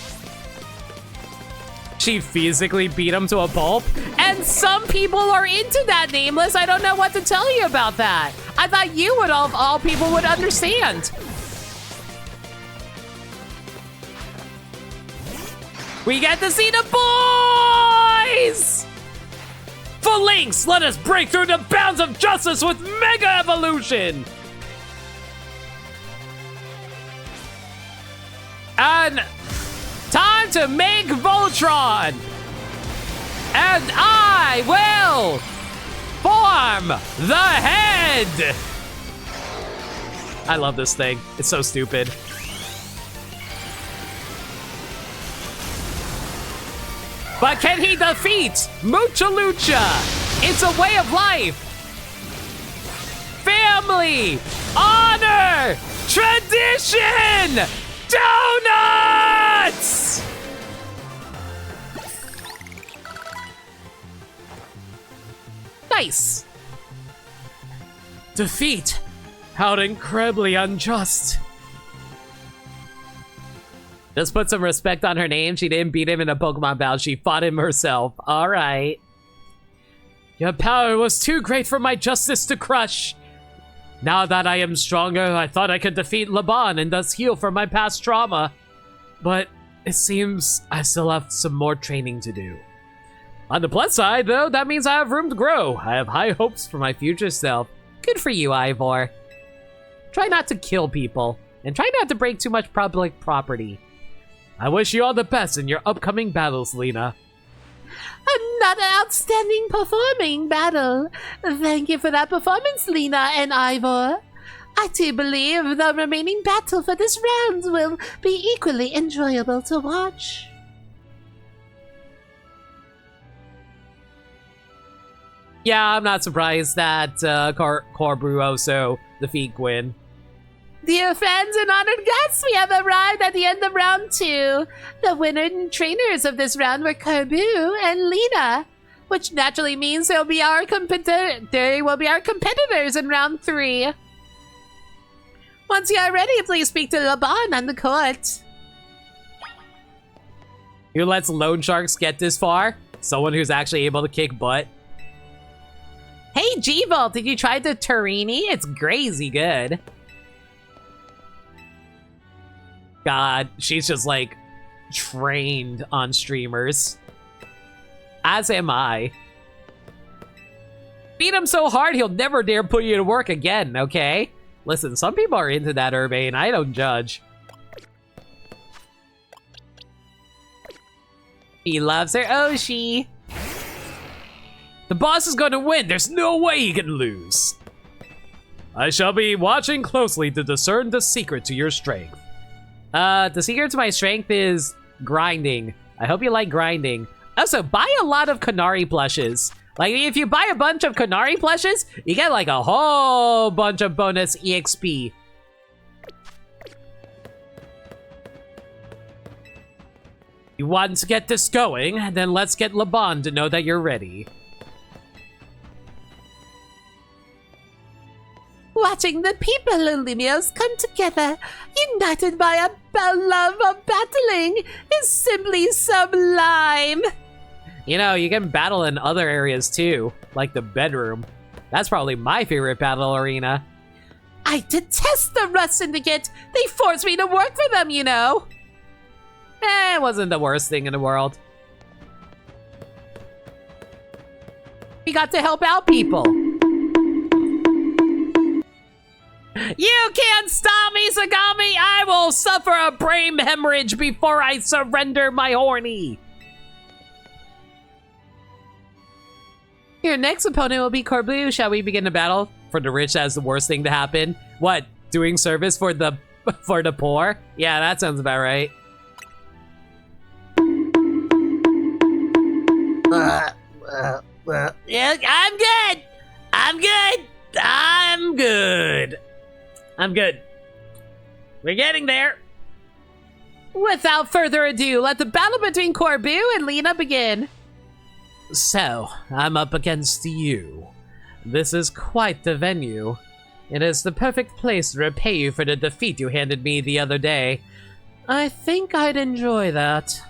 She physically beat him to a pulp. And some people are into that, Nameless. I don't know what to tell you about that. I thought you would, of all people, would understand. We get to see the boys! For links, let us break through the bounds of justice with Mega Evolution! And time to make Voltron! And I will form the head! I love this thing. It's so stupid. But can he defeat Mucha Lucha? It's a way of life. Family, honor, tradition, donuts! Nice. Defeat. How incredibly unjust. Just put some respect on her name. She didn't beat him in a Pokemon battle. She fought him herself. All right. Your power was too great for my justice to crush. Now that I am stronger, I thought I could defeat Laban and thus heal from my past trauma. But it seems I still have some more training to do. On the plus side, though, that means I have room to grow. I have high hopes for my future self. Good for you, Ivor. Try not to kill people, and try not to break too much public property. I wish you all the best in your upcoming battles, Lena. Another outstanding performing battle. Thank you for that performance, Lena and Ivor. I do believe the remaining battle for this round will be equally enjoyable to watch. Yeah, I'm not surprised that Corbru also defeat Gwyn. Dear friends and honored guests, we have arrived at the end of round 2. The winner and trainers of this round were Carbu and Lena, which naturally means they will be our competitors in round 3. Once you are ready, please speak to Laban on the court. Who lets loan sharks get this far? Someone who's actually able to kick butt. Hey, G-Vault, did you try the Turini? It's crazy good. God, she's just like trained on streamers. As am I. Beat him so hard he'll never dare put you to work again, okay? Listen, some people are into that, Urbane. I don't judge. He loves her Oshi. The boss is going to win. There's no way he can lose. I shall be watching closely to discern the secret to your strength. The secret to my strength is grinding. I hope you like grinding. Also, buy a lot of Kanari plushes. Like, if you buy a bunch of Kanari plushes, you get like a whole bunch of bonus EXP. You want to get this going? Then let's get Laban to know that you're ready. Watching the people in Limios come together, united by a love of battling, is simply sublime. You know, you can battle in other areas too, like the bedroom. That's probably my favorite battle arena. I detest the Rust Syndicate. They force me to work for them, you know. It wasn't the worst thing in the world. We got to help out people. You can't stop me, Sagami! I will suffer a brain hemorrhage before I surrender my horny! Your next opponent will be Corbu. Shall we begin the battle? For the rich, that's the worst thing to happen. What? Doing service for the poor? Yeah, that sounds about right. Yeah, I'm good! I'm good! I'm good! I'm good. We're getting there. Without further ado, let the battle between Corbu and Lena begin. So, I'm up against you. This is quite the venue. It is the perfect place to repay you for the defeat you handed me the other day. I think I'd enjoy that.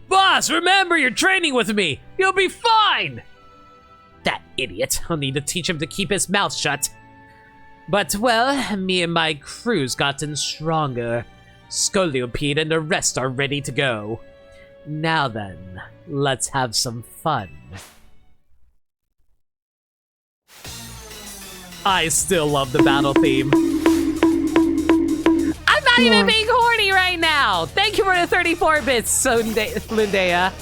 Boss, remember you're training with me! You'll be fine! That idiot. I'll need to teach him to keep his mouth shut. But, well, me and my crew's gotten stronger. Scoliopeed and the rest are ready to go. Now then, let's have some fun. I still love the battle theme. I'm not even being horny right now! Thank you for the 34 bits, Lundea.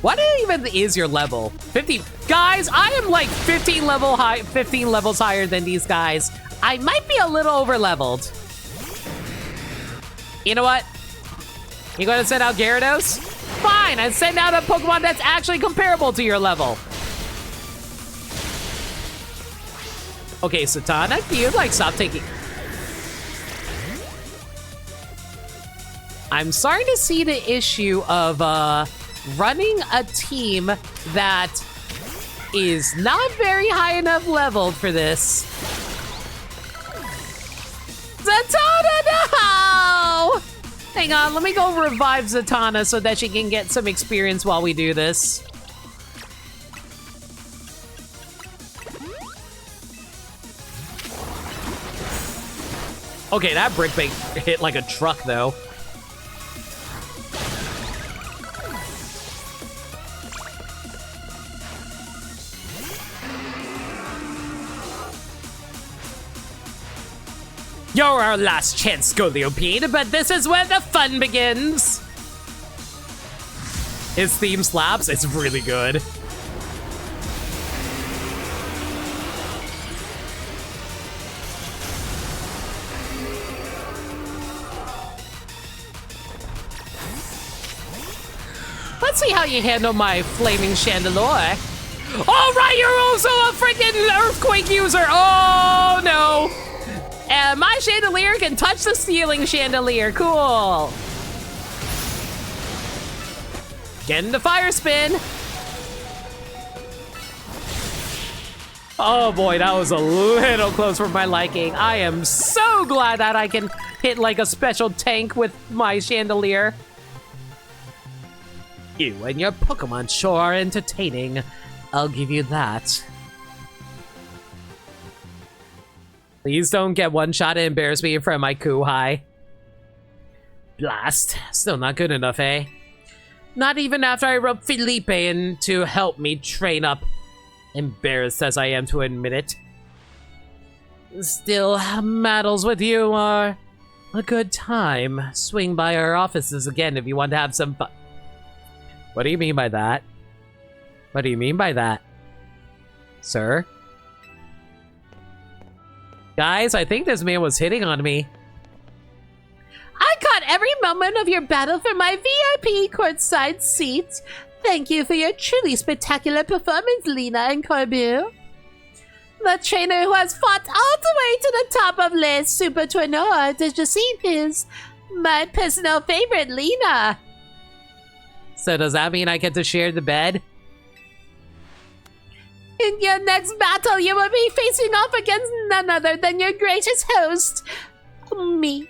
What even is your level? 50. Guys, I am like 15 levels higher than these guys. I might be a little over leveled. You know what? You gonna send out Gyarados? Fine, I send out a Pokemon that's actually comparable to your level. Okay, Satana, can you like stop taking... I'm starting to see the issue of running a team that is not very high enough leveled for this. Zatanna, no! Hang on, let me go revive Zatanna so that she can get some experience while we do this. Okay, that brick bait hit like a truck, though. You're our last chance, Scoliopeed, but this is where the fun begins! His theme slaps, it's really good. Let's see how you handle my flaming chandelier. All right, you're also a freaking earthquake user. Oh no! And my chandelier can touch the ceiling chandelier. Cool. Getting the fire spin. Oh boy, that was a little close for my liking. I am so glad that I can hit like a special tank with my chandelier. You and your Pokemon sure are entertaining. I'll give you that. Please don't get one shot and embarrass me in front of my Kuhai. Blast. Still not good enough, eh? Not even after I roped Felipe in to help me train up. Embarrassed as I am to admit it. Still, battles with you are a good time. Swing by our offices again if you want to have some fun. What do you mean by that? What do you mean by that? Sir? Guys, I think this man was hitting on me. I caught every moment of your battle for my VIP courtside seat. Thank you for your truly spectacular performance, Lena and Corbu. The trainer who has fought all the way to the top of list, Super Tournoi de Jacinthe, is my personal favorite, Lena. So does that mean I get to share the bed? In your next battle, you will be facing off against none other than your gracious host, me.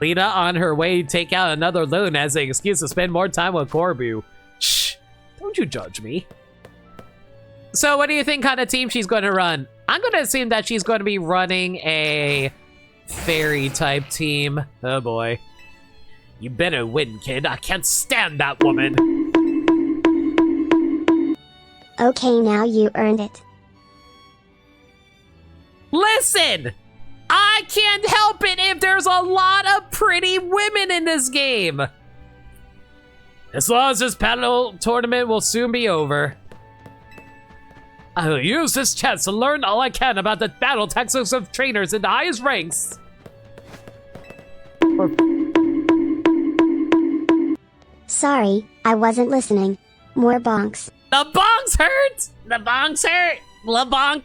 Lena on her way to take out another loan as an excuse to spend more time with Corbu. Shh, don't you judge me. So what do you think kind of team she's going to run? I'm going to assume that she's going to be running a fairy type team. Oh boy. You better win, kid. I can't stand that woman. Okay, now you earned it. Listen! I can't help it if there's a lot of pretty women in this game. As long as this battle tournament will soon be over. I'll use this chance to learn all I can about the battle tactics of trainers in the highest ranks. Sorry, I wasn't listening. More bonks. The bonks hurt! The bonks hurt! The bonk.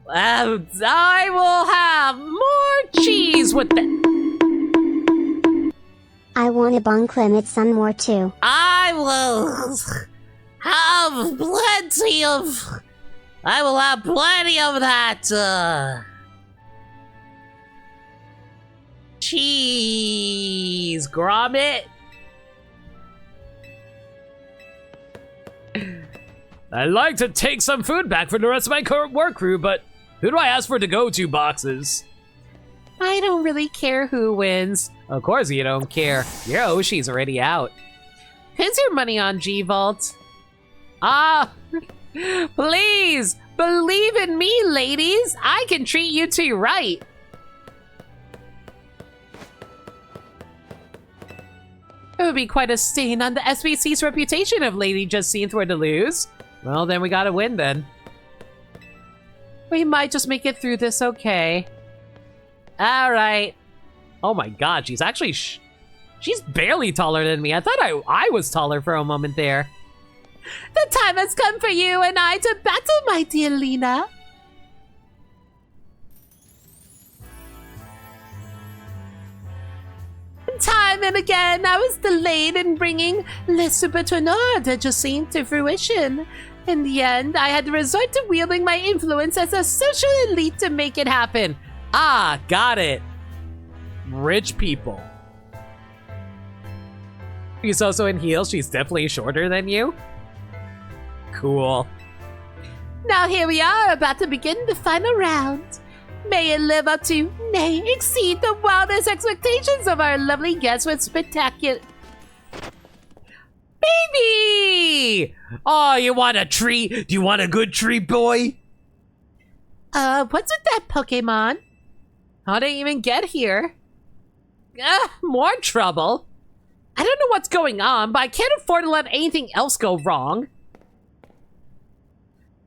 I will have more cheese with that. I want a bonk limit some more too. I will have plenty of... I will have plenty of that, cheese grommet. I'd like to take some food back for the rest of my current work crew, but who do I ask for the go-to boxes? I don't really care who wins. Of course you don't care. Your Oshi's already out. Who's your money on, G-Vault? Ah, please, believe in me, ladies. I can treat you two right. It would be quite a stain on the SBC's reputation if Lady Jacinthe were to lose. Well, then we gotta win then. We might just make it through this okay. All right. Oh my god, she's actually... she's barely taller than me. I thought I was taller for a moment there. The time has come for you and I to battle, my dear Lena. Time and again, I was delayed in bringing Le Super Tournoi de Jacinthe to fruition. In the end, I had to resort to wielding my influence as a social elite to make it happen. Ah, got it. Rich people. She's also in heels. She's definitely shorter than you. Cool. Now here we are, about to begin the final round. May it live up to, nay, exceed the wildest expectations of our lovely guests with spectacular... Baby! Oh, you want a treat? Do you want a good treat, boy? What's with that Pokemon? How did it even get here? More trouble. I don't know what's going on, but I can't afford to let anything else go wrong.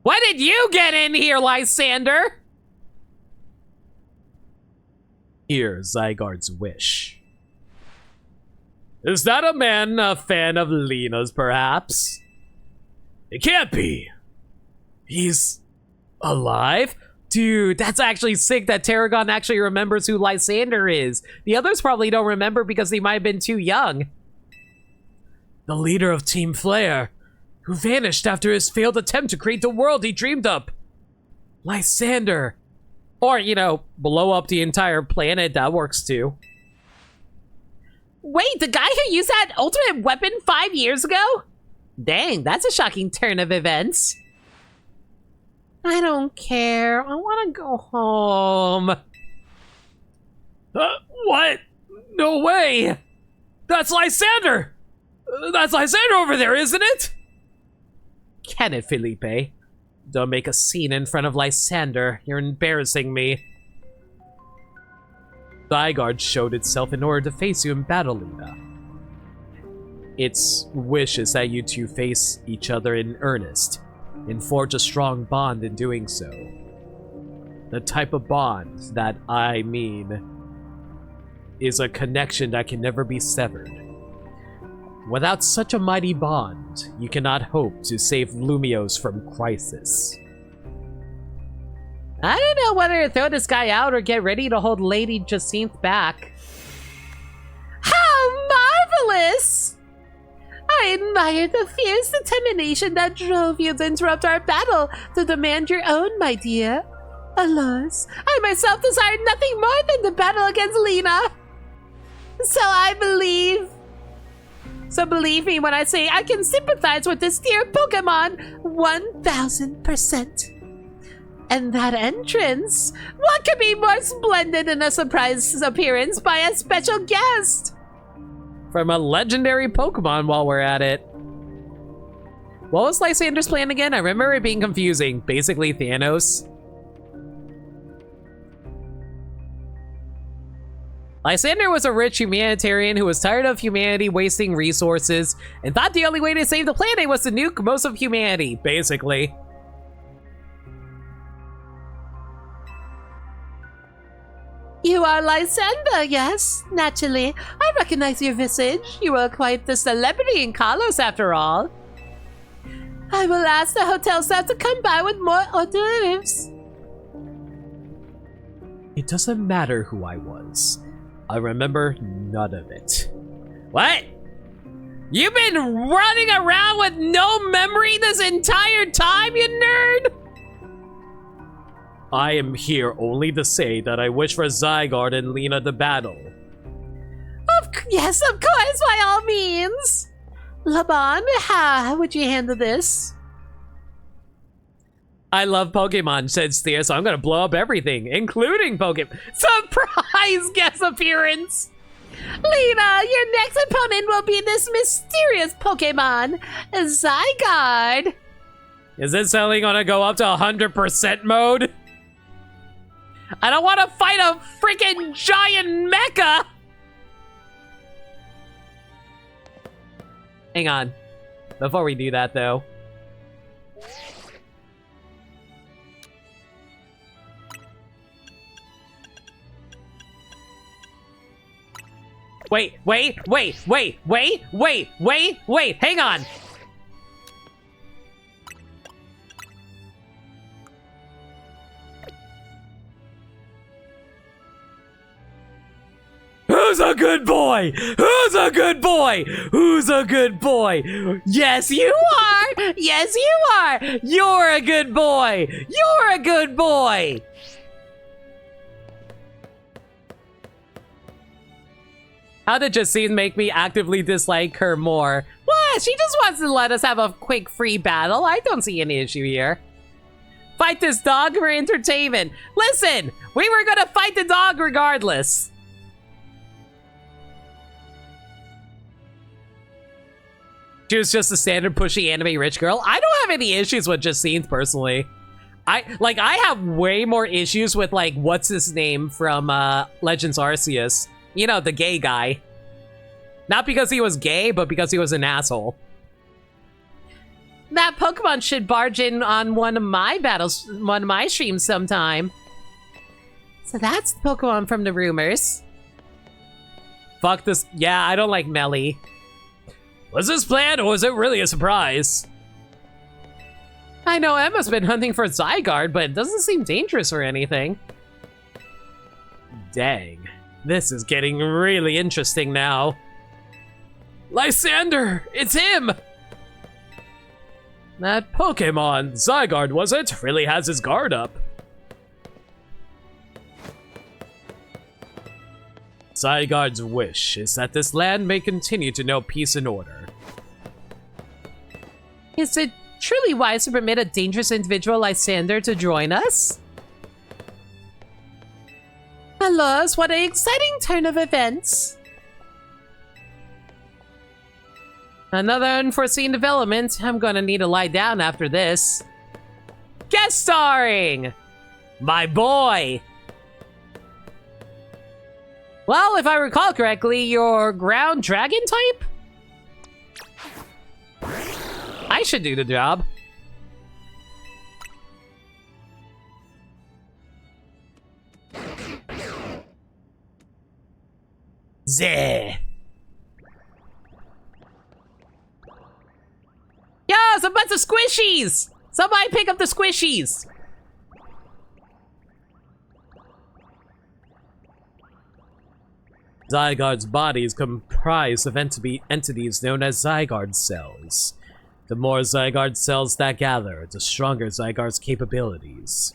When did you get in here, Lysander? Here's Zygarde's wish. Is that a man a fan of Lena's, perhaps? It can't be. He's alive? Dude, that's actually sick that Tarragon actually remembers who Lysander is. The others probably don't remember because they might have been too young. The leader of Team Flare, who vanished after his failed attempt to create the world he dreamed up. Lysander. Or, you know, blow up the entire planet, that works too. Wait, the guy who used that ultimate weapon 5 years ago? Dang, that's a shocking turn of events. I don't care. I want to go home. What? No way! That's Lysander! That's Lysander over there, isn't it? Can it, Felipe? Don't make a scene in front of Lysander. You're embarrassing me. Zygarde showed itself in order to face you in battle, Lena. Its wish is that you two face each other in earnest, and forge a strong bond in doing so. The type of bond that I mean is a connection that can never be severed. Without such a mighty bond, you cannot hope to save Lumiose from crisis. I don't know whether to throw this guy out or get ready to hold Lady Jacinth back. How marvelous! I admire the fierce determination that drove you to interrupt our battle to demand your own, my dear. Alas, I myself desire nothing more than the battle against Lena. So believe me when I say I can sympathize with this dear Pokémon 1000%. And that entrance, what could be more splendid than a surprise appearance by a special guest? From a legendary Pokemon while we're at it. What was Lysander's plan again? I remember it being confusing. Basically Thanos. Lysander was a rich humanitarian who was tired of humanity wasting resources and thought the only way to save the planet was to nuke most of humanity, basically. You are Lysander, yes, naturally. I recognize your visage. You are quite the celebrity in Kalos, after all. I will ask the hotel staff to come by with more hors d'oeuvres. It doesn't matter who I was. I remember none of it. What? You've been running around with no memory this entire time, you nerd? I am here only to say that I wish for Zygarde and Lena to battle. Yes, of course, by all means. Laban, how would you handle this? I love Pokemon, said Steer, so I'm gonna blow up everything, including Pokemon. Surprise guest appearance! Lena, your next opponent will be this mysterious Pokemon, Zygarde. Is this only gonna go up to 100% mode? I don't want to fight a freaking giant mecha! Hang on. Before we do that, though. Wait, hang on! Who's a good boy? Who's a good boy? Who's a good boy? Yes, you are! Yes, you are! You're a good boy! You're a good boy! How did Jacine make me actively dislike her more? What? She just wants to let us have a quick free battle. I don't see any issue here. Fight this dog for entertainment. Listen, we were gonna fight the dog regardless. She was just a standard pushy anime rich girl. I don't have any issues with Jacine personally. I have way more issues with like what's his name from Legends Arceus. You know, the gay guy. Not because he was gay, but because he was an asshole. That Pokemon should barge in on one of my battles, one of my streams sometime. So that's the Pokemon from the rumors. Fuck this. Yeah, I don't like Melly. Was this planned or was it really a surprise? I know Emma's been hunting for Zygarde, but it doesn't seem dangerous or anything. Dang. This is getting really interesting now. Lysander! It's him! That Pokémon, Zygarde, was it? Really has his guard up. Zygarde's wish is that this land may continue to know peace and order. Is it truly wise to permit a dangerous individual Lysander to join us? Alas, what an exciting turn of events! Another unforeseen development. I'm gonna need to lie down after this. Guest starring! My boy! Well, if I recall correctly, you're ground dragon type? I should do the job. Zeh. Yo, it's a bunch of squishies! Somebody pick up the squishies! Zygarde's body is comprised of entities known as Zygarde cells. The more Zygarde cells that gather, the stronger Zygarde's capabilities.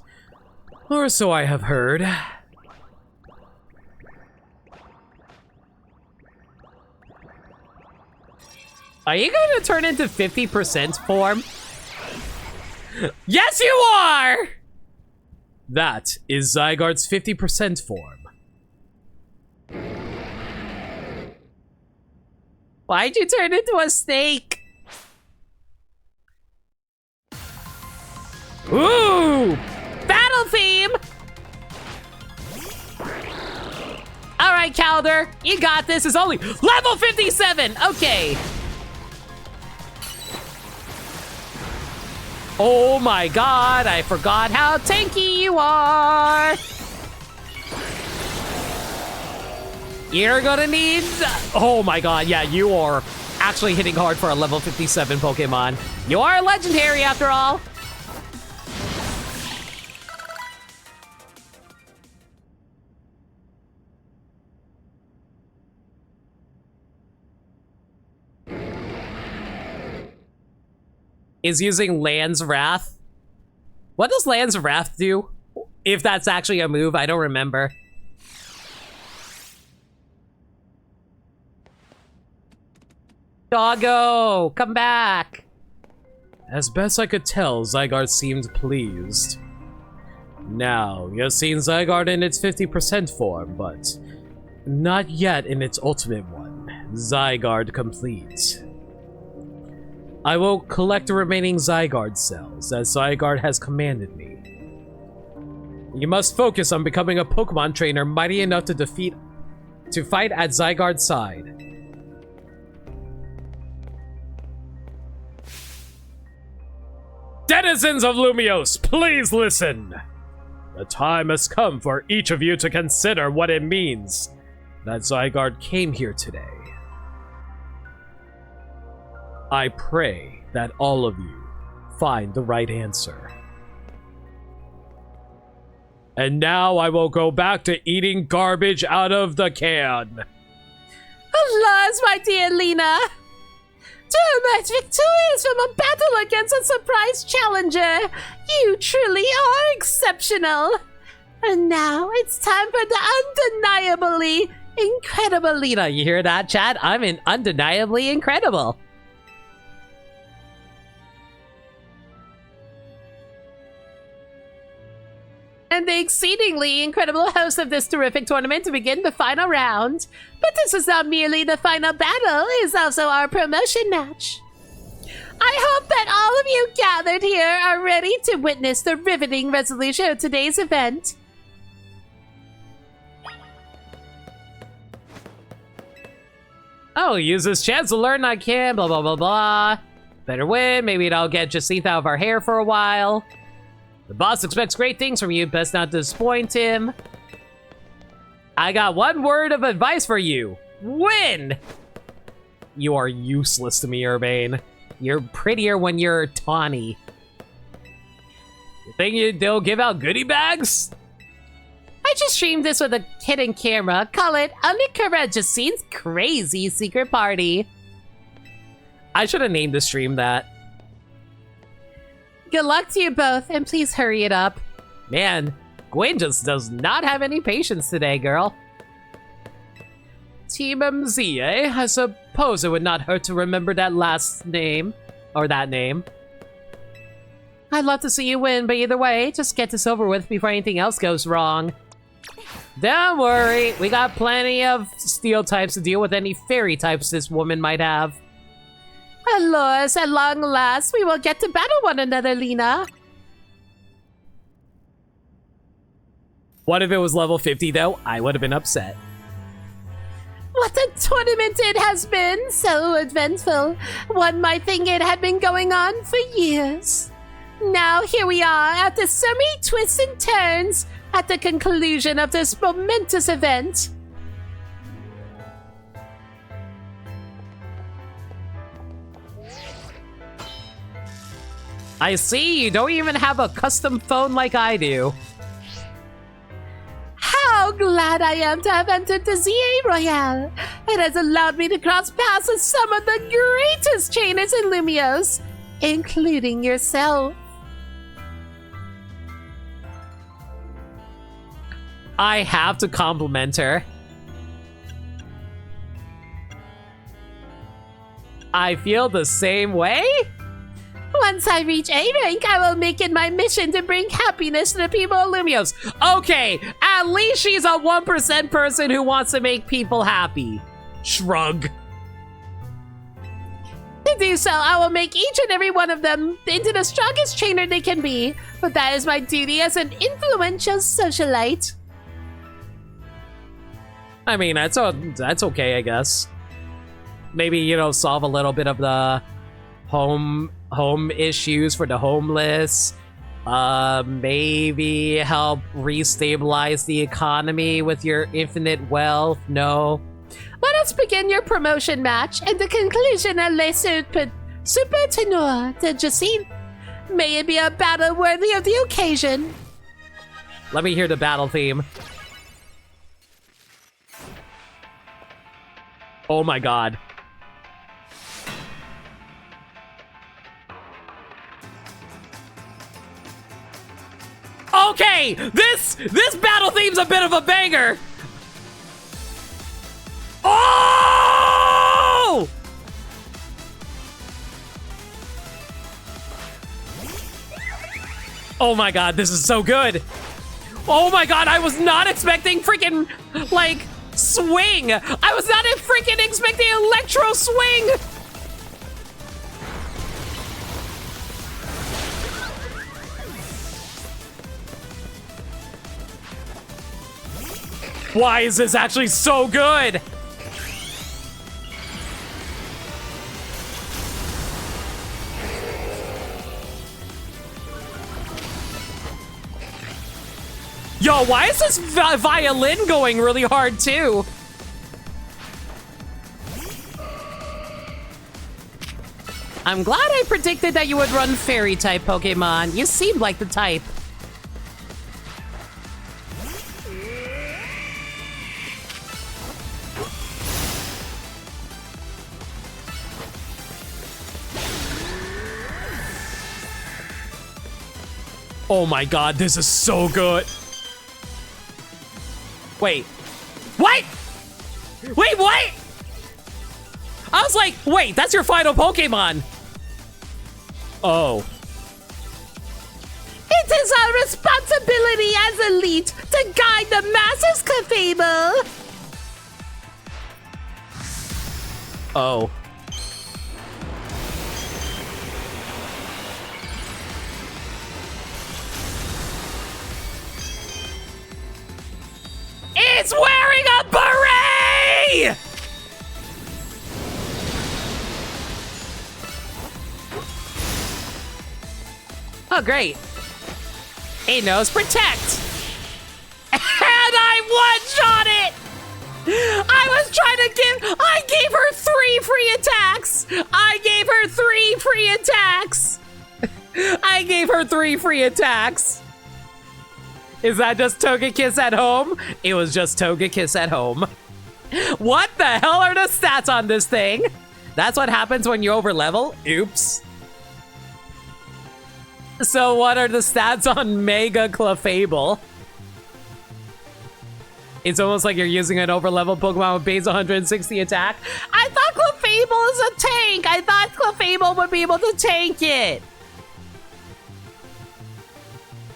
Or so I have heard. Are you going to turn into 50% form? Yes, you are! That is Zygarde's 50% form. Why'd you turn into a snake? Ooh! Battle theme! Alright, Calder, you got this. It's only level 57! Okay. Oh my god, I forgot how tanky you are! You're gonna need... Oh my god, yeah, you are actually hitting hard for a level 57 Pokemon. You are legendary after all! Is using Land's Wrath. What does Land's Wrath do? If that's actually a move, I don't remember. Doggo, come back! As best I could tell, Zygarde seemed pleased. Now, you've seen Zygarde in its 50% form, but not yet in its ultimate one, Zygarde Complete. I will collect the remaining Zygarde cells, as Zygarde has commanded me. You must focus on becoming a Pokemon trainer mighty enough to fight at Zygarde's side. Denizens of Lumiose, please listen! The time has come for each of you to consider what it means that Zygarde came here today. I pray that all of you find the right answer. And now I will go back to eating garbage out of the can. Alas, my dear Lena! To emerge victorious from a battle against a surprise challenger, you truly are exceptional. And now it's time for the undeniably incredible Lena. You hear that, chat? I'm undeniably incredible. And the exceedingly incredible host of this terrific tournament to begin the final round. But this is not merely the final battle, it is also our promotion match. I hope that all of you gathered here are ready to witness the riveting resolution of today's event. Oh, use this chance to learn I can, blah blah blah blah. Better win, maybe I'll get Jacintha out of our hair for a while. The boss expects great things from you, best not disappoint him. I got one word of advice for you. Win! You are useless to me, Urbane. You're prettier when you're tawny. You think they'll give out goodie bags? I just streamed this with a hidden camera. Call it Undercover Jacine's Crazy Secret Party. I should have named the stream that. Good luck to you both, and please hurry it up. Man, Gwen just does not have any patience today, girl. Team MZ, eh? I suppose it would not hurt to remember that last name. Or that name. I'd love to see you win, but either way, just get this over with before anything else goes wrong. Don't worry, we got plenty of steel types to deal with any fairy types this woman might have. Alas, at long last, we will get to battle one another, Lena. What if it was level 50 though? I would have been upset. What a tournament it has been! So eventful. One might think it had been going on for years. Now here we are, after so many twists and turns, at the conclusion of this momentous event. I see, you don't even have a custom phone like I do. How glad I am to have entered the ZA Royale. It has allowed me to cross paths with some of the greatest trainers in Lumios, including yourself. I have to compliment her. I feel the same way? Once I reach A rank, I will make it my mission to bring happiness to the people of Lumios. Okay, at least she's a 1% person who wants to make people happy. Shrug. To do so, I will make each and every one of them into the strongest trainer they can be. But that is my duty as an influential socialite. I mean, that's okay, I guess. Maybe, you know, solve a little bit of the home issues for the homeless. Maybe help restabilize the economy with your infinite wealth. No. Let us begin your promotion match and the conclusion of Le Super Tenor de Jacine. May it be a battle worthy of the occasion. Let me hear the battle theme. Oh my god. Okay, this battle theme's a bit of a banger. Oh! Oh my god, this is so good. Oh my god, I was not expecting freaking, like, swing. I was not freaking expecting electro swing. Why is this actually so good? Yo, why is this violin going really hard too? I'm glad I predicted that you would run fairy type Pokemon. You seemed like the type. Oh my god, this is so good. Wait. What? Wait, what? I was like, wait, that's your final Pokemon. Oh. It is our responsibility as elite to guide the masses, Clefable. Oh. It's wearing a beret! Oh, great. It knows protect. And I one-shot it! I was trying to I gave her 3 free attacks. I gave her 3 free attacks. I gave her 3 free attacks. Is that just Togekiss at home? It was just Togekiss at home. What the hell are the stats on this thing? That's what happens when you overlevel? Oops. So what are the stats on Mega Clefable? It's almost like you're using an overleveled Pokemon with base 160 attack. I thought Clefable is a tank. I thought Clefable would be able to tank it.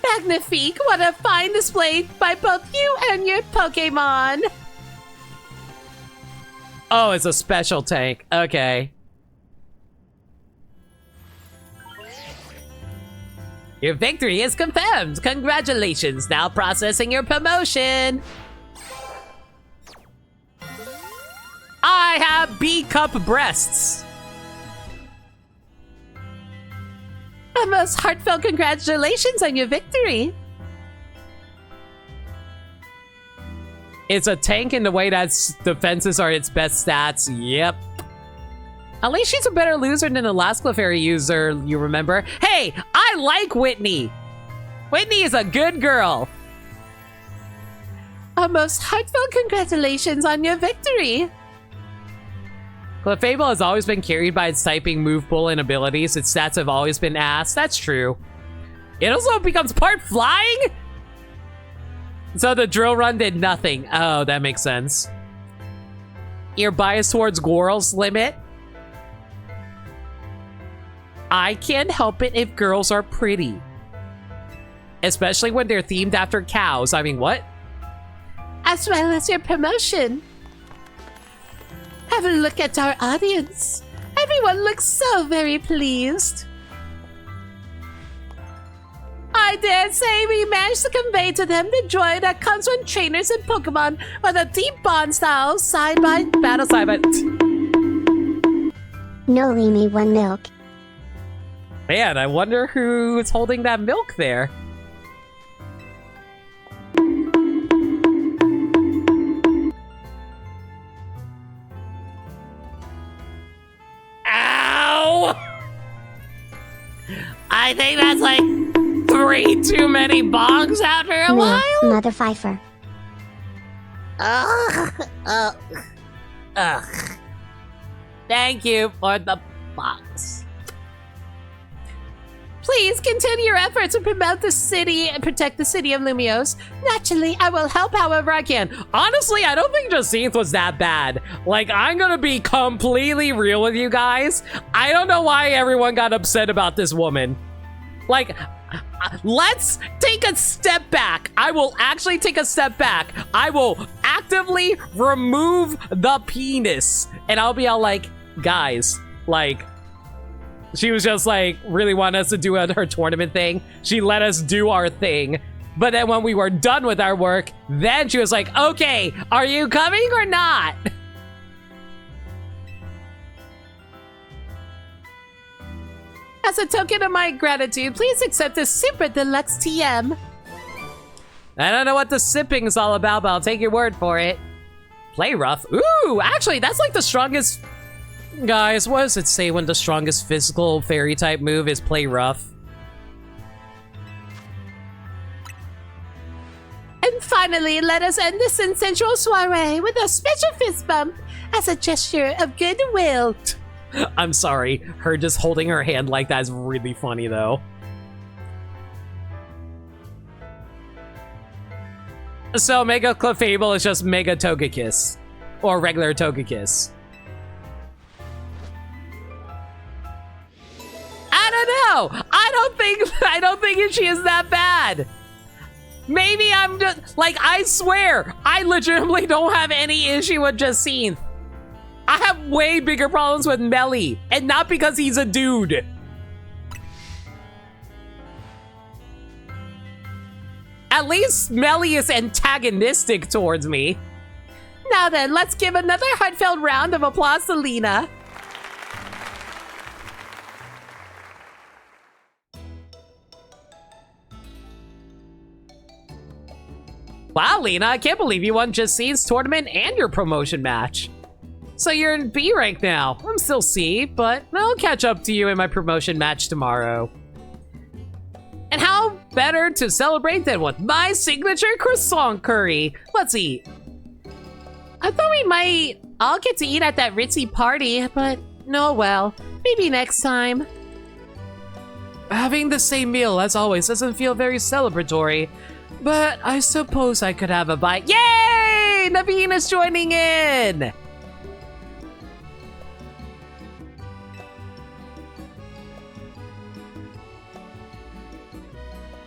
Magnifique, what a fine display by both you and your Pokemon. Oh, it's a special tank. Okay. Your victory is confirmed. Congratulations. Now processing your promotion. I have B-cup breasts. A most heartfelt congratulations on your victory. It's a tank in the way that defenses are its best stats. Yep. At least she's a better loser than the last Clefairy user, you remember? Hey, I like Whitney. Whitney is a good girl. A most heartfelt congratulations on your victory. Clefable has always been carried by its typing, move, pull, and abilities. Its stats have always been ass. That's true. It also becomes part flying? So the drill run did nothing. Oh, that makes sense. Your bias towards girls limit? I can't help it if girls are pretty. Especially when they're themed after cows. I mean, what? As well as your promotion. Have a look at our audience. Everyone looks so very pleased. I dare say we managed to convey to them the joy that comes when trainers and Pokemon with a deep bond style side by battle side by. No, leave me one milk. Man, I wonder who's holding that milk there. Ow! I think that's like 3 too many bongs after a while. Mother Pfeiffer. Ugh. Thank you for the box. Please continue your efforts to promote the city and protect the city of Lumiose. Naturally, I will help however I can. Honestly, I don't think Jacinth was that bad. Like, I'm gonna be completely real with you guys. I don't know why everyone got upset about this woman. Like, let's take a step back. I will actually take a step back. I will actively remove the penis. And I'll be all like, guys, like, she was just like, really wanting us to do her tournament thing. She let us do our thing. But then when we were done with our work, then she was like, okay, are you coming or not? As a token of my gratitude, please accept this super deluxe TM. I don't know what the sipping is all about, but I'll take your word for it. Play rough. Ooh, actually, that's like the strongest... Guys, what does it say when the strongest physical fairy type move is play rough? And finally, let us end this sensual soiree with a special fist bump as a gesture of goodwill. I'm sorry, her just holding her hand like that is really funny though. So Mega Clefable is just Mega Togekiss. Or regular Togekiss. I don't know. I don't think she is that bad. Maybe I'm just like, I swear, I legitimately don't have any issue with Jacinth. I have way bigger problems with Melly, and not because he's a dude. At least Melly is antagonistic towards me. Now then, let's give another heartfelt round of applause to Lena. Wow, Lena, I can't believe you won Jacine's tournament and your promotion match. So you're in B rank now. I'm still C, but I'll catch up to you in my promotion match tomorrow. And how better to celebrate than with my signature croissant curry? Let's eat. I thought we might all get to eat at that ritzy party, but no, well, maybe next time. Having the same meal as always doesn't feel very celebratory, but I suppose I could have a bite. Yay! Naveen is joining in!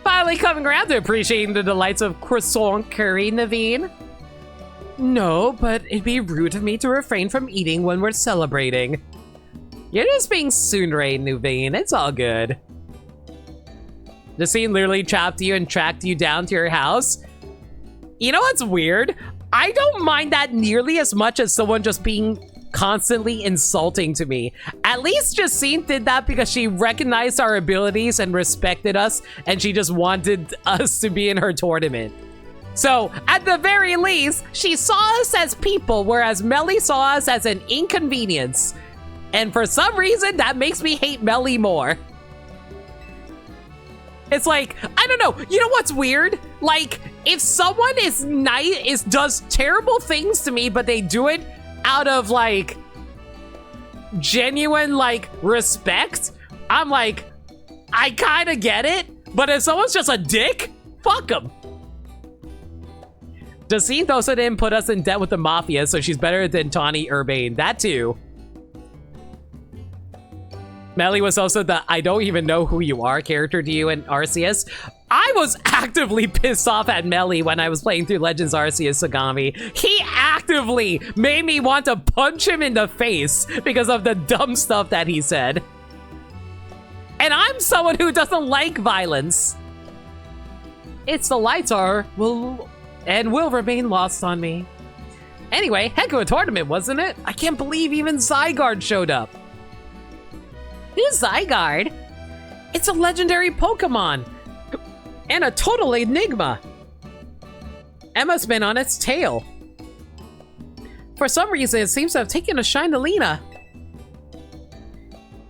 Finally coming around to appreciating the delights of croissant curry, Naveen. No, but it'd be rude of me to refrain from eating when we're celebrating. You're just being tsundere, Naveen. It's all good. Jacine literally chopped you and tracked you down to your house. You know what's weird? I don't mind that nearly as much as someone just being constantly insulting to me. At least Jacine did that because she recognized our abilities and respected us, and she just wanted us to be in her tournament. So, at the very least, she saw us as people, whereas Melly saw us as an inconvenience. And for some reason, that makes me hate Melly more. It's like, I don't know. You know what's weird? Like, if someone does terrible things to me, but they do it out of, like, genuine, like, respect, I'm like, I kind of get it. But if someone's just a dick, fuck them. Jacine also didn't put us in debt with the Mafia, so she's better than Tawny Urbane. That too. Melly was also the I don't even know who you are character to you in Arceus. I was actively pissed off at Melly when I was playing through Legends Arceus Sagami. He actively made me want to punch him in the face because of the dumb stuff that he said. And I'm someone who doesn't like violence. It's the lights will remain lost on me. Anyway, heck of a tournament, wasn't it? I can't believe even Zygarde showed up. Who's Zygarde? It's a legendary Pokemon. And a total enigma. Emma's been on its tail. For some reason, it seems to have taken a shine to Lena.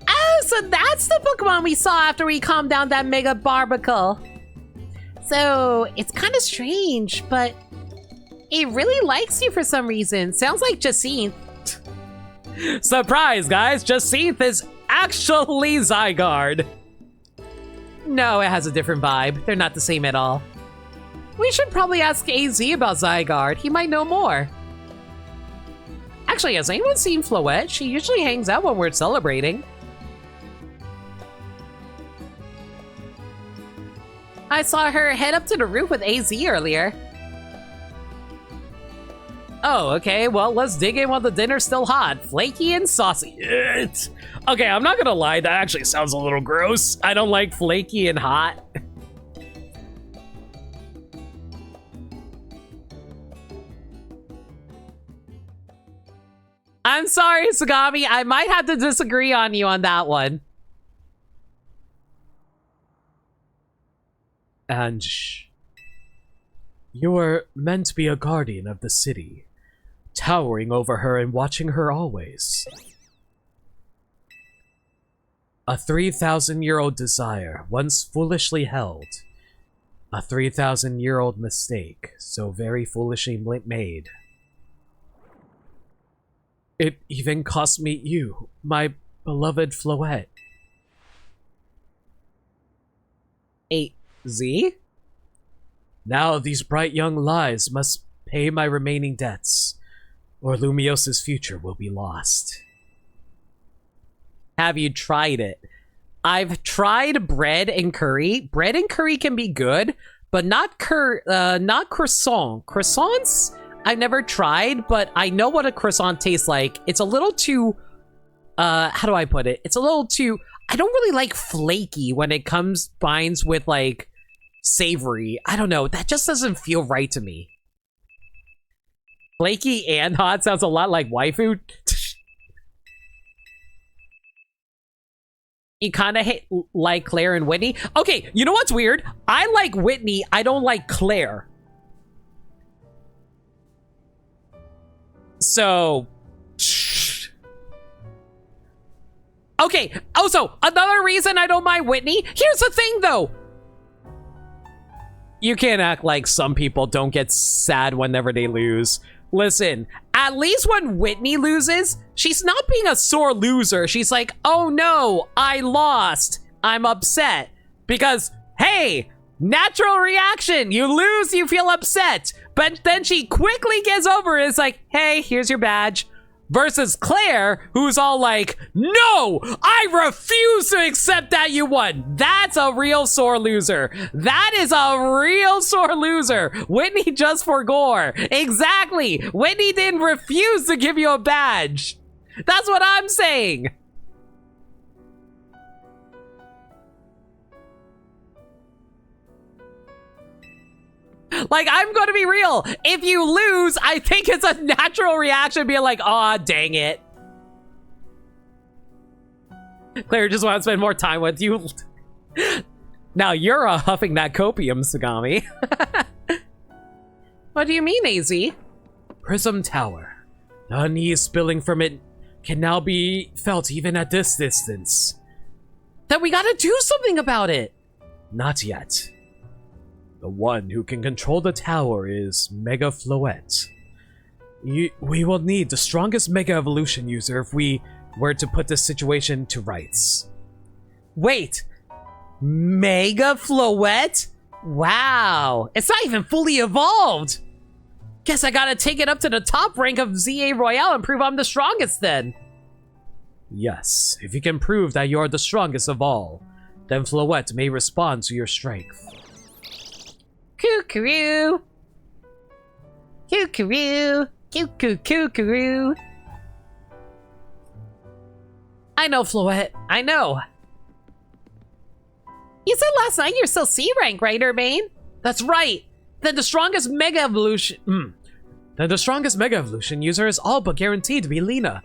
Oh, so that's the Pokemon we saw after we calmed down that Mega Barbacle. So, it's kind of strange, but it really likes you for some reason. Sounds like Jacine. Surprise, guys! Jacine is actually Zygarde. No, it has a different vibe. They're not the same at all. We should probably ask AZ about Zygarde. He might know more. Actually, has anyone seen Floette? She usually hangs out when we're celebrating. I saw her head up to the roof with AZ earlier. Oh, okay, well, let's dig in while the dinner's still hot. Flaky and saucy. Okay, I'm not gonna lie, that actually sounds a little gross. I don't like flaky and hot. I'm sorry, Sagami, I might have to disagree on you on that one. And shh. You are meant to be a guardian of the city, towering over her and watching her always. A 3,000-year-old desire, once foolishly held. A 3,000-year-old mistake, so very foolishly made. It even cost me you, my beloved Floette. Z? Now these bright young lives must pay my remaining debts, or Lumios's future will be lost. Have you tried it? I've tried bread and curry. Bread and curry can be good, but not croissant. Croissants, I've never tried, but I know what a croissant tastes like. It's a little too, how do I put it? It's a little too, I don't really like flaky when it binds with like savory. I don't know, that just doesn't feel right to me. Flaky and hot sounds a lot like waifu. You kind of like Claire and Whitney. Okay, you know what's weird? I like Whitney, I don't like Claire. So... Okay, also, another reason I don't mind Whitney. Here's the thing, though. You can't act like some people don't get sad whenever they lose. Listen, at least when Whitney loses, she's not being a sore loser. She's like, oh no, I lost. I'm upset. Because, hey, natural reaction. You lose, you feel upset. But then she quickly gets over it. It's like, hey, here's your badge. Versus Claire, who's all like, no, I refuse to accept that you won. That's a real sore loser. That is a real sore loser. Whitney just for gore. Exactly. Whitney didn't refuse to give you a badge. That's what I'm saying. Like, I'm gonna be real. If you lose, I think it's a natural reaction being like, aw, dang it. Claire just wants to spend more time with you. Now you're huffing that copium, Sagami. What do you mean, AZ? Prism Tower. The unease spilling from it can now be felt even at this distance. Then we gotta do something about it. Not yet. The one who can control the tower is Mega Floette. We will need the strongest Mega Evolution user if we were to put this situation to rights. Wait! Mega Floette? Wow! It's not even fully evolved! Guess I gotta take it up to the top rank of ZA Royale and prove I'm the strongest then. Yes, if you can prove that you're the strongest of all, then Floette may respond to your strength. Kookaroo! Kookaroo! Kookaroo! I know, Floette. I know. You said last night you're still C rank, right, Urbane? That's right. Then the strongest Mega Evolution... Then the strongest Mega Evolution user is all but guaranteed to be Lena.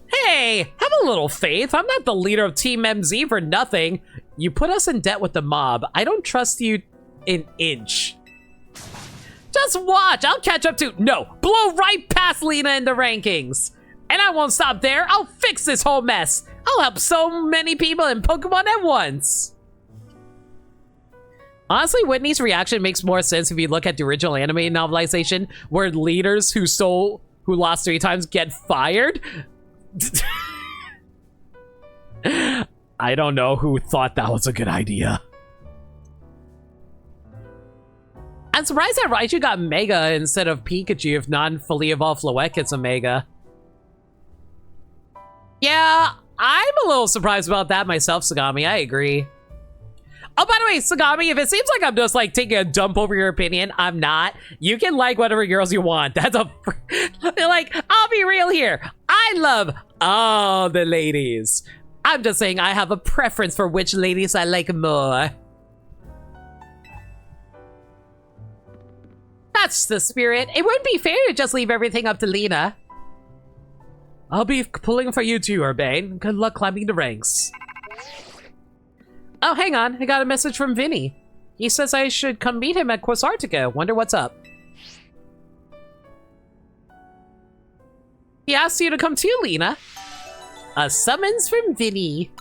Hey, have a little faith. I'm not the leader of Team MZ for nothing. You put us in debt with the mob. I don't trust you an inch. Just watch. I'll catch up to... No, blow right past Lena in the rankings. And I won't stop there. I'll fix this whole mess. I'll help so many people in Pokemon at once. Honestly, Whitney's reaction makes more sense if you look at the original anime novelization, where leaders who lost 3 times get fired. I don't know who thought that was a good idea. I'm surprised that Raichu got Mega instead of Pikachu if non-fully evolved Floette gets a Mega. Yeah, I'm a little surprised about that myself, Sagami. I agree. Oh, by the way, Sagami, if it seems like I'm just like taking a dump over your opinion, I'm not. You can like whatever girls you want. That's a... like, I'll be real here. I love all the ladies. I'm just saying I have a preference for which ladies I like more. That's the spirit. It wouldn't be fair to just leave everything up to Lena. I'll be pulling for you too, Urbane. Good luck climbing the ranks. Oh, hang on. I got a message from Vinny. He says I should come meet him at Quasartica. Wonder what's up. He asked you to come too, Lena. A summons from Vinny.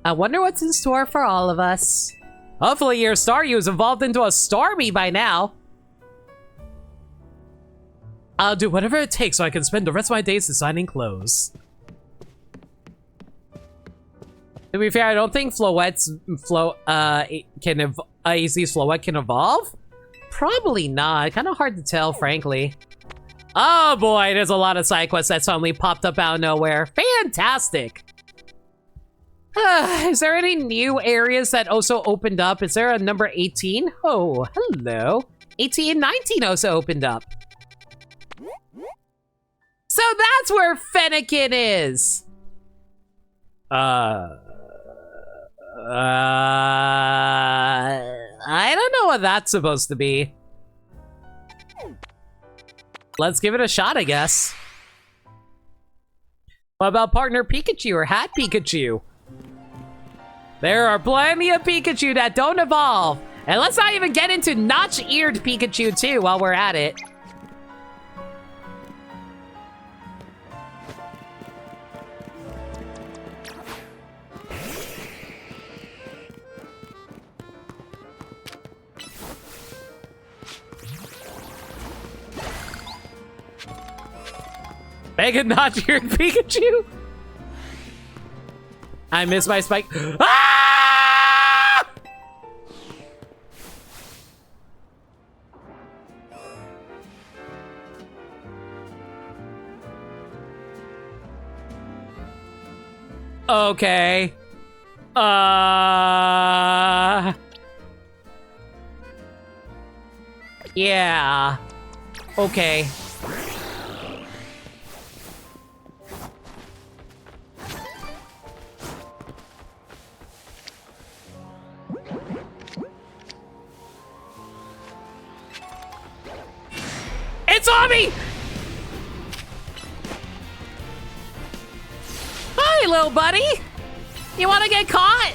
I wonder what's in store for all of us. Hopefully your Staryu's evolved into a Starmie by now. I'll do whatever it takes so I can spend the rest of my days designing clothes. To be fair, I don't think Floette's AZ's Floette can evolve. Probably not. Kind of hard to tell, frankly. Oh boy, there's a lot of side quests that suddenly popped up out of nowhere. Fantastic. Is there any new areas that also opened up? Is there a number 18? Oh, hello. 18 and 19 also opened up. So that's where Fennekin is. I don't know what that's supposed to be. Let's give it a shot, I guess. What about partner Pikachu or Hat Pikachu? There are plenty of Pikachu that don't evolve, And let's not even get into notch-eared Pikachu, too, while we're at it. Mega notch-eared Pikachu? I missed my spike. Ah! Okay. Yeah. Okay. It's on me! Hi, little buddy. You want to get caught?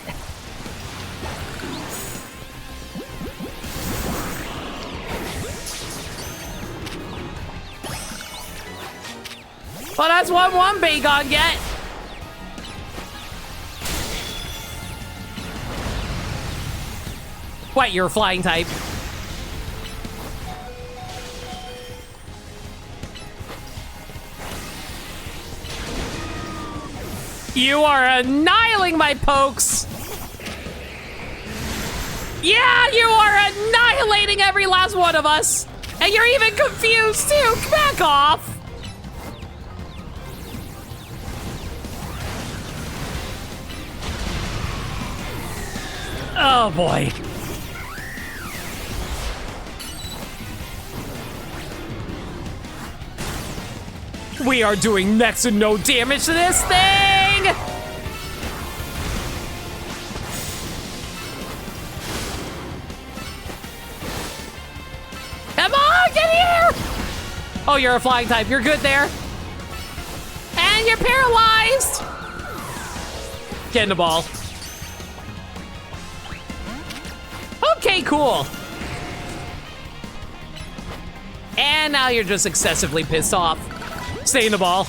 Well, that's what one Bagon get. What, you're a flying type? You are annihilating my pokes! Yeah, you are annihilating every last one of us! And you're even confused too! Back off! Oh boy. We are doing next to no damage to this thing! Come on, get here! Oh, you're a flying type. You're good there. And you're paralyzed! Get in the ball. Okay, cool. And now you're just excessively pissed off. Stay in the ball.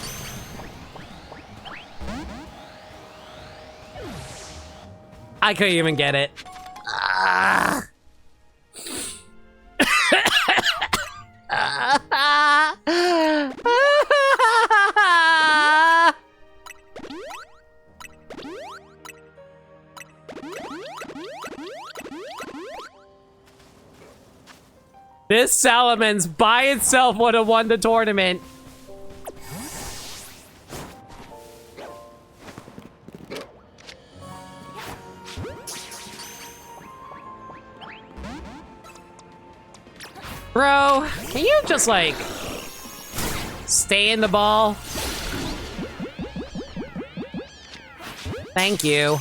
I couldn't even get it. Ah. This Salamence by itself would have won the tournament. Bro, can you just, like, stay in the ball? Thank you.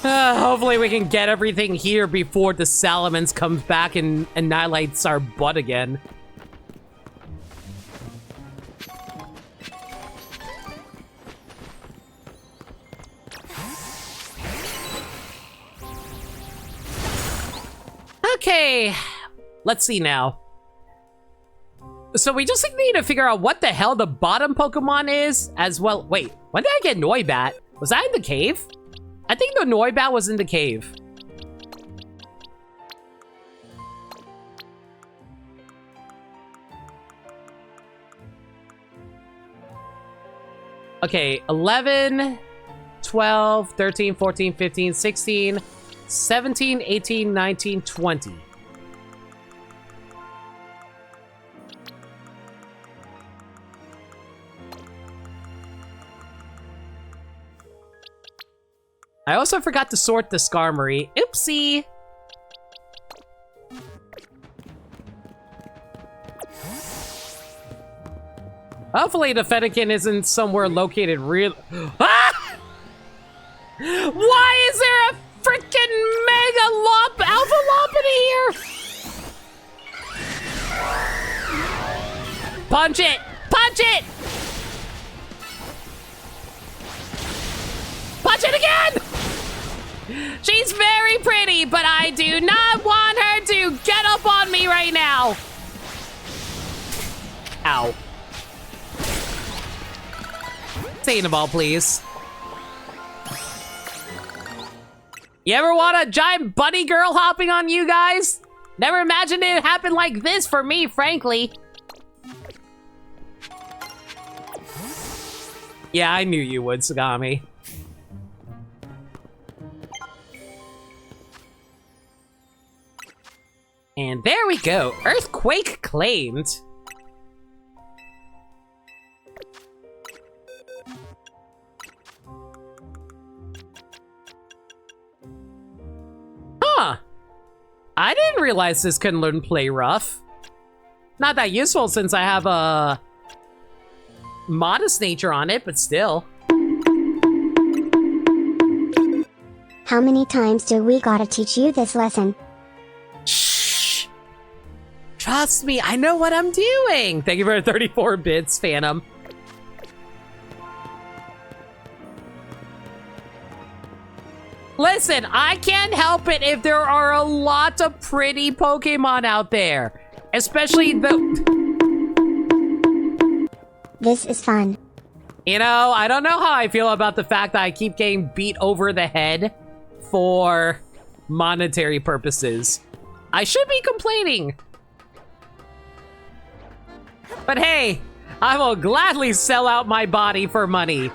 Hopefully we can get everything here before the Salamence comes back and annihilates our butt again. Okay, let's see now. So we just need to figure out what the hell the bottom Pokemon is as well. Wait, when did I get Noibat? Was that in the cave? I think the Noibat was in the cave. Okay, 11, 12, 13, 14, 15, 16, 17, 18, 19, 20. I also forgot to sort the Skarmory. Oopsie! Hopefully the Fennekin isn't somewhere located real- Ah! Why is there a freaking Mega Lop, Alpha Lop in here? Punch it! Punch it! Punch it again! She's very very pretty, but I do not want her to get up on me right now. Ow. Satan ball, please. You ever want a giant bunny girl hopping on you guys? Never imagined it would happen like this for me, frankly. Yeah, I knew you would, Sagami. And there we go. Earthquake claimed. Huh. I didn't realize this couldn't learn play rough. Not that useful since I have a modest nature on it, but still. How many times do we gotta teach you this lesson? Shh. Trust me, I know what I'm doing. Thank you for 34 bits, Phantom. Listen, I can't help it if there are a lot of pretty Pokemon out there. Especially the... This is fun. You know, I don't know how I feel about the fact that I keep getting beat over the head for monetary purposes. I should be complaining. But hey, I will gladly sell out my body for money.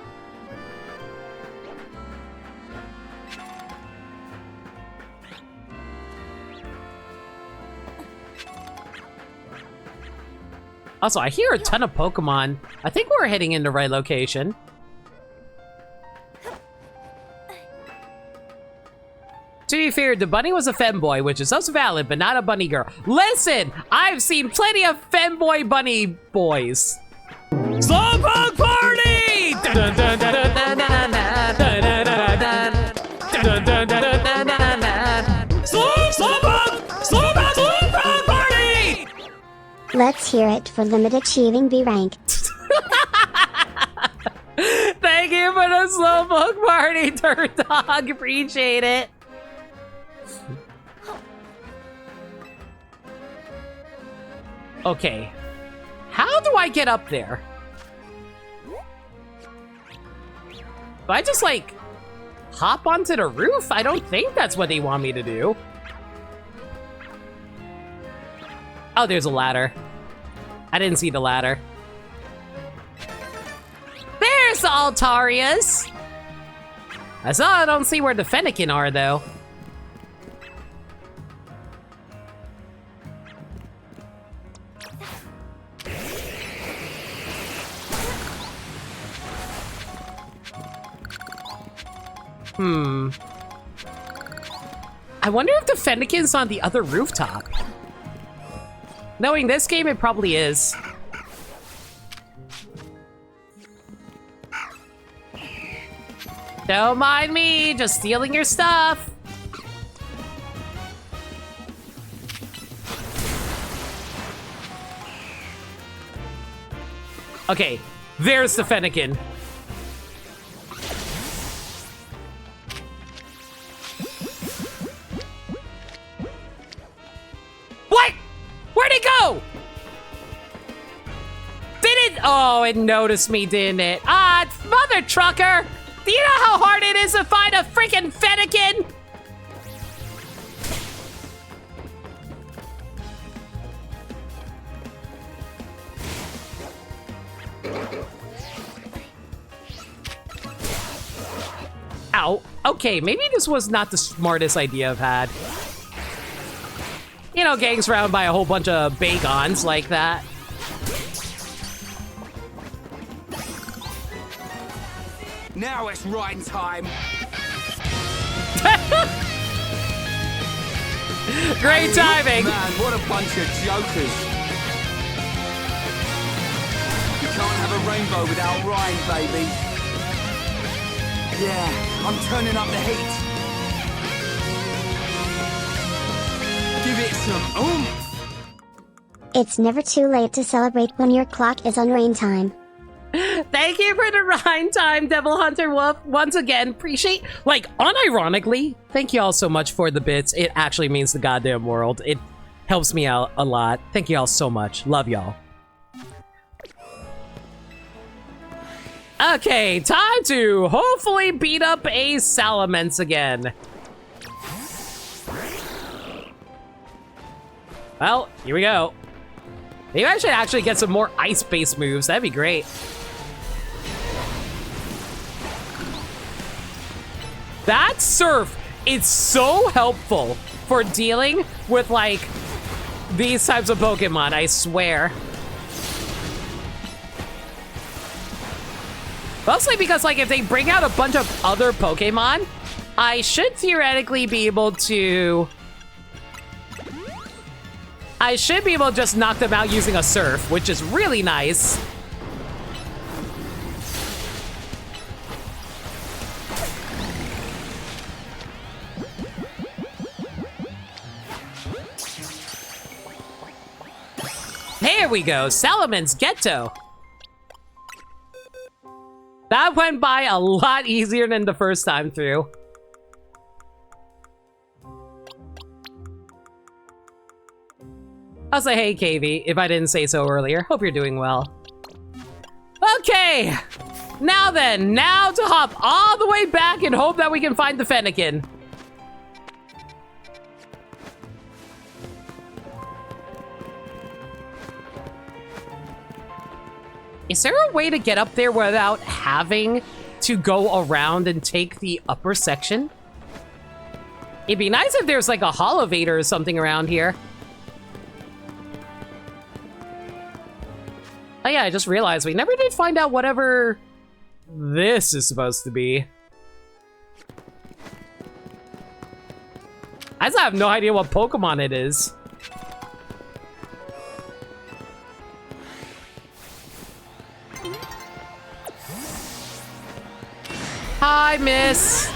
Also, I hear a ton of Pokemon. I think we're heading in the right location. To be fair, the bunny was a femboy, which is also valid, but not a bunny girl. Listen, I've seen plenty of femboy bunny boys. Slowpoke party! Slowpoke party! Let's hear it for limit achieving B rank. Thank you for the Slowpoke party, Dirt Dog. Appreciate it. Okay. How do I get up there? Do I just, like, hop onto the roof? I don't think that's what they want me to do. Oh, there's a ladder. I didn't see the ladder. There's the Altarias! I don't see where the Fennekin are, though. I wonder if the Fennekin's on the other rooftop. Knowing this game, it probably is. Don't mind me, just stealing your stuff. Okay, there's the Fennekin. What? Where'd it go? Did it? Oh, it noticed me, didn't it? Ah, mother trucker! Do you know how hard it is to find a freaking Fennekin? Ow. Okay, maybe this was not the smartest idea I've had. You know, getting surrounded by a whole bunch of Bagons like that. Now it's riding time. Great timing. Man, what a bunch of jokers. You can't have a rainbow without Ryan, baby. Yeah, I'm turning up the heat. Give it some oomph. It's never too late to celebrate when your clock is on rain time. Thank you for the Rhine time, Devil Hunter Wolf. Once again, appreciate, like, unironically, thank you all so much for the bits. It actually means the goddamn world. It helps me out a lot. Thank you all so much. Love y'all. Okay, time to hopefully beat up a Salamence again. Well, here we go. Maybe I should actually get some more ice-based moves. That'd be great. That surf is so helpful for dealing with, like, these types of Pokemon, I swear. Mostly because, like, if they bring out a bunch of other Pokemon, I should theoretically be able to... I should be able to just knock them out using a surf, which is really nice. There we go, Salamence Ghetto. That went by a lot easier than the first time through. I'll say hey, KV, if I didn't say so earlier. Hope you're doing well. Okay! Now then, now to hop all the way back and hope that we can find the Fennekin. Is there a way to get up there without having to go around and take the upper section? It'd be nice if there's like a Holovator or something around here. Oh yeah, I just realized we never did find out whatever this is supposed to be. I just have no idea what Pokemon it is. Hi, miss.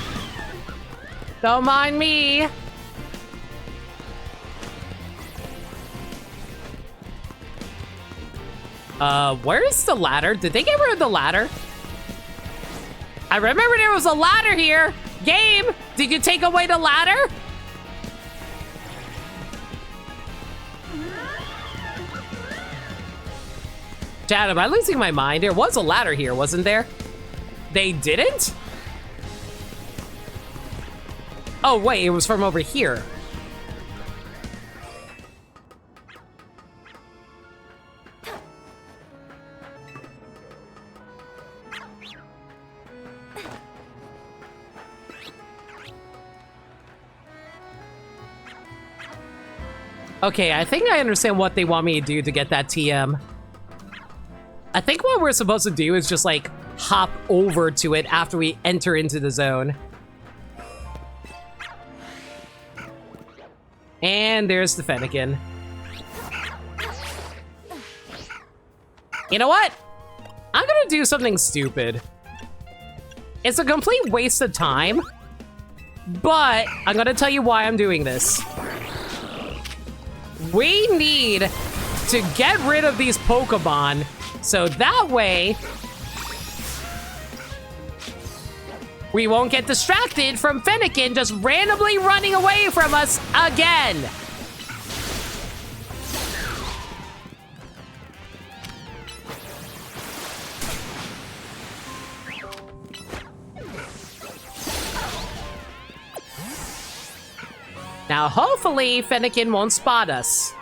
Don't mind me. Where's the ladder? Did they get rid of the ladder? I remember there was a ladder here. Game, did you take away the ladder? Chad, am I losing my mind? There was a ladder here, wasn't there? They didn't? Oh, wait, it was from over here. Okay, I think I understand what they want me to do to get that TM. I think what we're supposed to do is just, like, hop over to it after we enter into the zone. And there's the Fennekin. You know what? I'm gonna do something stupid. It's a complete waste of time, but I'm gonna tell you why I'm doing this. We need to get rid of these Pokemon so that way we won't get distracted from Fennekin just randomly running away from us again. Now, hopefully, Fennekin won't spot us.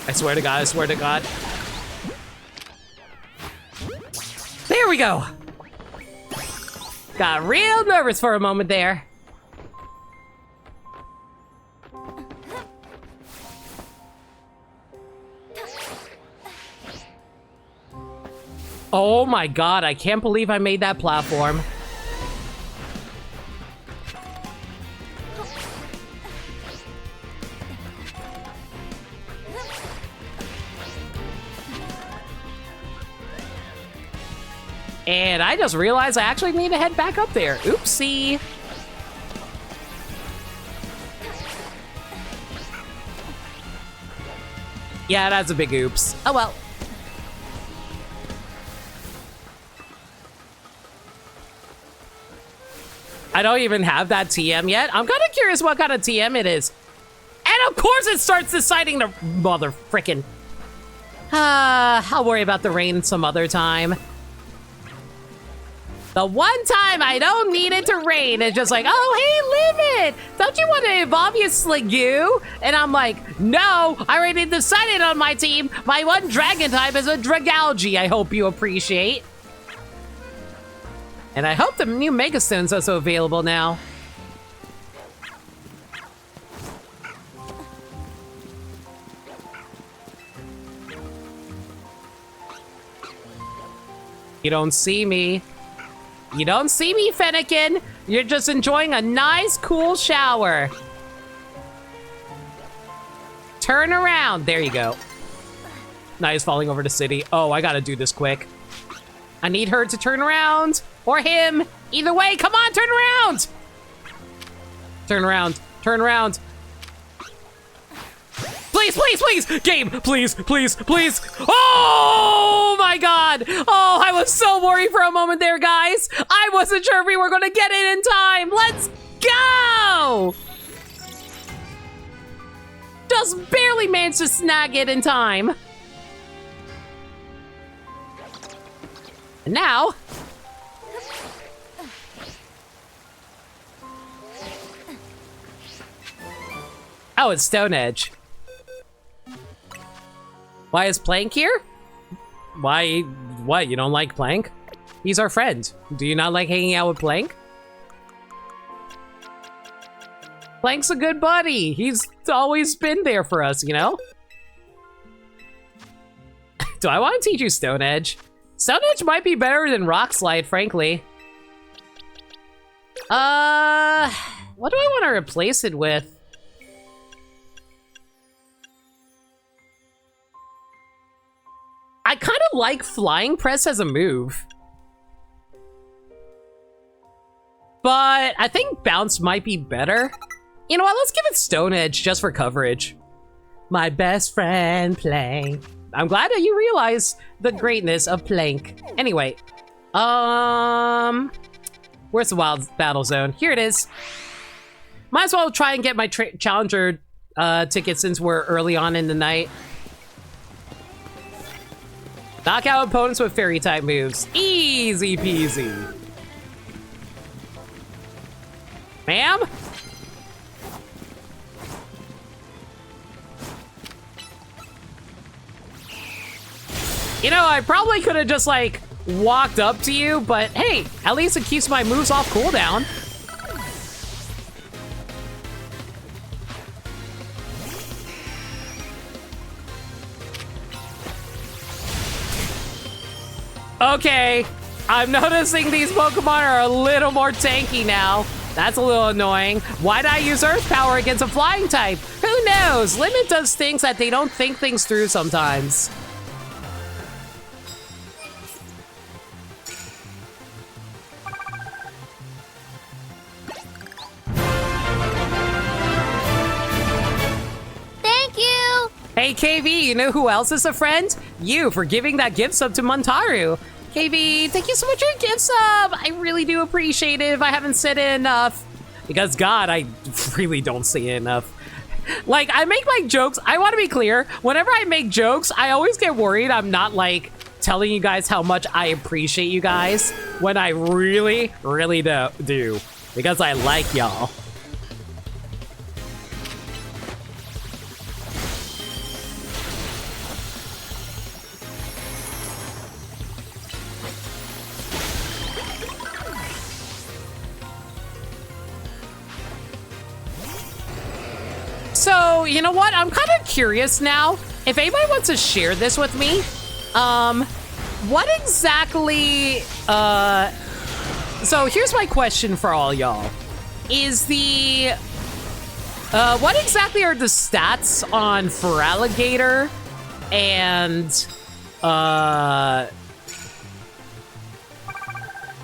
I swear to God, I swear to God. There we go. Got real nervous for a moment there. Oh my God, I can't believe I made that platform. And I just realized I actually need to head back up there. Oopsie. Yeah, that's a big oops. Oh well. I don't even have that TM yet. I'm kind of curious what kind of TM it is. And of course it starts deciding to mother frickin'. I'll worry about the rain some other time. The one time I don't need it to rain, it's just like, oh, hey, Limit, don't you want to evolve your Sligoo? And I'm like, no, I already decided on my team. My one dragon type is a Dragalge, I hope you appreciate. And I hope the new Mega Stones are also available now. You don't see me. You don't see me, Fennekin. You're just enjoying a nice, cool shower. Turn around. There you go. Now he's falling over the city. Oh, I gotta do this quick. I need her to turn around. Or him. Either way, come on, turn around. Turn around. Turn around. Please, please, please! Game, please, please, please! Oh my god! Oh, I was so worried for a moment there, guys! I wasn't sure if we were gonna get it in time! Let's go! Just barely managed to snag it in time. And now... Oh, it's Stone Edge. Why is Plank here? Why? What? You don't like Plank? He's our friend. Do you not like hanging out with Plank? Plank's a good buddy. He's always been there for us, you know? Do I want to teach you Stone Edge? Stone Edge might be better than Rock Slide, frankly. What do I want to replace it with? I kind of like Flying Press as a move. But I think Bounce might be better. You know what, let's give it Stone Edge just for coverage. My best friend, Plank. I'm glad that you realize the greatness of Plank. Anyway, where's the Wild Battle Zone? Here it is. Might as well try and get my Challenger ticket since we're early on in the night. Knock out opponents with fairy type moves. Easy peasy. Ma'am? You know, I probably could have just like walked up to you, but hey, at least it keeps my moves off cooldown. Okay, I'm noticing these Pokemon are a little more tanky now. That's a little annoying. Why did I use Earth Power against a flying type? Who knows? Limit does things that they don't think things through sometimes. Thank you! Hey, KV, you know who else is a friend? You, for giving that gift sub to Montaru. KV, thank you so much for your gift sub. I really do appreciate it if I haven't said it enough. Because, God, I really don't say it enough. Like, I make my jokes. I want to be clear. Whenever I make jokes, I always get worried I'm not, like, telling you guys how much I appreciate you guys. When I really, really do. Because I like y'all. So, you know what? I'm kind of curious now. If anybody wants to share this with me, what exactly, so here's my question for all y'all. Is the, what exactly are the stats on Feraligatr and,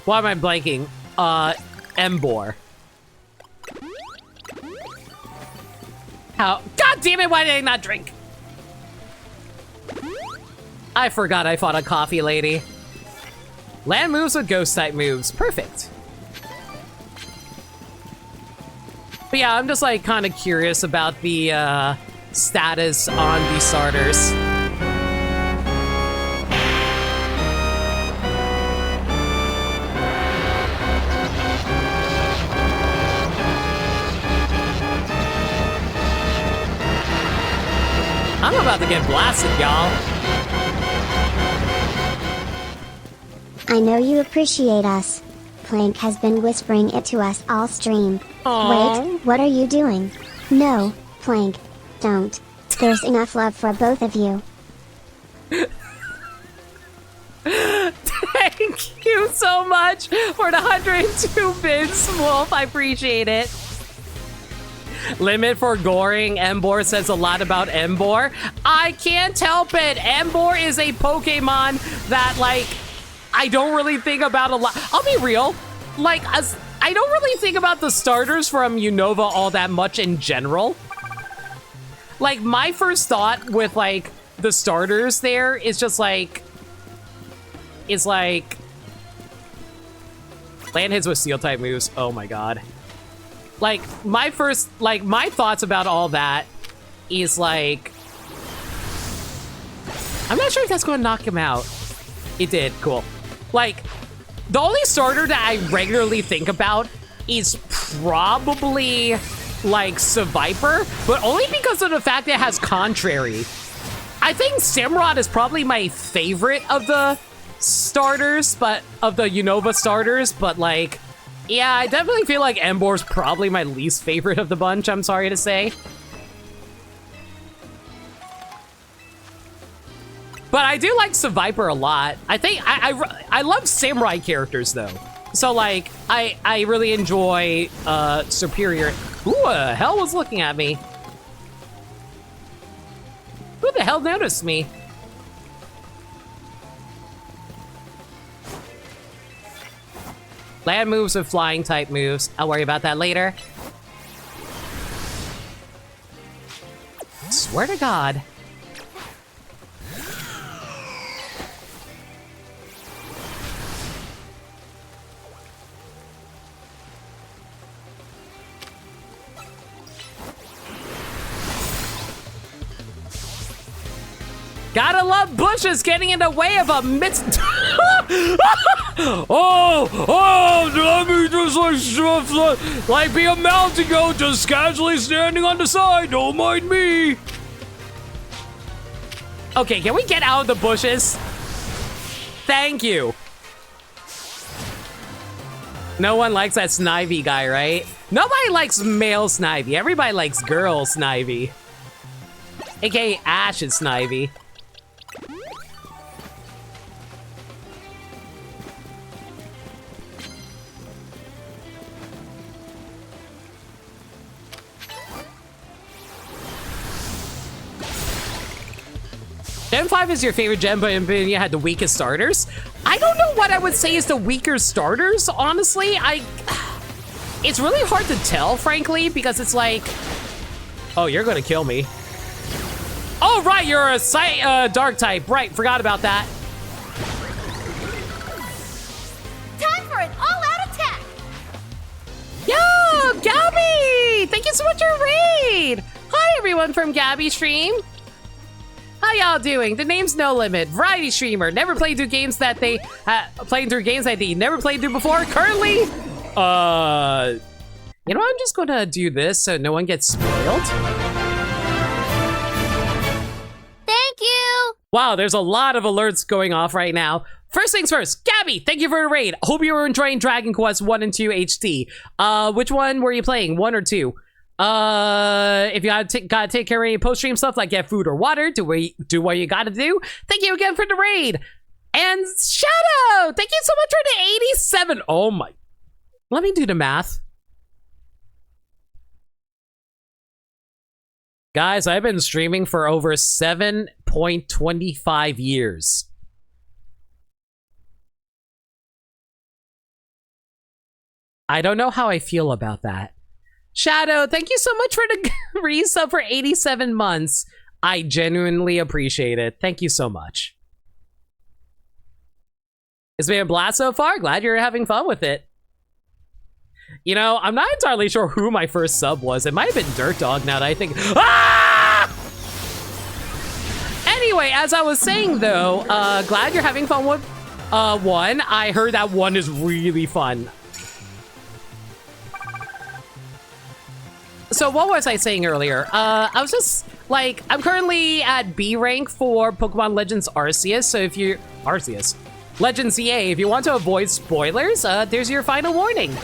Why am I blanking? Embor. How? God damn it, why did I not drink? I forgot I fought a coffee lady. Land moves with ghost type moves. Perfect. But yeah, I'm just like kind of curious about the status on the starters. I'm about to get blasted, y'all. I know you appreciate us. Plank has been whispering it to us all stream. Aww. Wait, what are you doing? No, Plank, don't. There's enough love for both of you. Thank you so much for the 102 bits, Wolf. I appreciate it. Limit for goring Embor says a lot about Embor. I can't help it. Embor is a Pokemon that, like, I don't really think about a lot. I'll be real. Like, I don't really think about the starters from Unova all that much in general. Like, my first thought with, like, the starters there is just, like... Is, like... Land hits with Steel-type moves. Oh, my God. Like, my thoughts about all that is, like... I'm not sure if that's going to knock him out. It did. Cool. Like, the only starter that I regularly think about is probably, like, Seviper, but only because of the fact that it has Contrary. I think Simrod is probably my favorite of the starters, but of the Unova starters, but, like, yeah, I definitely feel like Embor's probably my least favorite of the bunch, I'm sorry to say. But I do like Seviper a lot. I think I love samurai characters though. So like I really enjoy Superior. Who the hell was looking at me? Who the hell noticed me? Land moves with flying type moves. I'll worry about that later. Swear to God. Gotta love bushes getting in the way of a let me just like be a mountain goat just casually standing on the side. Don't mind me. Okay, can we get out of the bushes? Thank you. No one likes that Snivy guy, right? Nobody likes male Snivy. Everybody likes girl Snivy. AKA Ash and Snivy. Gen 5 is your favorite gen, but you had the weakest starters? I don't know what I would say is the weaker starters, honestly. It's really hard to tell, frankly, because it's like... Oh, you're gonna kill me. Oh, right, you're a dark type. Right, forgot about that. Time for an all-out attack! Yo, Gabby! Thank you so much for your raid! Hi, everyone from Gabby Stream. How y'all doing? The name's No Limit, variety streamer. Never played through games that they playing through games that they never played through before. Currently, you know, I'm just gonna do this so no one gets spoiled. Thank you! Wow, there's a lot of alerts going off right now. First things first, Gabby, thank you for the raid. Hope you were enjoying Dragon Quest 1 and 2 HD. Which one were you playing? 1 or 2? If you gotta take care of any post-stream stuff like get food or water, do what you gotta do. Thank you again for the raid. And Shadow, thank you so much for the 87. Oh my, let me do the math. Guys, I've been streaming for over 7.25 years. I don't know how I feel about that. Shadow, thank you so much for the resub for 87 months. I genuinely appreciate it. Thank you so much. It's been a blast so far. Glad you're having fun with it. You know, I'm not entirely sure who my first sub was. It might have been Dirt Dog now that I think. Ah! Anyway, as I was saying though, glad you're having fun with 1. I heard that 1 is really fun. So what was I saying earlier? I was just like, I'm currently at B rank for Pokemon Legends Arceus. So if you Legends EA, if you want to avoid spoilers, there's your final warning.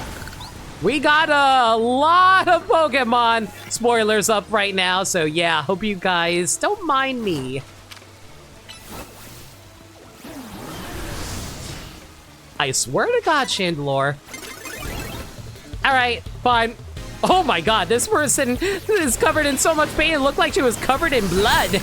We got a lot of Pokemon spoilers up right now, so yeah, hope you guys don't mind me. I swear to God, Chandelure. All right, fine. Oh my God, this person is covered in so much pain. It looked like she was covered in blood.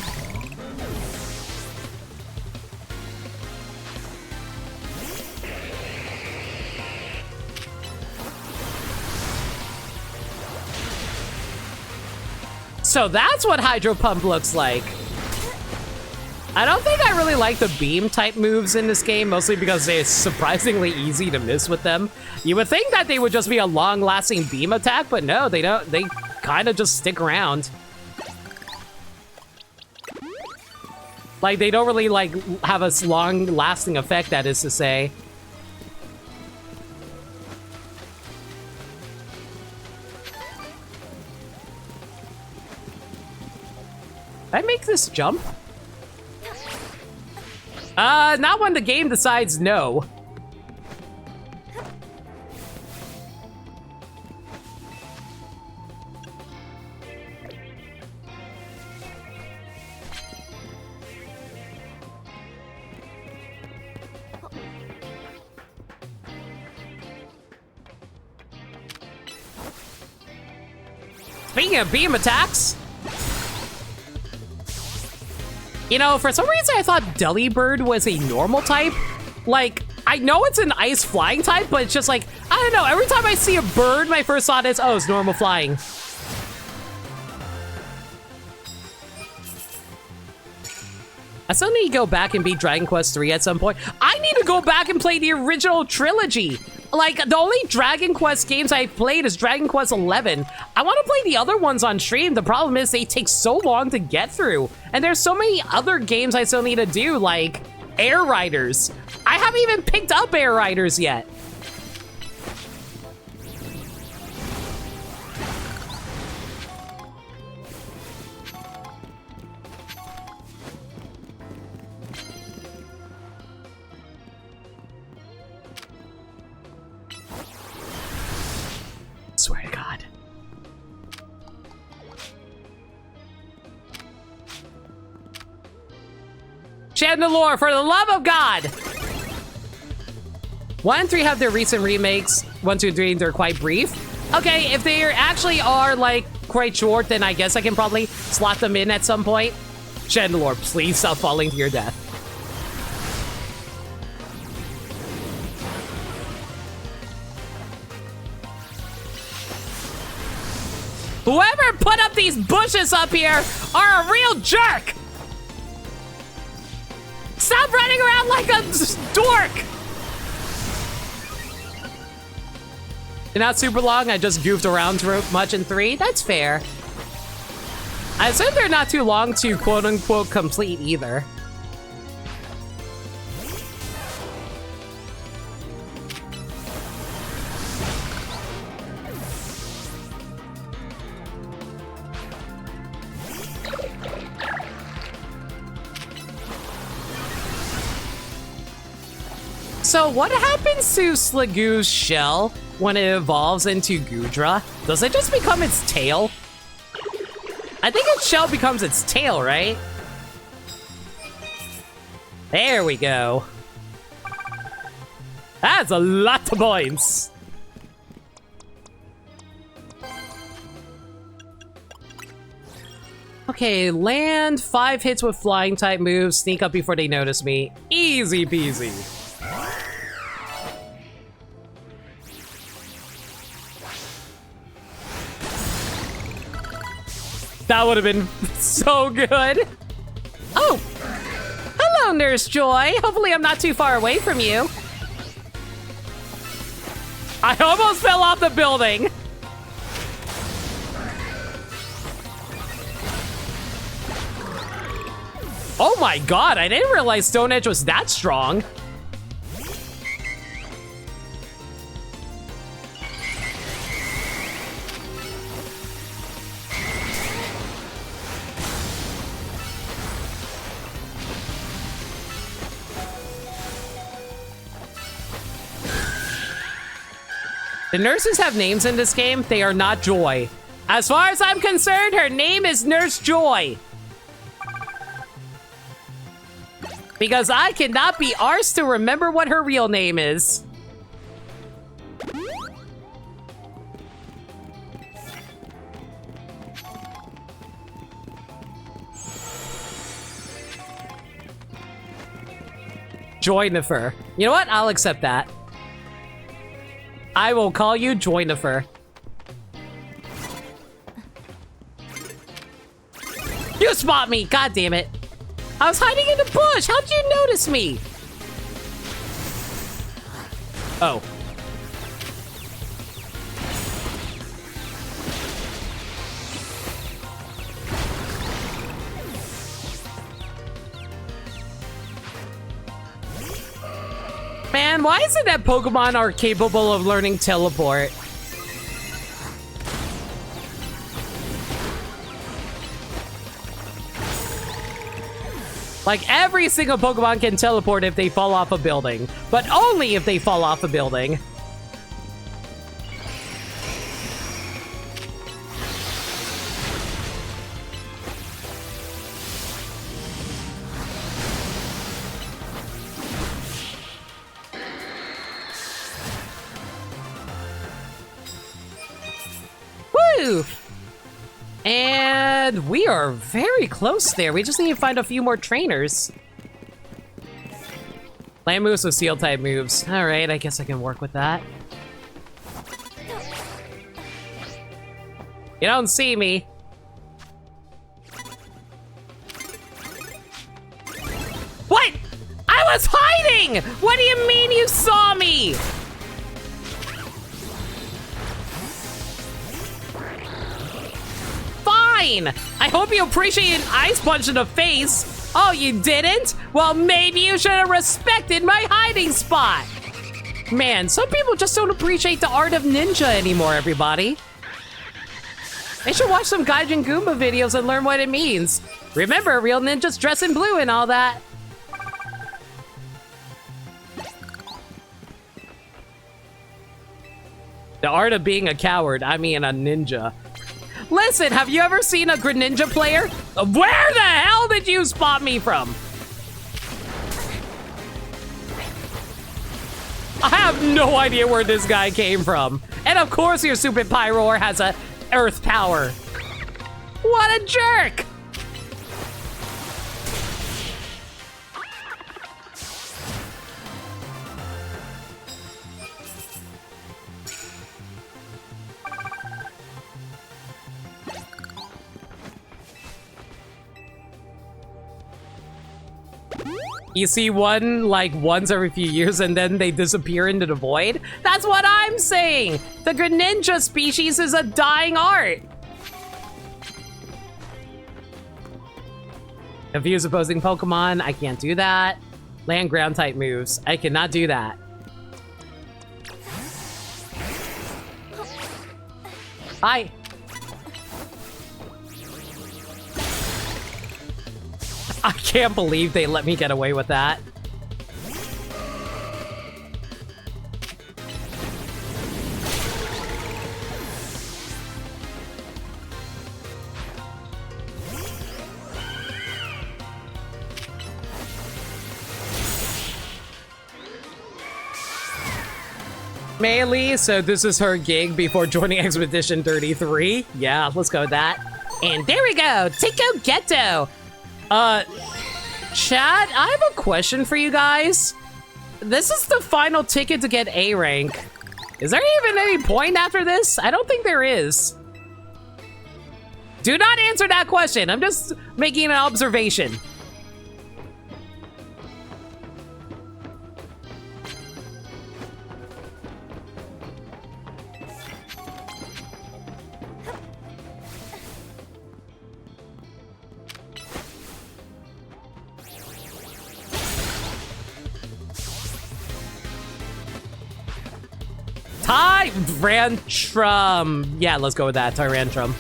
So that's what Hydro Pump looks like. I don't think I really like the beam type moves in this game, mostly because they're surprisingly easy to miss with them. You would think that they would just be a long-lasting beam attack, but no, they don't. They kind of just stick around. Like, they don't really, like, have a long-lasting effect, that is to say. Did I make this jump? Not when the game decides no. Speaking of beam attacks, you know, for some reason I thought Delibird was a normal type. Like, I know it's an ice flying type, but it's just like, I don't know, every time I see a bird, my first thought is, oh, it's normal flying. I still need to go back and beat Dragon Quest III at some point. I need to go back and play the original trilogy. Like, the only Dragon Quest games I've played is Dragon Quest XI. I want to play the other ones on stream. The problem is they take so long to get through. And there's so many other games I still need to do, like Air Riders. I haven't even picked up Air Riders yet. Swear to God. Chandelure, for the love of God! 1 and 3 have their recent remakes. 1, 2, and 3, they're quite brief. Okay, if they actually are, like, quite short, then I guess I can probably slot them in at some point. Chandelure, please stop falling to your death. Whoever put up these bushes up here are a real jerk! Stop running around like a dork! They're not super long, I just goofed around too much in 3. That's fair. I assume they're not too long to quote-unquote complete either. So what happens to Sligoo's shell when it evolves into Goodra? Does it just become its tail? I think its shell becomes its tail, right? There we go. That's a lot of points. Okay, land, 5 hits with flying type moves, sneak up before they notice me. Easy peasy. That would have been so good. Oh, hello, Nurse Joy. Hopefully I'm not too far away from you. I almost fell off the building. Oh my god, I didn't realize Stone Edge was that strong. The nurses have names in this game. They are not Joy. As far as I'm concerned, her name is Nurse Joy. Because I cannot be arsed to remember what her real name is. Joynifer. You know what? I'll accept that. I will call you Joynifer. You spot me! God damn it! I was hiding in the bush! How'd you notice me? Oh. Man, why is it that Pokemon are capable of learning teleport? Like, every single Pokemon can teleport if they fall off a building, but only if they fall off a building. Woo! And we are very close there. We just need to find a few more trainers. Land moves with Seal type moves. Alright, I guess I can work with that. You don't see me. What? I was hiding! What do you mean you saw me? Fine! I hope you appreciate an ice punch in the face. Oh, you didn't? Well, maybe you should have respected my hiding spot. Man, some people just don't appreciate the art of ninja anymore, everybody. They should watch some Gaijin Goomba videos and learn what it means. Remember, real ninjas dress in blue and all that. The art of being a coward, I mean a ninja. Listen, have you ever seen a Greninja player? Where the hell did you spot me from? I have no idea where this guy came from. And of course your stupid Pyroar has a earth power. What a jerk! You see one, like, once every few years and then they disappear into the void? That's what I'm saying! The Greninja species is a dying art! Confuse opposing Pokemon, I can't do that. Land ground type moves, I cannot do that. Hi! I can't believe they let me get away with that. Melee, so this is her gig before joining Expedition 33. Yeah, let's go with that. And there we go, Tico Ghetto. Chat, I have a question for you guys. This is the final ticket to get A rank. Is there even any point after this? I don't think there is. Do not answer that question. I'm just making an observation. Tyrantrum. Yeah, let's go with that. Tyrantrum.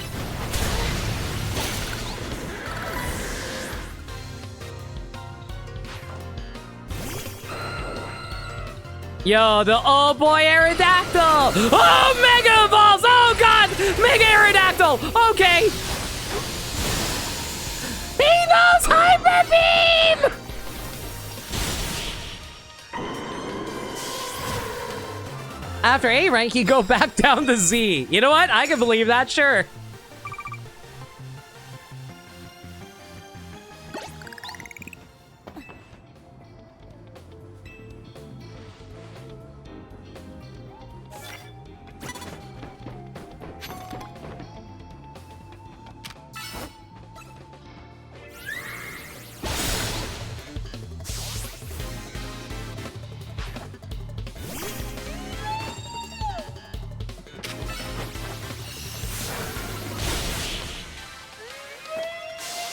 Yo, the old boy Aerodactyl. Oh, Mega Evolves. Oh, God. Mega Aerodactyl. Okay. He knows Hyper Beam. After A rank, you go back down to Z. You know what? I can believe that, sure.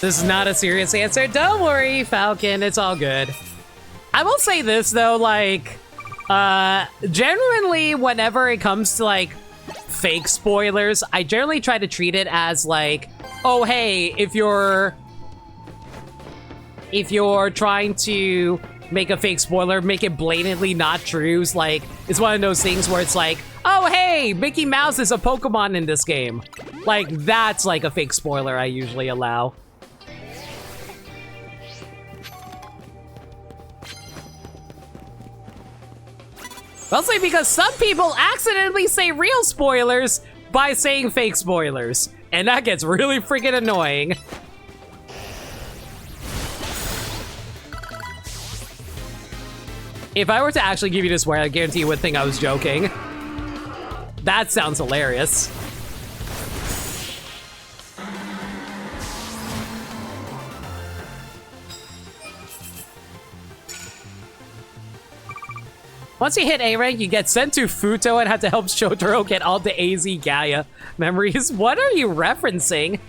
This is not a serious answer. Don't worry, Falcon. It's all good. I will say this, though, like, genuinely, whenever it comes to, like, fake spoilers, I generally try to treat it as, like, oh, hey, if you're trying to make a fake spoiler, make it blatantly not true. Like, it's one of those things where it's like, oh, hey, Mickey Mouse is a Pokemon in this game. Like, that's, like, a fake spoiler I usually allow. Mostly because some people accidentally say real spoilers by saying fake spoilers. And that gets really freaking annoying. If I were to actually give you this swear, I guarantee you would think I was joking. That sounds hilarious. Once you hit A rank, you get sent to Futo and have to help Shotaro get all the AZ Gaia memories. What are you referencing?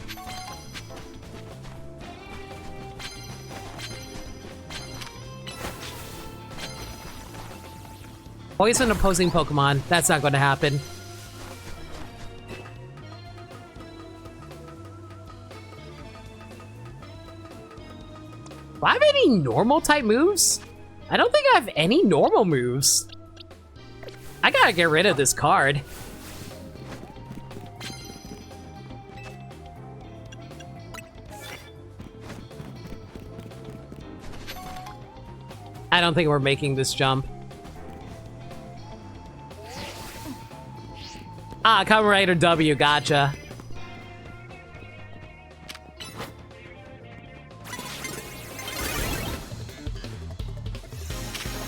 Poison opposing Pokemon. That's not going to happen. Do I have any normal type moves? I don't think I have any normal moves. I gotta get rid of this card. I don't think we're making this jump. Ah, Kamen Rider W, gotcha.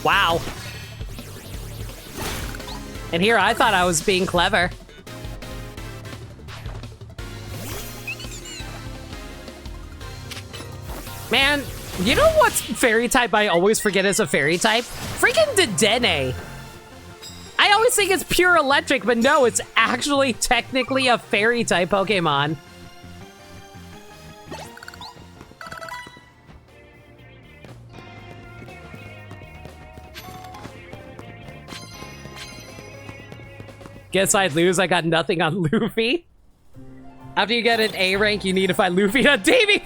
Wow. And here I thought I was being clever. Man, you know what fairy type I always forget is a fairy type? Freaking Dedenne. I always think it's pure electric, but no, it's actually technically a fairy type Pokemon. Guess I'd lose. I got nothing on Luffy. After you get an A rank, you need to find Luffy on Davey.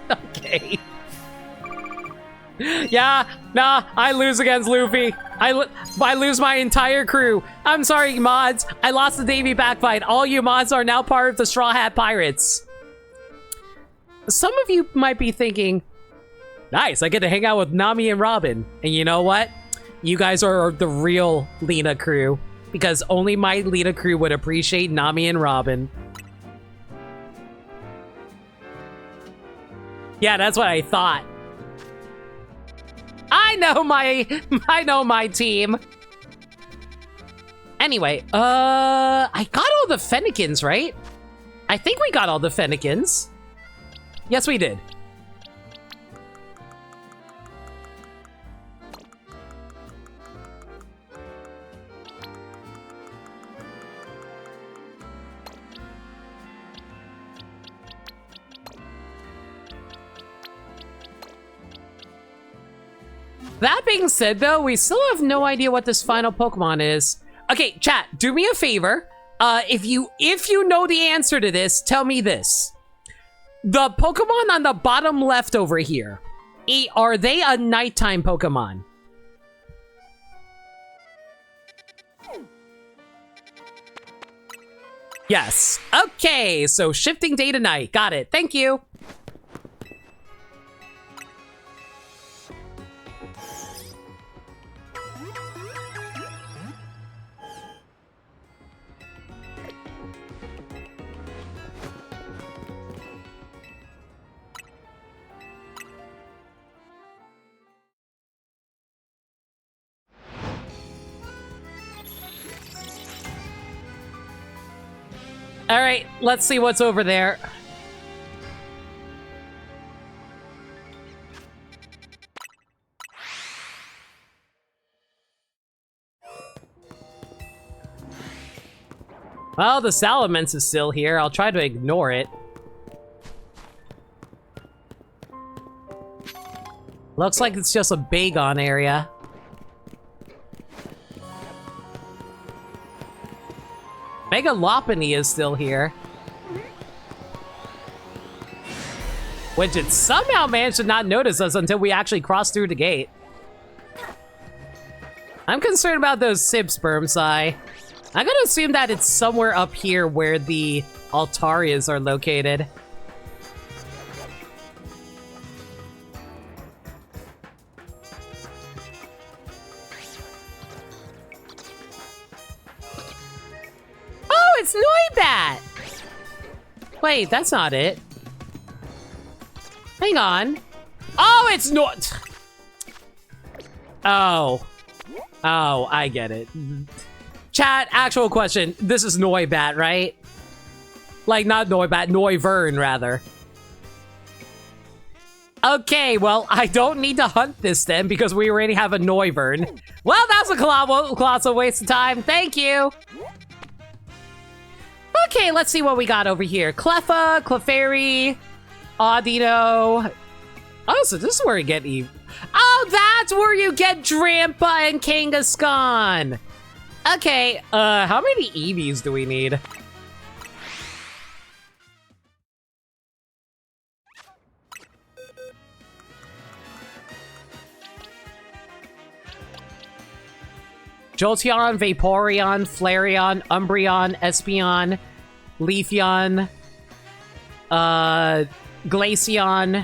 Okay. Yeah, nah, I lose against Luffy. I lose my entire crew. I'm sorry, mods. I lost the Davey backfight. All you mods are now part of the Straw Hat Pirates. Some of you might be thinking, nice, I get to hang out with Nami and Robin. And you know what? You guys are the real Lena crew. Because only my Lena crew would appreciate Nami and Robin. Yeah, that's what I thought. I know my team. Anyway, I got all the Fennekins, right? I think we got all the Fennekins. Yes, we did. That being said, though, we still have no idea what this final Pokemon is. Okay, chat, do me a favor. If you know the answer to this, tell me this. The Pokemon on the bottom left over here, are they a nighttime Pokemon? Yes. Okay, so shifting day to night. Got it. Thank you. All right, let's see what's over there. Well, the Salamence is still here. I'll try to ignore it. Looks like it's just a Bagon area. Mega Lopunny is still here. Which it somehow managed to not notice us until we actually crossed through the gate. I'm concerned about those Sipspermsai. I'm gonna assume that it's somewhere up here where the Altarias are located. It's Noibat! Wait, that's not it. Hang on. Oh, it's not. Oh. Oh, I get it. Chat, actual question. This is Noibat, right? Like, not Noibat, Noivern, rather. Okay, well, I don't need to hunt this then because we already have a Noivern. Well, that's a colossal waste of time. Thank you. Okay, let's see what we got over here. Cleffa, Clefairy, Audino. Oh, so this is where you get Oh, that's where you get Drampa and Kangaskhan. Okay, how many Eevees do we need? Jolteon, Vaporeon, Flareon, Umbreon, Espeon, Leafeon, Glaceon,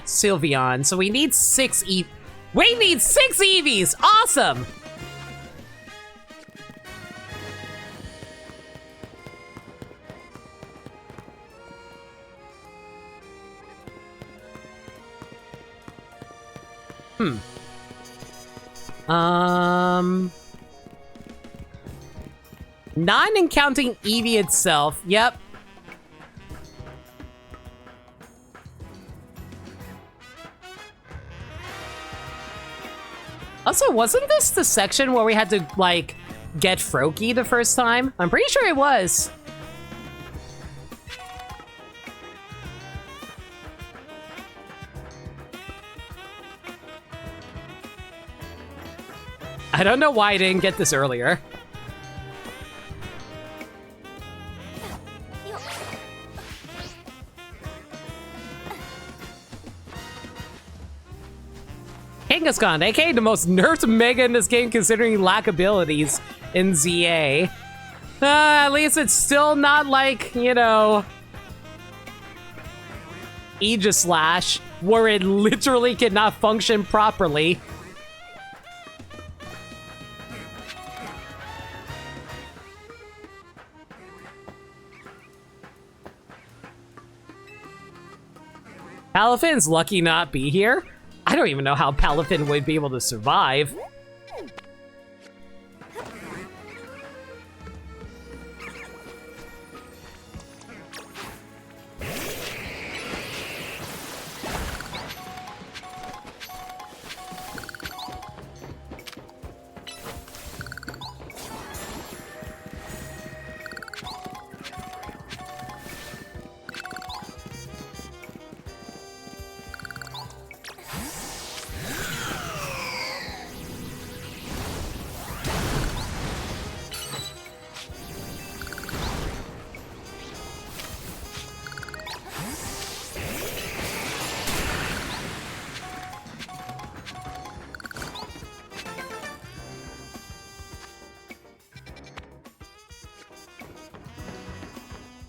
Sylveon. So we need 6 Eevees. We need 6 Eevees! Awesome! Not in counting Eevee itself. Yep. Also, wasn't this the section where we had to, like, get Froakie the first time? I'm pretty sure it was. I don't know why I didn't get this earlier. Kangaskhan, aka the most nerfed Mega in this game considering lack abilities in ZA. At least it's still not like, you know, Aegislash, where it literally cannot function properly. Palafin's lucky not be here. I don't even know how Palafin would be able to survive.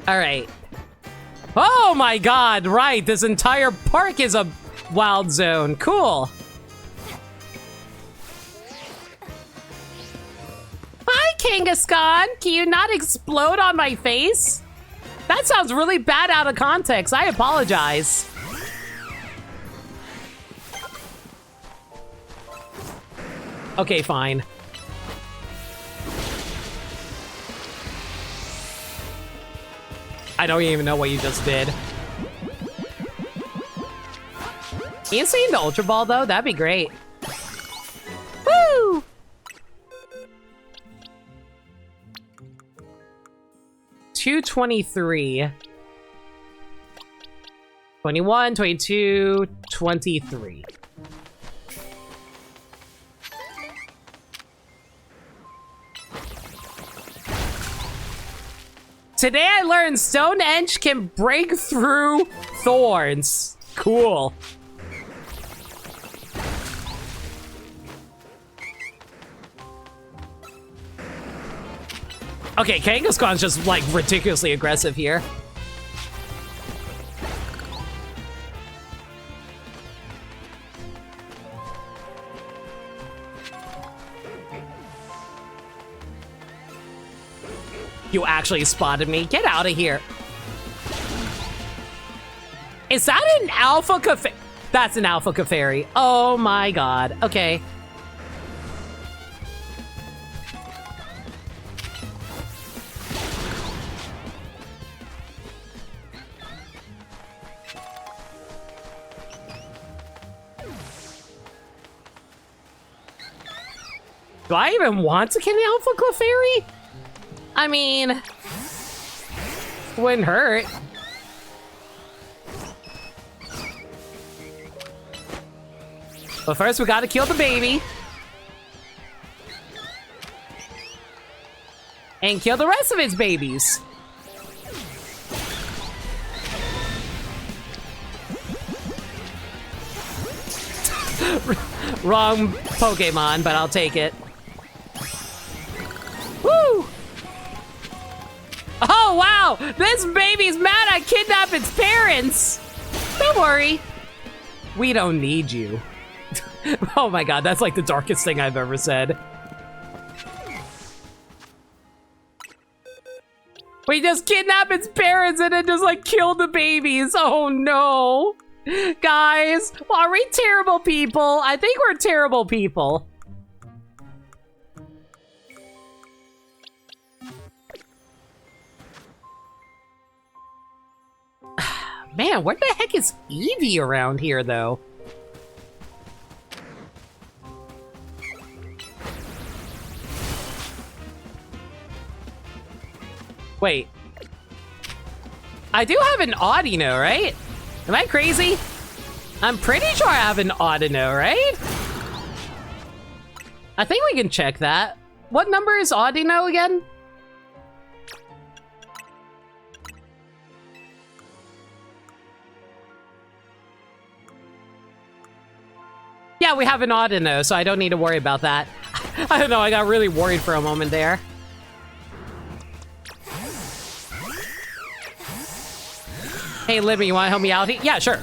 All right. Oh my god, right. This entire park is a wild zone. Cool. Hi, Kangaskhan. Can you not explode on my face? That sounds really bad out of context. I apologize. Okay, fine. I don't even know what you just did. Can you see into Ultra Ball, though? That'd be great. Woo! $223. 21, 22, 23. Today I learned Stonehenge can break through thorns. Cool. Okay, Kangaskhan's just like ridiculously aggressive here. You actually spotted me. Get out of here. Is that an Alpha Cafari? That's an Alpha Cafari. Oh my god. Okay. Do I even want to kill the Alpha Clefairy? I mean, wouldn't hurt. But first, we gotta kill the baby. And kill the rest of its babies. Wrong Pokemon, but I'll take it. Woo! Oh, wow! This baby's mad I kidnapped its parents! Don't worry. We don't need you. Oh my god, that's like the darkest thing I've ever said. We just kidnapped its parents and then just like killed the babies. Oh no. Guys, are we terrible people? I think we're terrible people. Man, where the heck is Eevee around here, though? Wait. I do have an Audino, right? Am I crazy? I'm pretty sure I have an Audino, right? I think we can check that. What number is Audino again? Yeah, we have an Audino, so I don't need to worry about that. I don't know, I got really worried for a moment there. Hey, Libby, you want to help me out? Yeah, sure.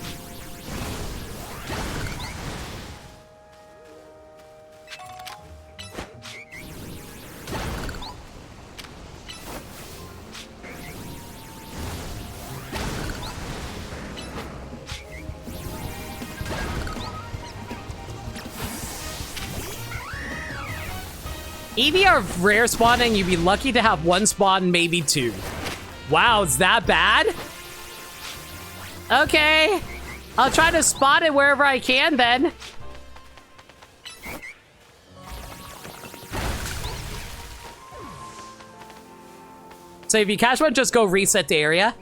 Eevee are rare spawning. You'd be lucky to have one spawn, maybe two. Wow, is that bad? Okay. I'll try to spot it wherever I can then. So if you catch one, just go reset the area.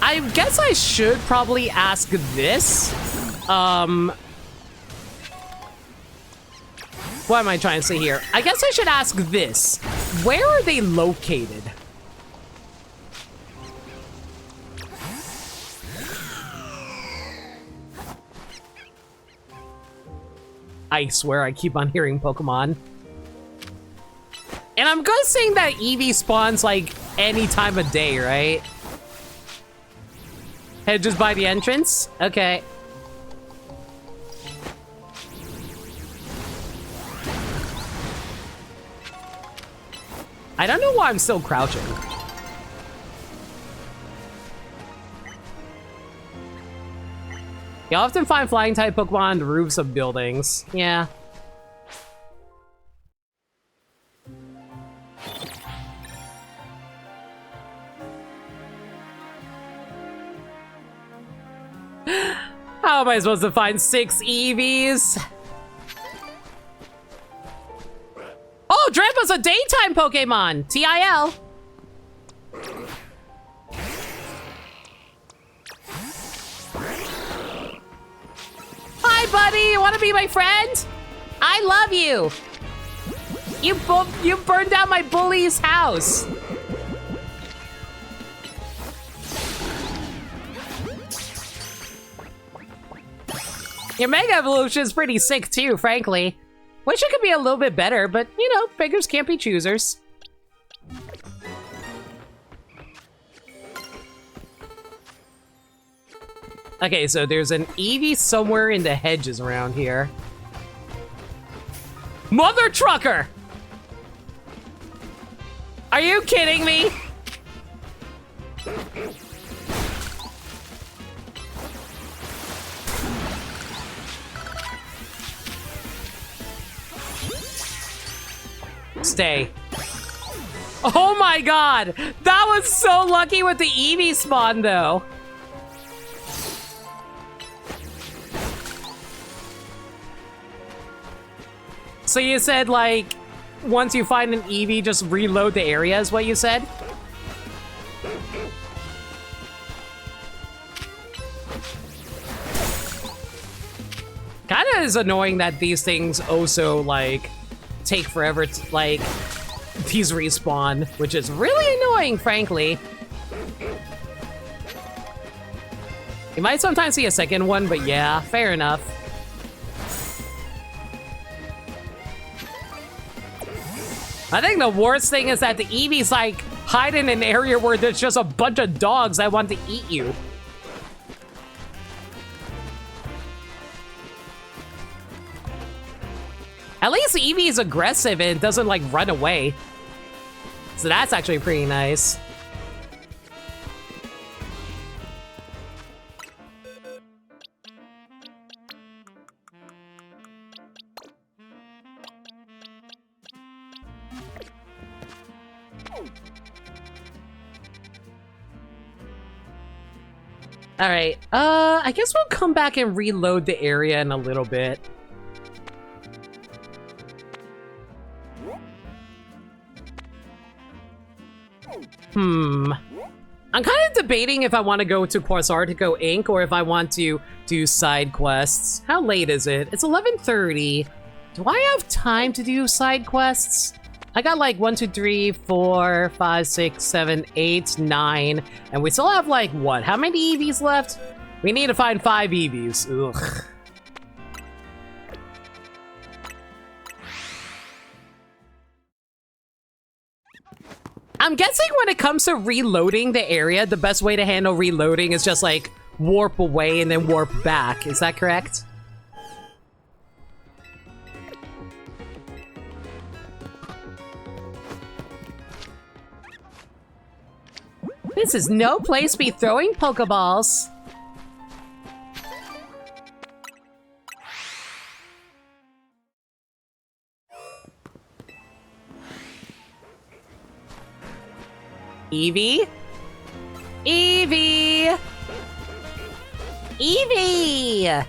I guess I should probably ask this. What am I trying to say here? I guess I should ask this. Where are they located? I swear I keep on hearing Pokemon. And I'm guessing that Eevee spawns like any time of day, right? Hedges by the entrance? Okay. I don't know why I'm still crouching. You often find flying type Pokemon on the roofs of buildings. Yeah. How am I supposed to find 6 Eevees? Oh, Drampa's a daytime Pokemon! TIL! Hi, buddy! You wanna be my friend? I love you! You burned down my bully's house! Your Mega Evolution is pretty sick too, frankly. Wish it could be a little bit better, but, you know, beggars can't be choosers. Okay, so there's an Eevee somewhere in the hedges around here. Mother Trucker! Are you kidding me? Stay. Oh my god! That was so lucky with the Eevee spawn, though. So you said, like, once you find an Eevee, just reload the area, is what you said? Kinda is annoying that these things also, like, take forever to, like, these respawn, which is really annoying, frankly. You might sometimes see a second one, but yeah, fair enough. I think the worst thing is that the Eevee's, like, hide in an area where there's just a bunch of dogs that want to eat you. At least Eevee is aggressive and doesn't, like, run away. So that's actually pretty nice. Alright, I guess we'll come back and reload the area in a little bit. I'm kind of debating if I want to go to Quasartico Inc. or if I want to do side quests. How late is it? It's 11:30. Do I have time to do side quests? I got like 1, 2, 3, 4, 5, 6, 7, 8, 9, and we still have like, what? How many Eevees left? We need to find 5 Eevees. Ugh. I'm guessing when it comes to reloading the area, the best way to handle reloading is just like warp away and then warp back. Is that correct? This is no place to be throwing Pokeballs. Eevee? Eevee! Eevee!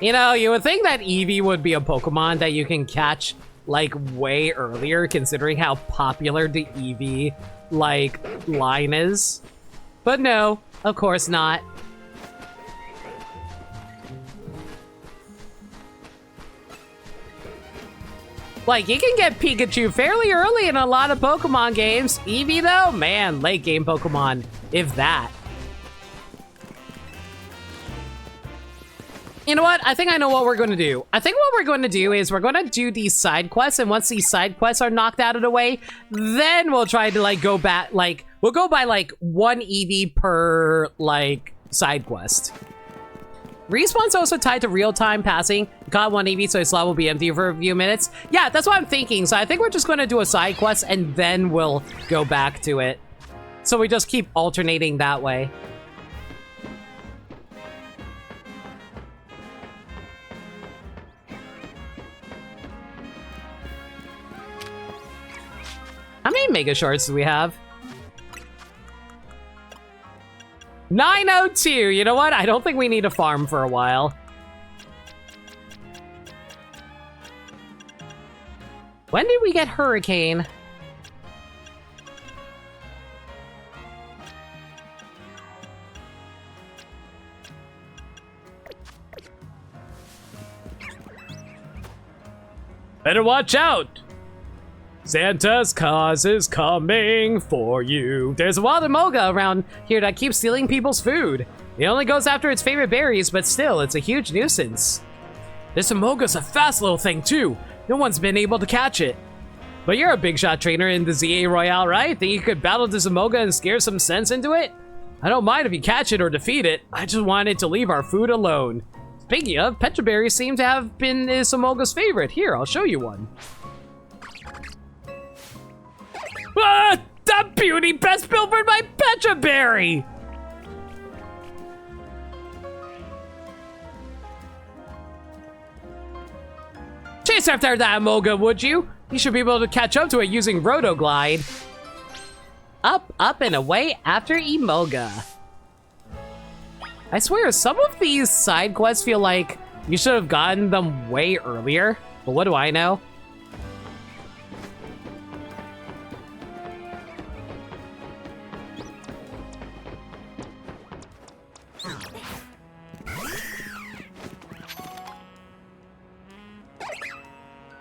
You know, you would think that Eevee would be a Pokemon that you can catch, like, way earlier, considering how popular the Eevee, like, line is. But no, of course not. Like, you can get Pikachu fairly early in a lot of Pokemon games. Eevee, though? Man, late game Pokemon, if that. You know what? I think I know what we're going to do. I think what we're going to do is we're going to do these side quests, and once these side quests are knocked out of the way, then we'll try to, like, go back, like, we'll go by, like, 1 EV per, like, side quest. Respawn's also tied to real-time passing. Got 1 EV, so his slot will be empty for a few minutes. Yeah, that's what I'm thinking, so I think we're just going to do a side quest, and then we'll go back to it. So we just keep alternating that way. How many Mega Shards do we have? 902! You know what? I don't think we need to farm for a while. When did we get Hurricane? Better watch out! Santa's cause is coming for you. There's a wild Amoga around here that keeps stealing people's food. It only goes after its favorite berries, but still, it's a huge nuisance. This Amoga's a fast little thing, too. No one's been able to catch it. But you're a big shot trainer in the ZA Royale, right? Think you could battle this Amoga and scare some sense into it? I don't mind if you catch it or defeat it. I just want it to leave our food alone. Speaking of, Petra berries seem to have been this Amoga's favorite. Here, I'll show you one. Ah! That beauty best pilfered my Petra berry! Chase after that Amoga, would you? You should be able to catch up to it using Rotoglide. Up, up, and away after Emoga. I swear, some of these side quests feel like you should have gotten them way earlier. But what do I know?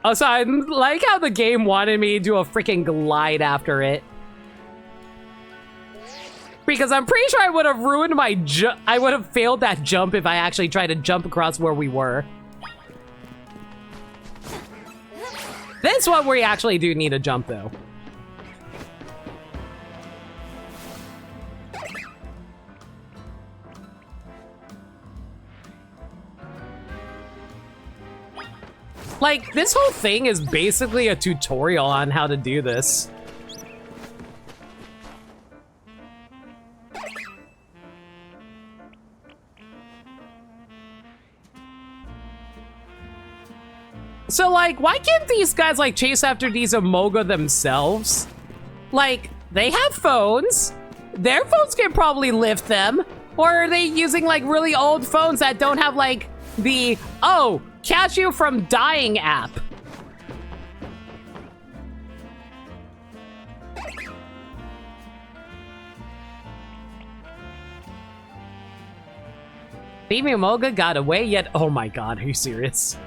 Oh, so I like how the game wanted me to do a freaking glide after it. Because I'm pretty sure I would have ruined my I would have failed that jump if I actually tried to jump across where we were. This one we actually do need a jump, though. Like, this whole thing is basically a tutorial on how to do this. So, like, why can't these guys, like, chase after these Amoga themselves? Like, they have phones. Their phones can probably lift them. Or are they using, like, really old phones that don't have, like, the, oh, catch you from dying app? Baby Amoga got away yet? Oh my god, are you serious?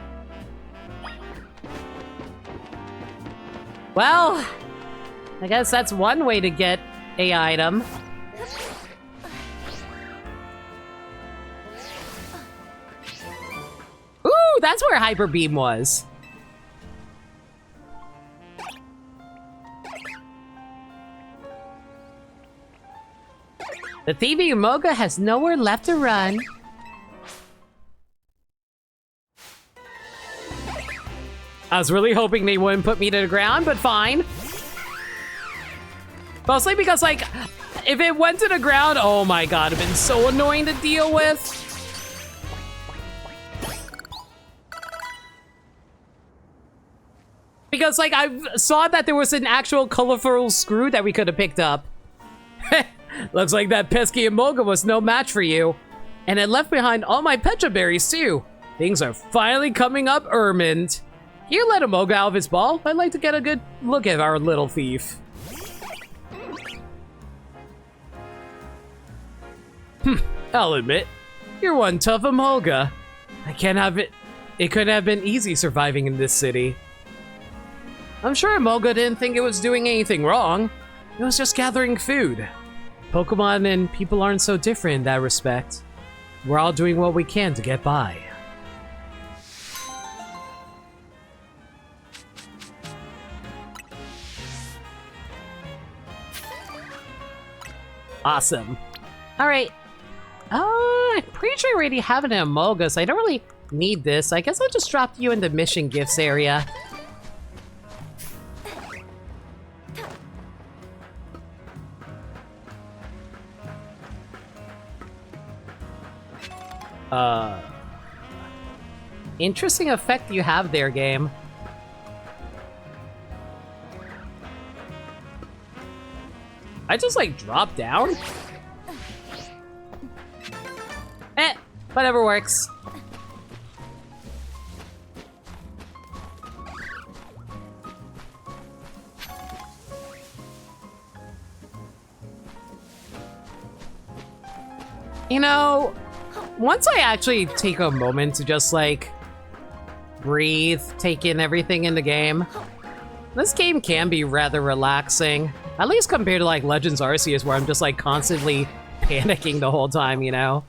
Well, I guess that's one way to get a item. Ooh, that's where Hyper Beam was. The thieving Amoga has nowhere left to run. I was really hoping they wouldn't put me to the ground, but fine. Mostly because, like, if it went to the ground, oh my god, it'd been so annoying to deal with. Because, like, I saw that there was an actual colorful screw that we could have picked up. Looks like that pesky Amoga was no match for you. And it left behind all my Petra berries, too. Things are finally coming up, Ermond. You let Amoga out of his ball. I'd like to get a good look at our little thief. I'll admit, you're one tough Amoga. I can't have it. It couldn't have been easy surviving in this city. I'm sure Moga didn't think it was doing anything wrong. It was just gathering food. Pokemon and people aren't so different in that respect. We're all doing what we can to get by. Awesome. Alright. I'm pretty sure I already have an Amoga, so I don't really need this. I guess I'll just drop you in the mission gifts area. Interesting effect you have there, game. I just, like, drop down? Whatever works. You know, once I actually take a moment to just, like, breathe, take in everything in the game, this game can be rather relaxing. At least compared to, like, Legends Arceus, where I'm just, like, constantly panicking the whole time, you know?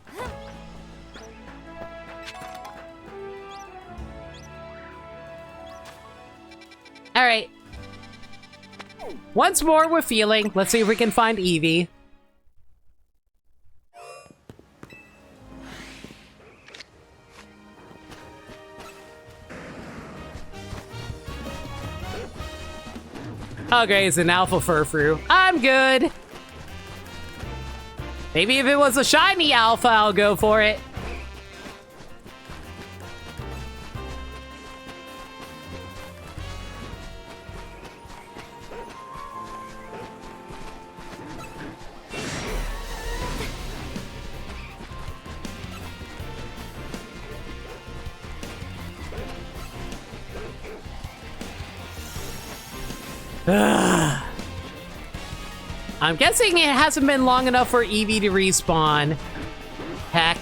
Alright. Once more with feeling. Let's see if we can find Eevee. Okay, it's an Alpha Furfrou. I'm good. Maybe if it was a shiny Alpha, I'll go for it. I'm guessing it hasn't been long enough for Eevee to respawn. Heck.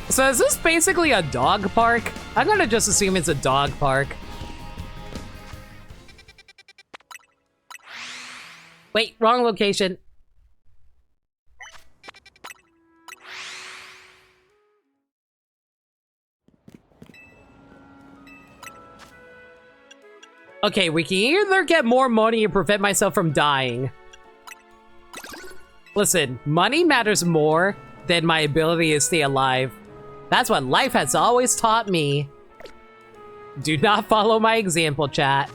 So is this basically a dog park? I'm gonna just assume it's a dog park. Wait, wrong location. Okay, we can either get more money and prevent myself from dying. Listen, money matters more than my ability to stay alive. That's what life has always taught me. Do not follow my example, chat.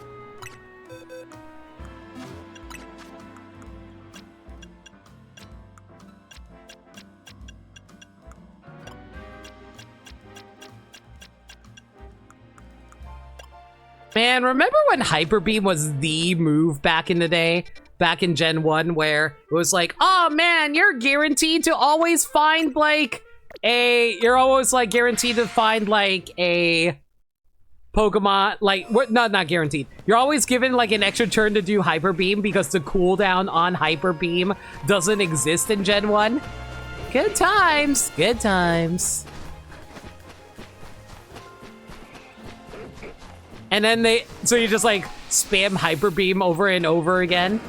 Man, remember when Hyper Beam was the move back in the day? Back in Gen 1, where it was like, oh man, you're guaranteed to always find, like, you're always, like, guaranteed to find, like, a Pokemon, like, not guaranteed. You're always given, like, an extra turn to do Hyper Beam because the cooldown on Hyper Beam doesn't exist in Gen 1. Good times, good times. And then so you just like spam Hyper Beam over and over again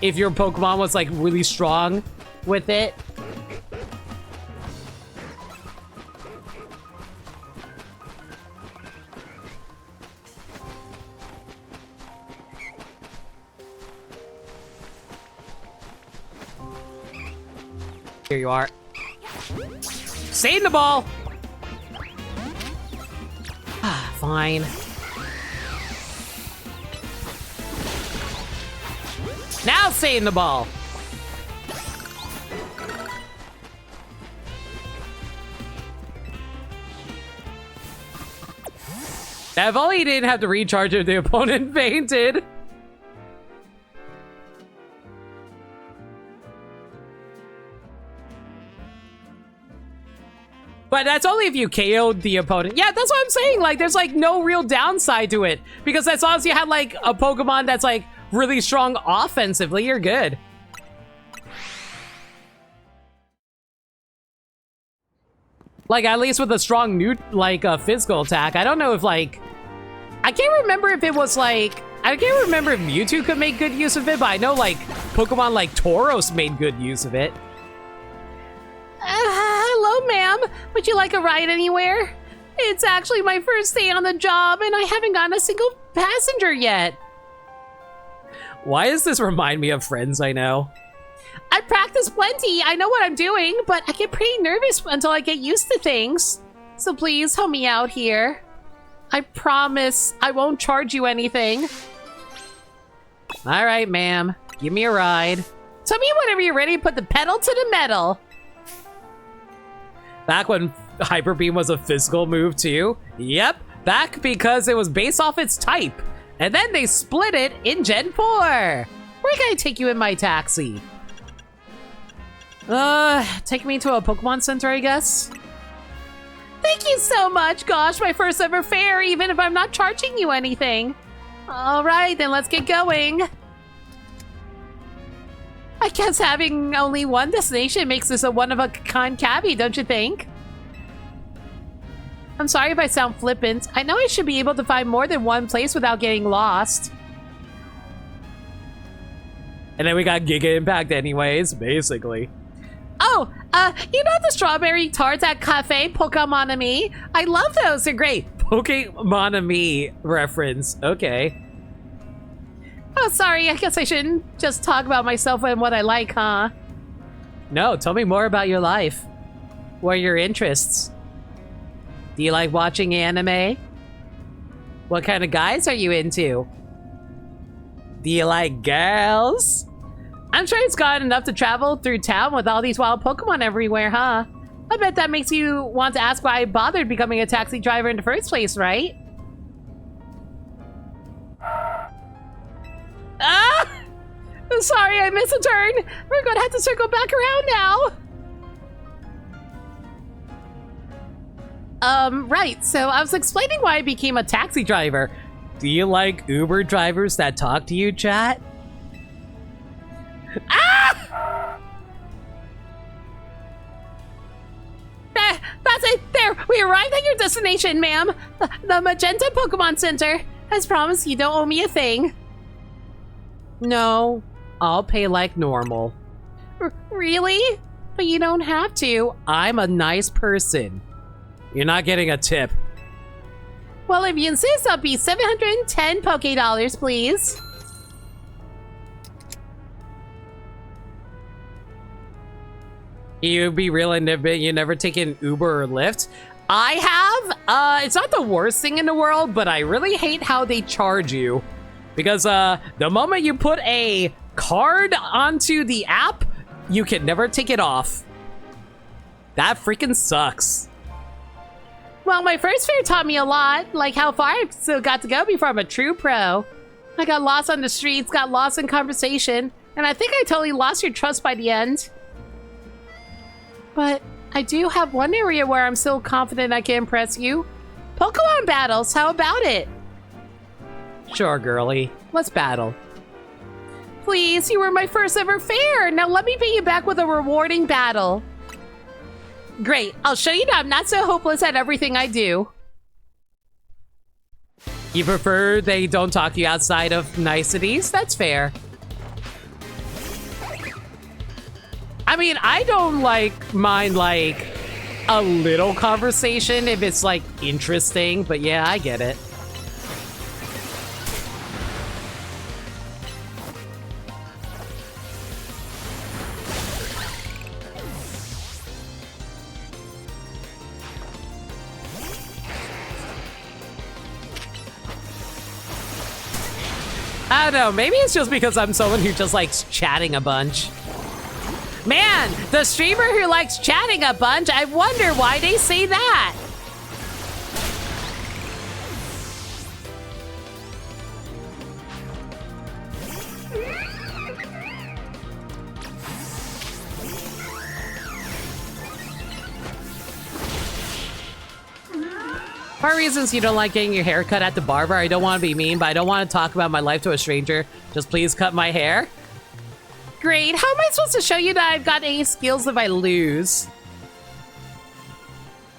if your Pokemon was like really strong with it. Here you are. Stay in the ball! Ah, fine. Now stay in the ball! Now, if only he didn't have to recharge if the opponent fainted. But that's only if you KO'd the opponent. Yeah, that's what I'm saying. Like, there's, like, no real downside to it. Because as long as you had, like, a Pokemon that's, like, really strong offensively, you're good. Like, at least with a strong physical attack. I don't know if, like... I can't remember if it was, like... I can't remember if Mewtwo could make good use of it, but I know, like, Pokemon like Tauros made good use of it. Hello, ma'am. Would you like a ride anywhere? It's actually my first day on the job, and I haven't gotten a single passenger yet. Why does this remind me of friends I know? I practice plenty. I know what I'm doing, but I get pretty nervous until I get used to things. So please help me out here. I promise I won't charge you anything. All right, ma'am. Give me a ride. Tell me whenever you're ready to put the pedal to the metal. Back when Hyper Beam was a physical move too? Yep, back because it was based off its type. And then they split it in Gen 4. Where can I take you in my taxi? Take me to a Pokemon Center, I guess? Thank you so much. Gosh, my first ever fare, even if I'm not charging you anything. All right, then let's get going. I guess having only one destination makes this a one-of-a-kind cabbie, don't you think? I'm sorry if I sound flippant. I know I should be able to find more than one place without getting lost. And then we got Giga Impact anyways, basically. Oh, you know the strawberry tarts at Cafe Pokémon Me? I love those, they're great. Pokémon Me reference, okay. Oh, sorry, I guess I shouldn't just talk about myself and what I like, huh? No, tell me more about your life. What are your interests? Do you like watching anime? What kind of guys are you into? Do you like girls? I'm sure it's gotten enough to travel through town with all these wild Pokemon everywhere, huh? I bet that makes you want to ask why I bothered becoming a taxi driver in the first place, right? Ah! Sorry, I missed a turn. We're gonna have to circle back around now. Right, so I was explaining why I became a taxi driver. Do you like Uber drivers that talk to you, chat? Ah! That's it! There! We arrived at your destination, ma'am! The Magenta Pokemon Center. As promised, you don't owe me a thing. No, I'll pay like normal. Really? But you don't have to. I'm a nice person. You're not getting a tip. Well, if you insist, I'll be 710 Poké Dollars, please. You be real and you never taken Uber or Lyft? I have. It's not the worst thing in the world, but I really hate how they charge you. Because the moment you put a card onto the app, you can never take it off. That freaking sucks. Well, my first fare taught me a lot, like how far I still got to go before I'm a true pro. I got lost on the streets, got lost in conversation, and I think I totally lost your trust by the end. But I do have one area where I'm still confident I can impress you. Pokemon battles, how about it? Sure, girly. Let's battle. Please, you were my first ever fare. Now let me pay you back with a rewarding battle. Great, I'll show you that I'm not so hopeless at everything I do. You prefer they don't talk to you outside of niceties? That's fair. I mean, I don't mind a little conversation if it's interesting, but yeah, I get it. I don't know, maybe it's just because I'm someone who just likes chatting a bunch. Man, the streamer who likes chatting a bunch, I wonder why they say that. For reasons you don't like getting your hair cut at the barber, I don't want to be mean, but I don't want to talk about my life to a stranger. Just please cut my hair. Great, how am I supposed to show you that I've got any skills if I lose?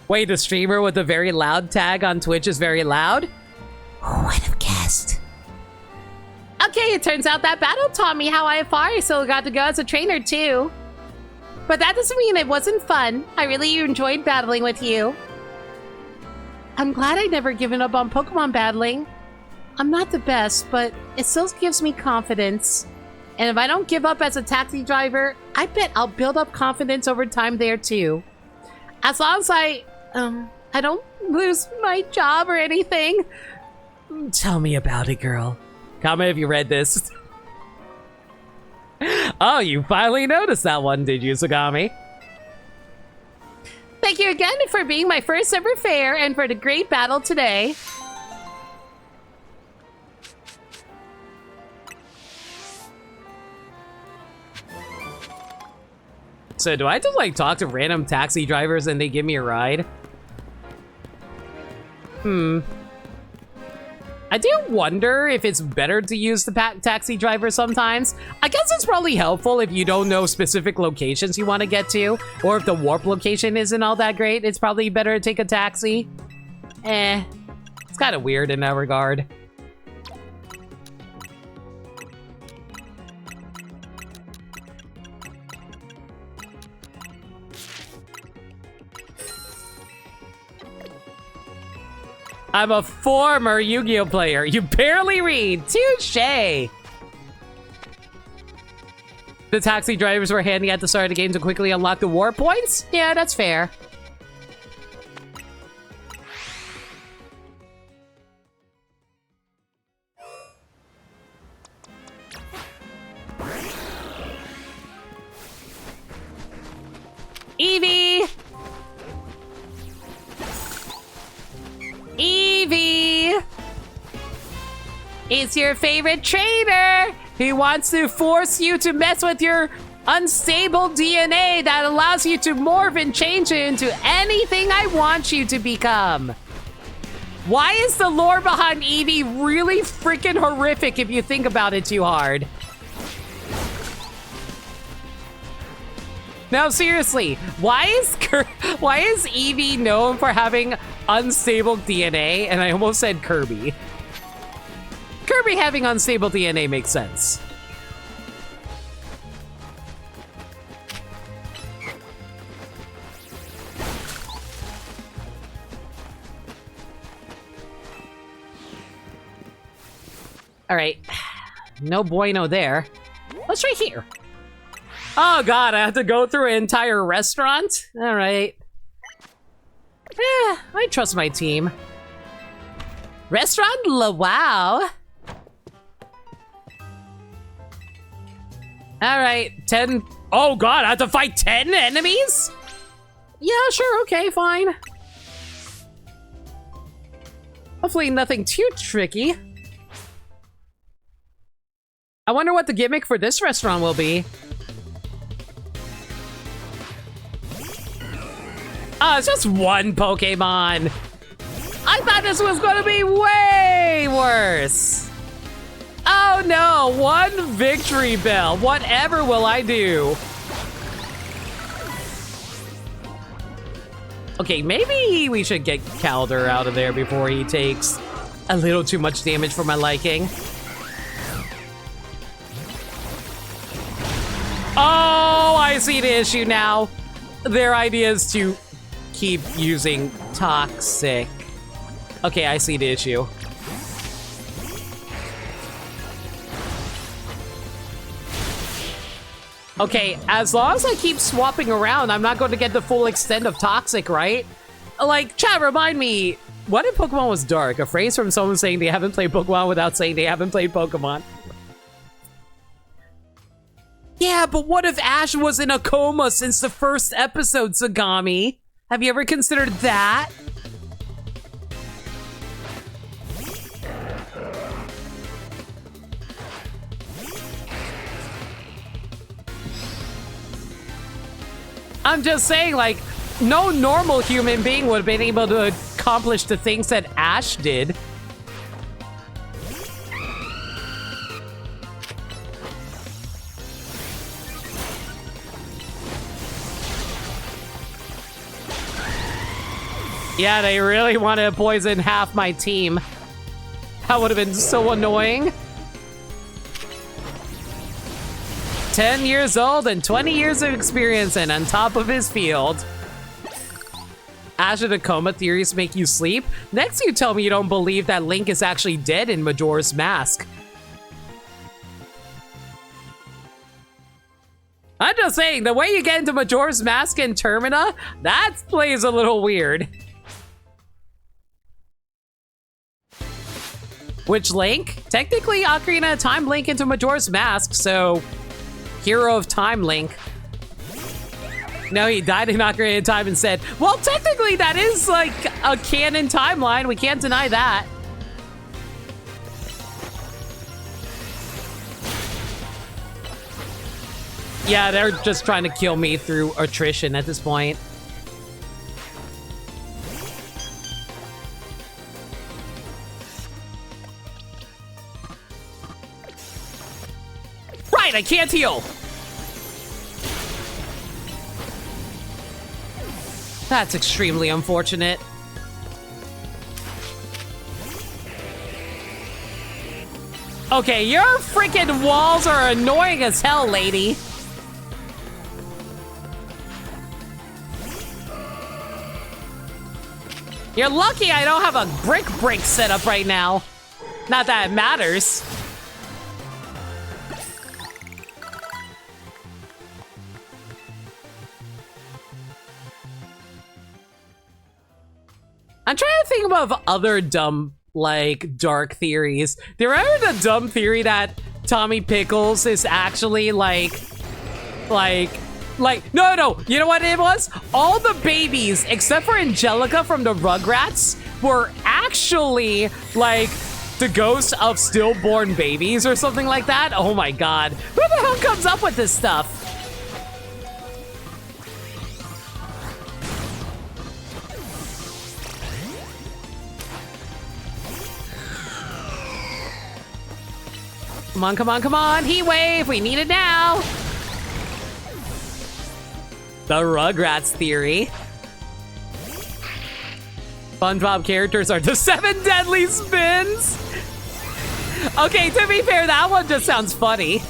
Wait, the streamer with a very loud tag on Twitch is very loud? Who would have guessed? Okay, it turns out that battle taught me how I still got to go as a trainer too. But that doesn't mean it wasn't fun. I really enjoyed battling with you. I'm glad I never given up on Pokemon battling. I'm not the best, but it still gives me confidence. And if I don't give up as a taxi driver, I bet I'll build up confidence over time there too. As long as I don't lose my job or anything. Tell me about it, girl. Comment if you read this. Oh, you finally noticed that one, did you, Sagami? Thank you again for being my first ever fair and for the great battle today. So do I just like talk to random taxi drivers and they give me a ride? I do wonder if it's better to use the taxi driver sometimes. I guess it's probably helpful if you don't know specific locations you want to get to, or if the warp location isn't all that great, it's probably better to take a taxi. It's kind of weird in that regard. I'm a former Yu-Gi-Oh player. You barely read. Touché. The taxi drivers were handy at the start of the game to quickly unlock the war points? Yeah, that's fair. Eevee! Eevee! It's your favorite trainer! He wants to force you to mess with your unstable DNA that allows you to morph and change into anything I want you to become. Why is the lore behind Eevee really freaking horrific if you think about it too hard? No, seriously, why is Eevee known for having unstable DNA? And I almost said Kirby. Kirby having unstable DNA makes sense. All right, no bueno there. Let's try here. Oh god, I have to go through an entire restaurant? All right. I trust my team. Restaurant Wow. All right, 10. Oh god, I have to fight 10 enemies? Yeah, sure, okay, fine. Hopefully nothing too tricky. I wonder what the gimmick for this restaurant will be. Oh, it's just one Pokemon. I thought this was going to be way worse. Oh no, one victory bell. Whatever will I do? Okay, maybe we should get Calder out of there before he takes a little too much damage for my liking. Oh, I see the issue now. Their idea is to keep using toxic. Okay, I see the issue. Okay, as long as I keep swapping around, I'm not going to get the full extent of toxic, right? Like, chat, remind me, what if Pokemon was dark? A phrase from someone saying they haven't played Pokemon without saying they haven't played Pokemon. Yeah, but what if Ash was in a coma since the first episode, Sagami? Have you ever considered that? I'm just saying, like, no normal human being would have been able to accomplish the things that Ash did. Yeah, they really want to poison half my team. That would have been so annoying. 10 years old and 20 years of experience and on top of his field. Ash and Akoma theories make you sleep? Next you tell me you don't believe that Link is actually dead in Majora's Mask. I'm just saying, the way you get into Majora's Mask and Termina, that plays a little weird. Which Link? Technically, Ocarina of Time Link into Majora's Mask, so... Hero of Time Link. No, he died in Ocarina of Time instead. Well, technically, that is like a canon timeline. We can't deny that. Yeah, they're just trying to kill me through attrition at this point. Right, I can't heal. That's extremely unfortunate. Okay, your freaking walls are annoying as hell, lady. You're lucky I don't have a brick break set up right now. Not that it matters. I'm trying to think of other dumb, like, dark theories. Do you remember the dumb theory that Tommy Pickles is actually, no, you know what it was? All the babies, except for Angelica from the Rugrats, were actually, like, the ghosts of stillborn babies or something like that? Oh my god. Who the hell comes up with this stuff? Come on, come on, come on! Heat wave! We need it now! The Rugrats theory. SpongeBob characters are the 7 deadly spins! Okay, to be fair, that one just sounds funny.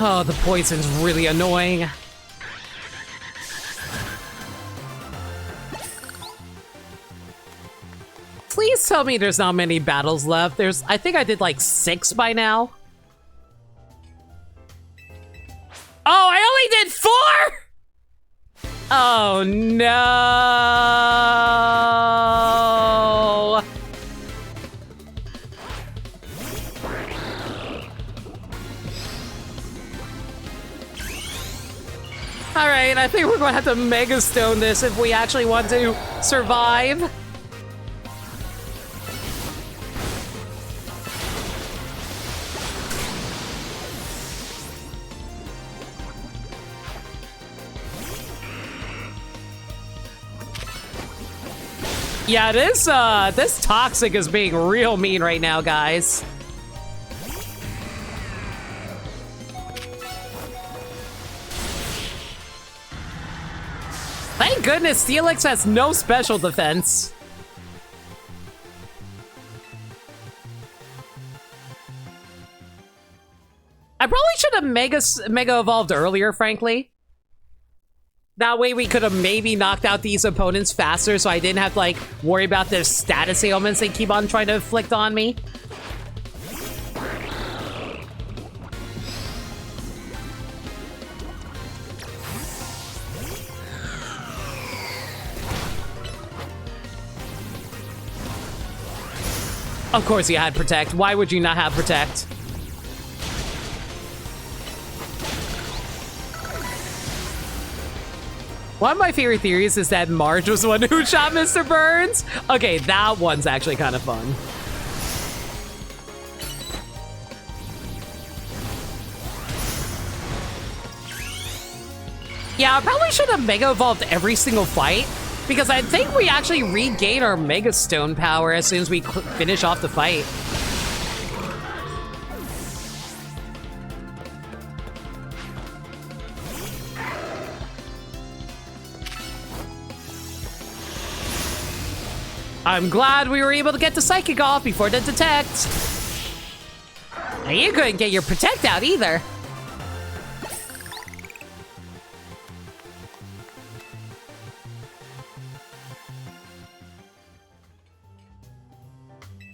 Oh, the poison's really annoying. Please tell me there's not many battles left. I think I did like 6 by now. Oh, I only did 4? Oh, no. Alright, I think we're going to have to Mega Stone this if we actually want to survive. Yeah, this Toxic is being real mean right now, guys. Thank goodness Steelix has no special defense. I probably should have Mega Evolved earlier, frankly. That way we could have maybe knocked out these opponents faster so I didn't have to, like, worry about the status ailments they keep on trying to inflict on me. Of course you had Protect. Why would you not have Protect? One of my favorite theories is that Marge was the one who shot Mr. Burns. Okay, that one's actually kind of fun. Yeah, I probably should have Mega Evolved every single fight, because I think we actually regain our Mega Stone power as soon as we finish off the fight. I'm glad we were able to get the Psychic off before the Detect. And you couldn't get your Protect out either.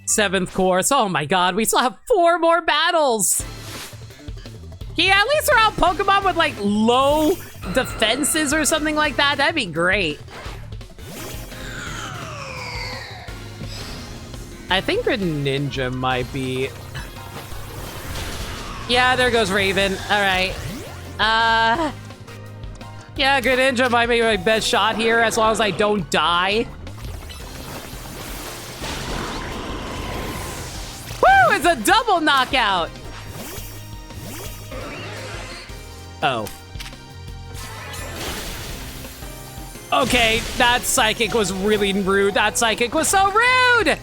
Seventh course. Oh my god, we still have 4 more battles. Can you at least throw out Pokemon with like low defenses or something like that? That'd be great. I think Greninja might be... Yeah, there goes Raven. Alright. Yeah, Greninja might be my best shot here as long as I don't die. Woo! It's a double knockout! Oh. Okay, that Psychic was really rude. That Psychic was so rude!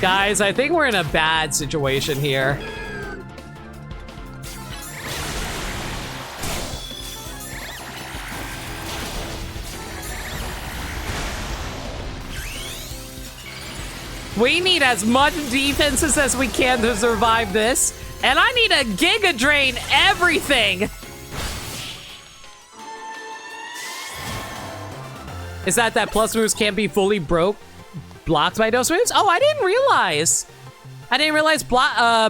Guys, I think we're in a bad situation here. We need as much defenses as we can to survive this. And I need a Giga Drain everything. Is that plus moves can't be fully blocked by those moves? Oh, I didn't realize. I didn't realize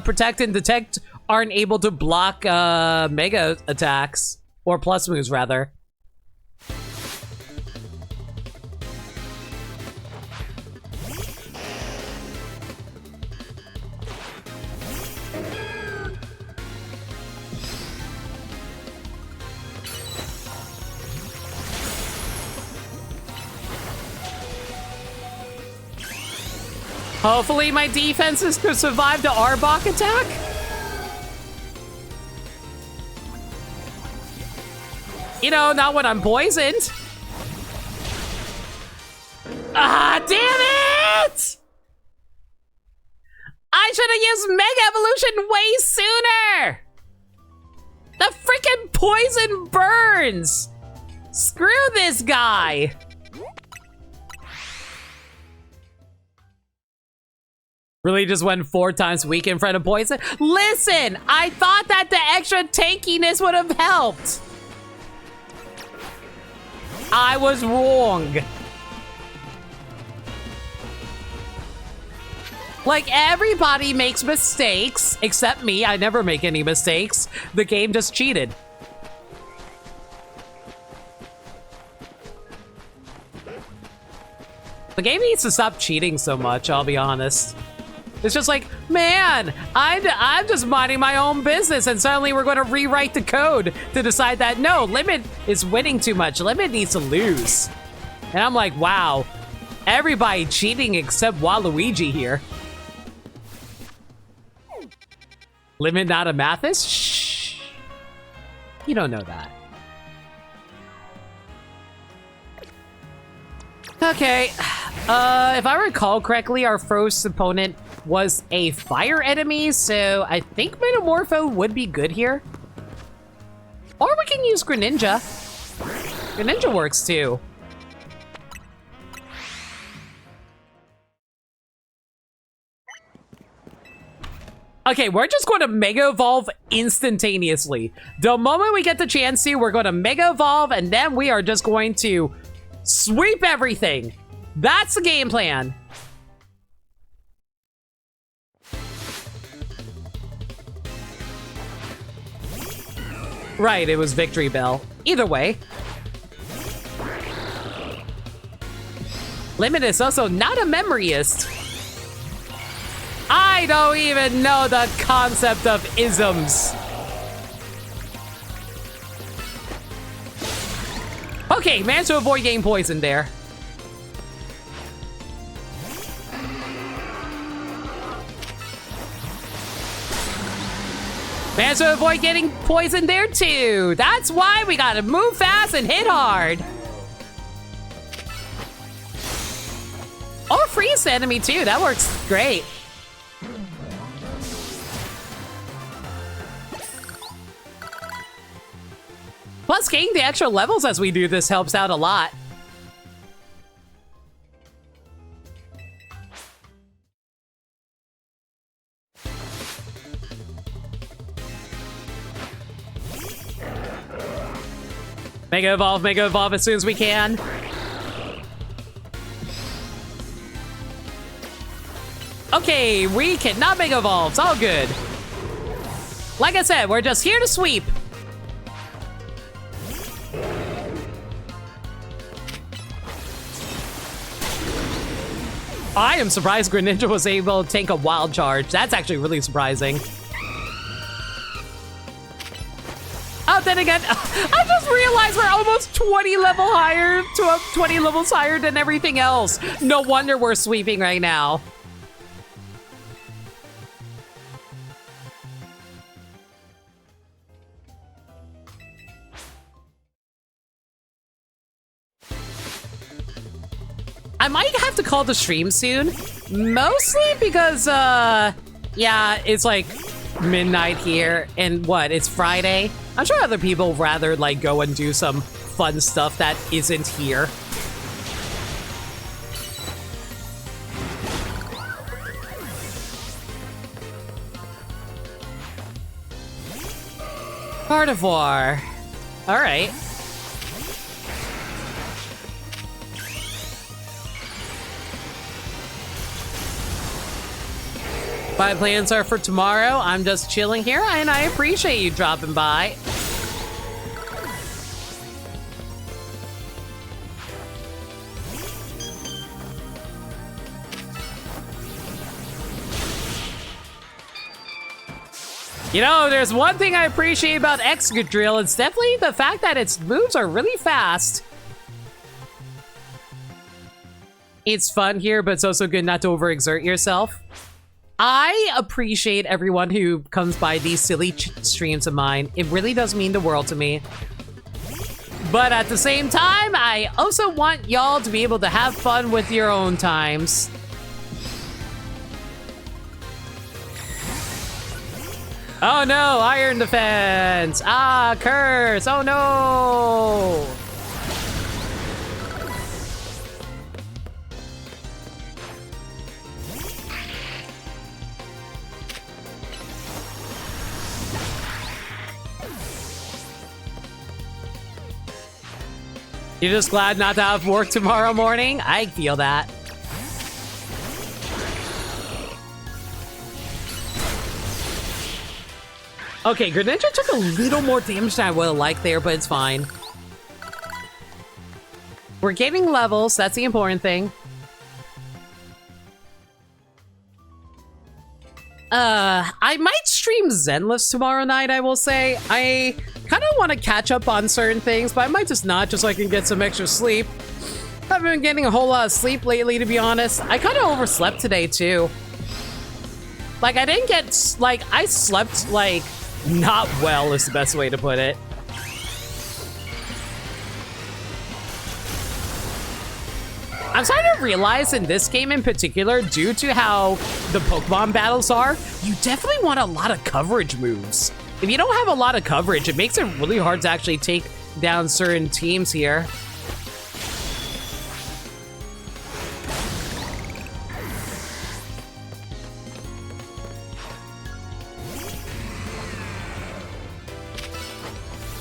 Protect and Detect aren't able to block Mega attacks. Or plus moves, rather. Hopefully my defenses could survive the Arbok attack. You know, not when I'm poisoned. Ah, damn it! I should have used Mega Evolution way sooner! The freaking poison burns! Screw this guy! Really just went 4 times weak in front of poison? Listen! I thought that the extra tankiness would have helped! I was wrong. Like, everybody makes mistakes, except me. I never make any mistakes. The game just cheated. The game needs to stop cheating so much, I'll be honest. It's just like, man, I'm just minding my own business, and suddenly we're going to rewrite the code to decide that, no, Limit is winning too much. Limit needs to lose. And I'm like, wow, everybody cheating except Waluigi here. Limit not a Mathis? Shh. You don't know that. Okay, if I recall correctly, our first opponent was a fire enemy, so I think Metamorpho would be good here. Or we can use Greninja. Greninja works too. Okay, we're just going to Mega Evolve instantaneously. The moment we get the chance to, we're going to Mega Evolve, and then we are just going to sweep everything. That's the game plan. Right, it was Victory Bell. Either way. Limit is also not a memoryist. I don't even know the concept of isms. Okay, managed to avoid getting poisoned there. Managed to avoid getting poisoned there too. That's why we gotta move fast and hit hard. Oh, freeze the enemy too. That works great. Plus, getting the extra levels as we do this helps out a lot. Mega Evolve as soon as we can. Okay, we cannot Mega Evolve. It's all good. Like I said, we're just here to sweep. I am surprised Greninja was able to tank a wild charge. That's actually really surprising. Oh, then again, I just realized we're almost 20 levels higher than everything else. No wonder we're sweeping right now. I might have to call the stream soon. Mostly because, yeah, it's like midnight here, and what, it's Friday? I'm sure other people would rather, like, go and do some fun stuff that isn't here. Carnivore. Alright. My plans are for tomorrow. I'm just chilling here, and I appreciate you dropping by. You know, there's one thing I appreciate about Excadrill. It's definitely the fact that its moves are really fast. It's fun here, but it's also good not to overexert yourself. I appreciate everyone who comes by these silly streams of mine. It really does mean the world to me. But at the same time, I also want y'all to be able to have fun with your own times. Oh no, Iron Defense! Ah, curse! Oh no! You're just glad not to have work tomorrow morning? I feel that. Okay, Greninja took a little more damage than I would have liked there, but it's fine. We're getting levels, that's the important thing. I might stream Zenless tomorrow night, I will say. I kind of want to catch up on certain things, but I might just not, just so I can get some extra sleep. I haven't been getting a whole lot of sleep lately, to be honest. I kind of overslept today, too. Like, I didn't get, like, I slept, like, not well is the best way to put it. I'm starting to realize in this game in particular, due to how the Pokemon battles are, you definitely want a lot of coverage moves. If you don't have a lot of coverage, it makes it really hard to actually take down certain teams here.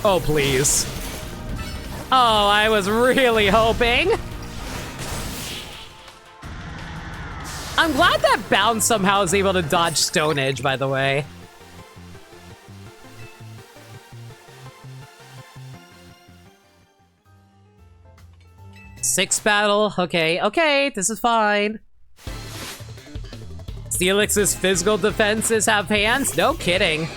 Oh, please. Oh, I was really hoping. I'm glad that Bounce somehow is able to dodge Stone Edge, by the way. Six battle. Okay, okay, this is fine. Steelix's physical defenses have hands? No kidding.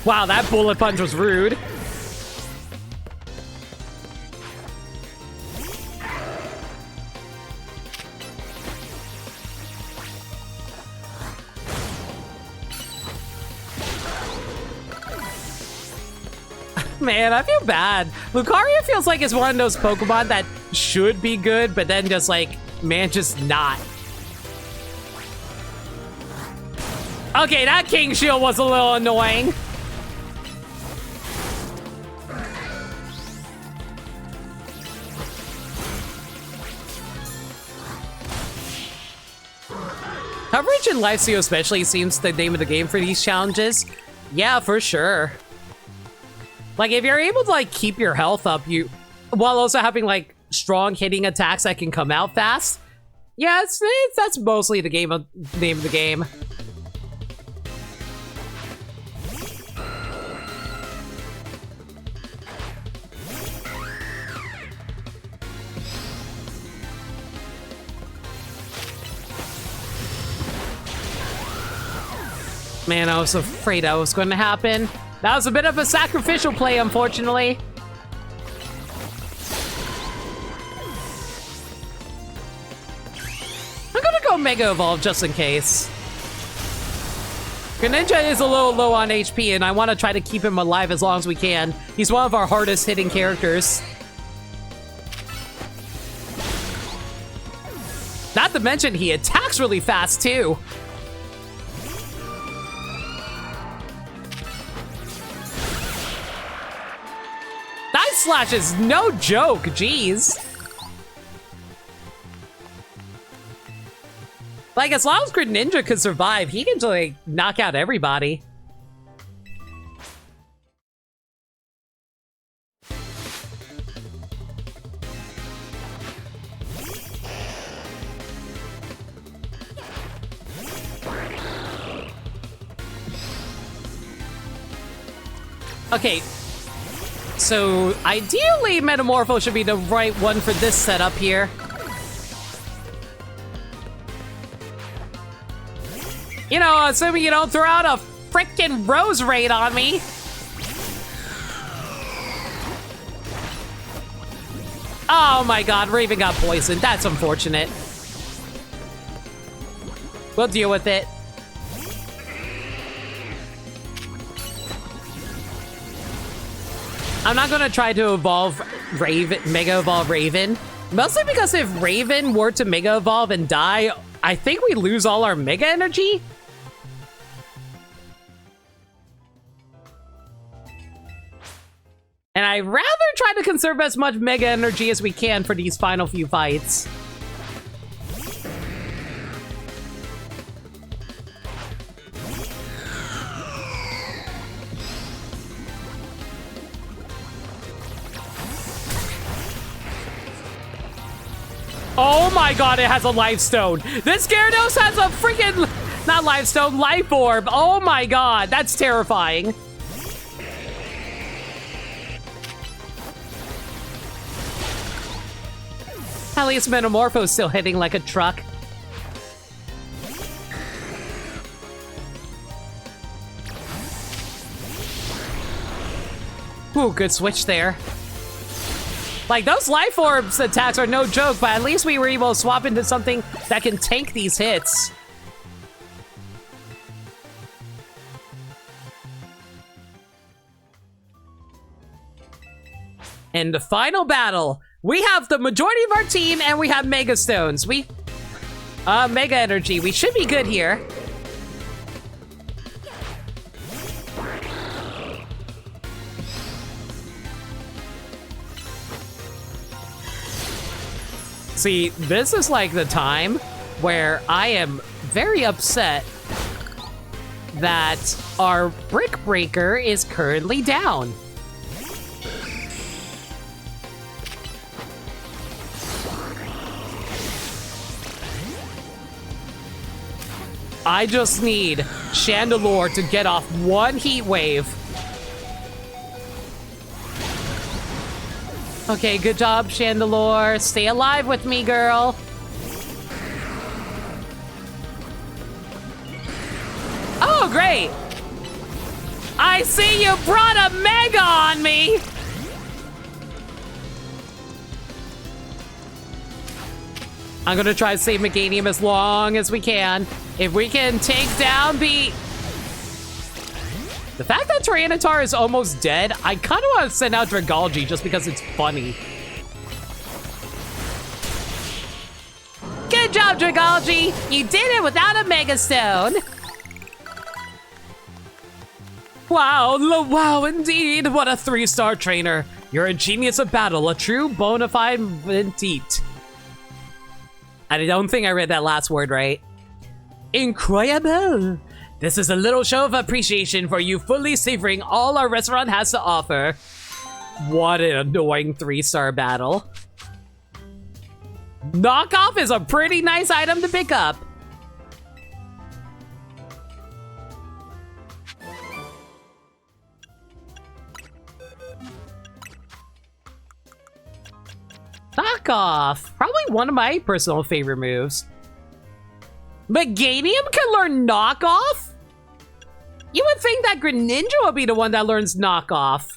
Wow, that bullet punch was rude. Man, I feel bad. Lucario feels like it's one of those Pokemon that should be good, but then just like, man, just not. Okay, that King Shield was a little annoying. Coverage and life steal especially seems the name of the game for these challenges. Yeah, for sure. Like, if you're able to, like, keep your health up, while also having, like, strong hitting attacks that can come out fast, yeah, that's mostly the name of the game. Man, I was afraid that was going to happen. That was a bit of a sacrificial play, unfortunately. I'm gonna go Mega Evolve just in case. Greninja is a little low on HP, and I want to try to keep him alive as long as we can. He's one of our hardest hitting characters. Not to mention, he attacks really fast, too. Nice Slash is no joke, jeez. Like, as long as Greninja can survive, he can, like, knock out everybody. Okay, so ideally Metamorpho should be the right one for this setup here. You know, assuming you don't throw out a frickin' Rose Raid on me. Oh my god, Raven got poisoned. That's unfortunate. We'll deal with it. I'm not gonna try to evolve Raven, Mega Evolve Raven. Mostly because if Raven were to Mega Evolve and die, I think we lose all our Mega Energy. And I'd rather try to conserve as much Mega Energy as we can for these final few fights. Oh my god, it has a Life Stone. This Gyarados has a freaking, not Life Stone, Life Orb. Oh my god, that's terrifying. At least Metamorpho's still hitting like a truck. Ooh, good switch there. Like, those Life Orbs attacks are no joke, but at least we were able to swap into something that can tank these hits. In the final battle, we have the majority of our team and we have Mega Stones. Mega Energy. We should be good here. See, this is like the time where I am very upset that our Brick Breaker is currently down. I just need Chandelure to get off one Heat Wave. Okay, good job, Chandelure. Stay alive with me, girl. Oh, great. I see you brought a Mega on me! I'm gonna try to save Meganium as long as we can. If we can take down the fact that Tyranitar is almost dead, I kind of want to send out Dragalge just because it's funny. Good job, Dragalge! You did it without a Mega Stone! Wow, wow indeed! What a 3-star trainer! You're a genius of battle, a true bona fide vintite. I don't think I read that last word right. Incroyable! This is a little show of appreciation for you fully savoring all our restaurant has to offer. What an annoying 3-star battle. Knockoff is a pretty nice item to pick up. Knockoff! Probably one of my personal favorite moves. Meganium can learn Knockoff? You would think that Greninja would be the one that learns Knockoff.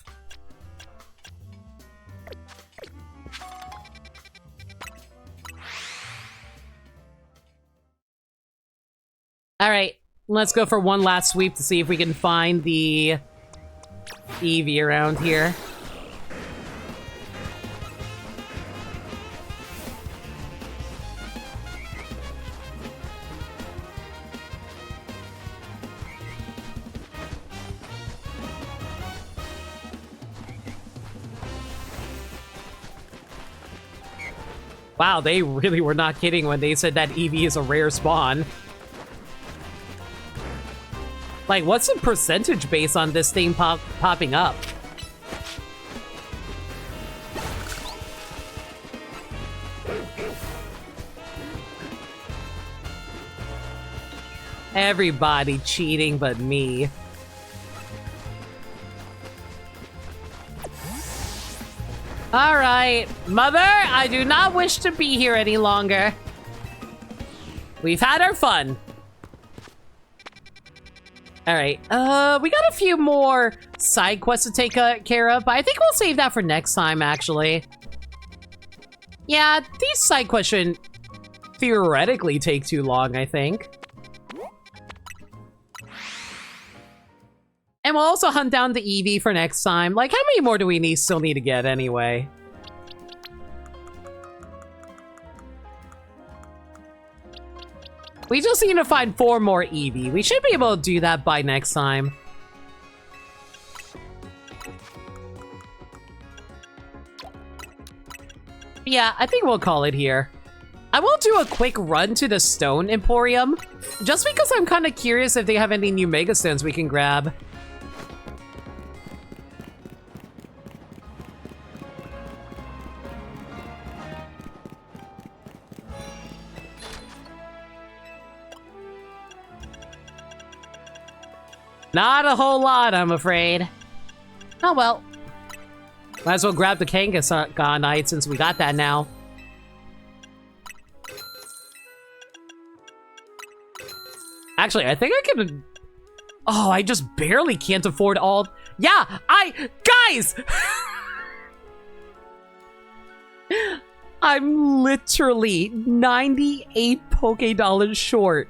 Alright, let's go for one last sweep to see if we can find the Eevee around here. Wow, they really were not kidding when they said that Eevee is a rare spawn. Like, what's the percentage base on this thing popping up? Everybody cheating but me. Alright, Mother, I do not wish to be here any longer. We've had our fun. Alright, we got a few more side quests to take care of, but I think we'll save that for next time, actually. Yeah, these side quests shouldn't theoretically take too long, I think. And we'll also hunt down the Eevee for next time. Like, how many more do we still need to get anyway? We just need to find 4 more Eevee. We should be able to do that by next time. Yeah, I think we'll call it here. I will do a quick run to the Stone Emporium, just because I'm kind of curious if they have any new Mega Stones we can grab. Not a whole lot, I'm afraid. Oh well. Might as well grab the Kangaskhanite since we got that now. Actually, I think I can... Oh, I just barely can't afford all... Yeah, Guys! I'm literally 98 Pokédollars short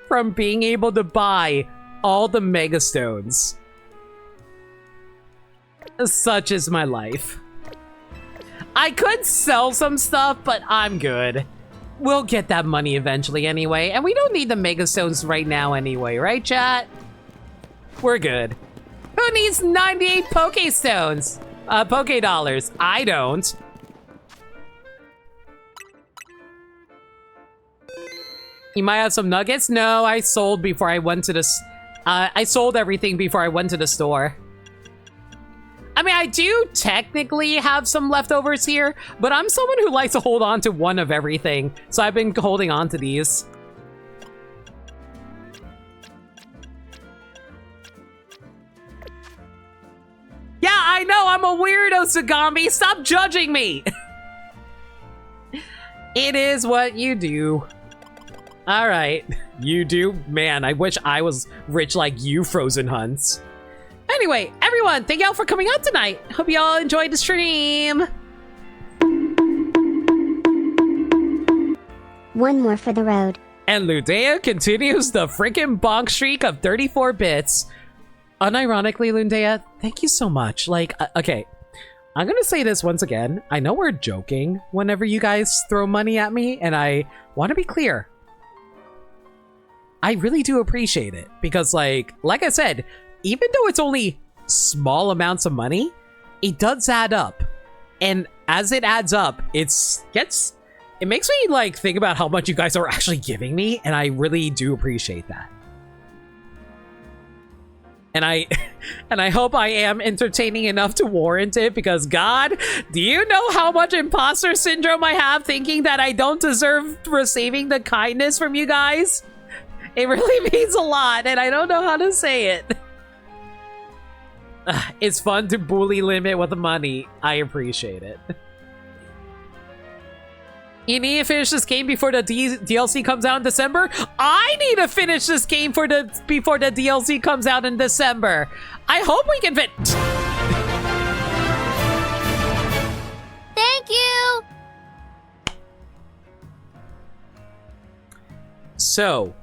from being able to buy all the Mega Stones. Such is my life. I could sell some stuff, but I'm good. We'll get that money eventually anyway, and we don't need the Mega Stones right now anyway, right, chat? We're good. Who needs 98 Pokéstones? Pokédollars. I don't. You might have some nuggets? No, I sold before I went to this. I sold everything before I went to the store. I mean, I do technically have some leftovers here, but I'm someone who likes to hold on to one of everything, so I've been holding on to these. Yeah, I know, I'm a weirdo, Sagami! Stop judging me! It is what you do. Alright, you do? Man, I wish I was rich like you, Frozen Hunts. Anyway, everyone, thank y'all for coming out tonight. Hope y'all enjoyed the stream. One more for the road. And Lundea continues the freaking bonk streak of 34 bits. Unironically, Lundea, thank you so much. Like, okay, I'm gonna say this once again. I know we're joking whenever you guys throw money at me, and I want to be clear. I really do appreciate it because, like I said, even though it's only small amounts of money, it does add up. And as it adds up, it makes me like think about how much you guys are actually giving me, and I really do appreciate that. And I hope I am entertaining enough to warrant it, because God, do you know how much imposter syndrome I have thinking that I don't deserve receiving the kindness from you guys? It really means a lot, and I don't know how to say it. It's fun to bully Limit with the money. I appreciate it. You need to finish this game before the DLC comes out in December? I need to finish this game before the DLC comes out in December. I hope we can fit. Thank you. So,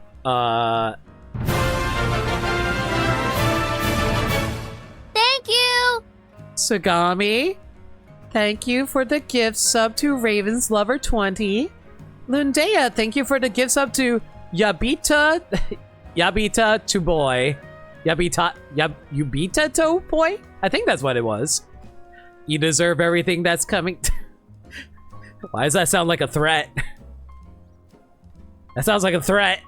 Thank you. Sagami, thank you for the gift sub to Raven's Lover 20. Lundea, thank you for the gift sub to Yabita to boy. Yubita to boy? I think that's what it was. You deserve everything that's coming. Why does that sound like a threat? That sounds like a threat.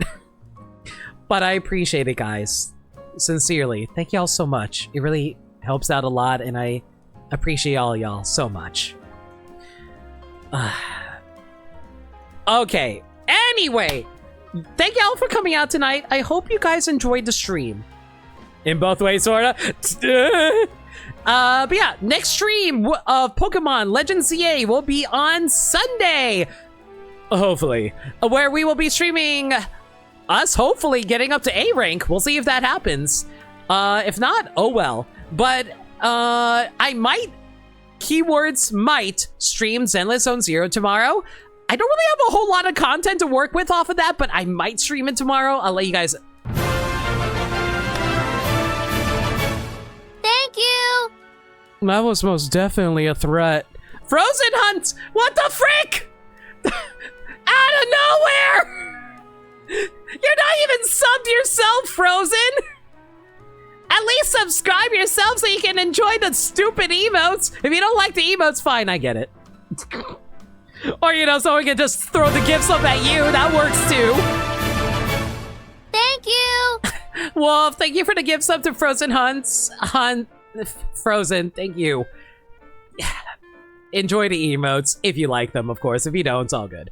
But I appreciate it, guys. Sincerely. Thank y'all so much. It really helps out a lot, and I appreciate all y'all so much. Okay. Anyway, thank y'all for coming out tonight. I hope you guys enjoyed the stream. In both ways, sorta. But yeah, next stream of Pokemon Legends CA will be on Sunday. Hopefully. Where we will be streaming us hopefully getting up to A rank. We'll see if that happens. If not, oh well. But I might, keywords might, stream Zenless Zone Zero tomorrow. I don't really have a whole lot of content to work with off of that, but I might stream it tomorrow. I'll let you guys... Thank you. That was most definitely a threat. Frozen Hunt! What the frick? Out of nowhere! You're not even subbed yourself, Frozen! At least subscribe yourself so you can enjoy the stupid emotes. If you don't like the emotes, fine, I get it. Or, you know, someone can just throw the gifts up at you. That works too. Thank you. Wolf, thank you for the gift sub to Frozen Frozen, thank you. Enjoy the emotes, if you like them, of course. If you don't, it's all good.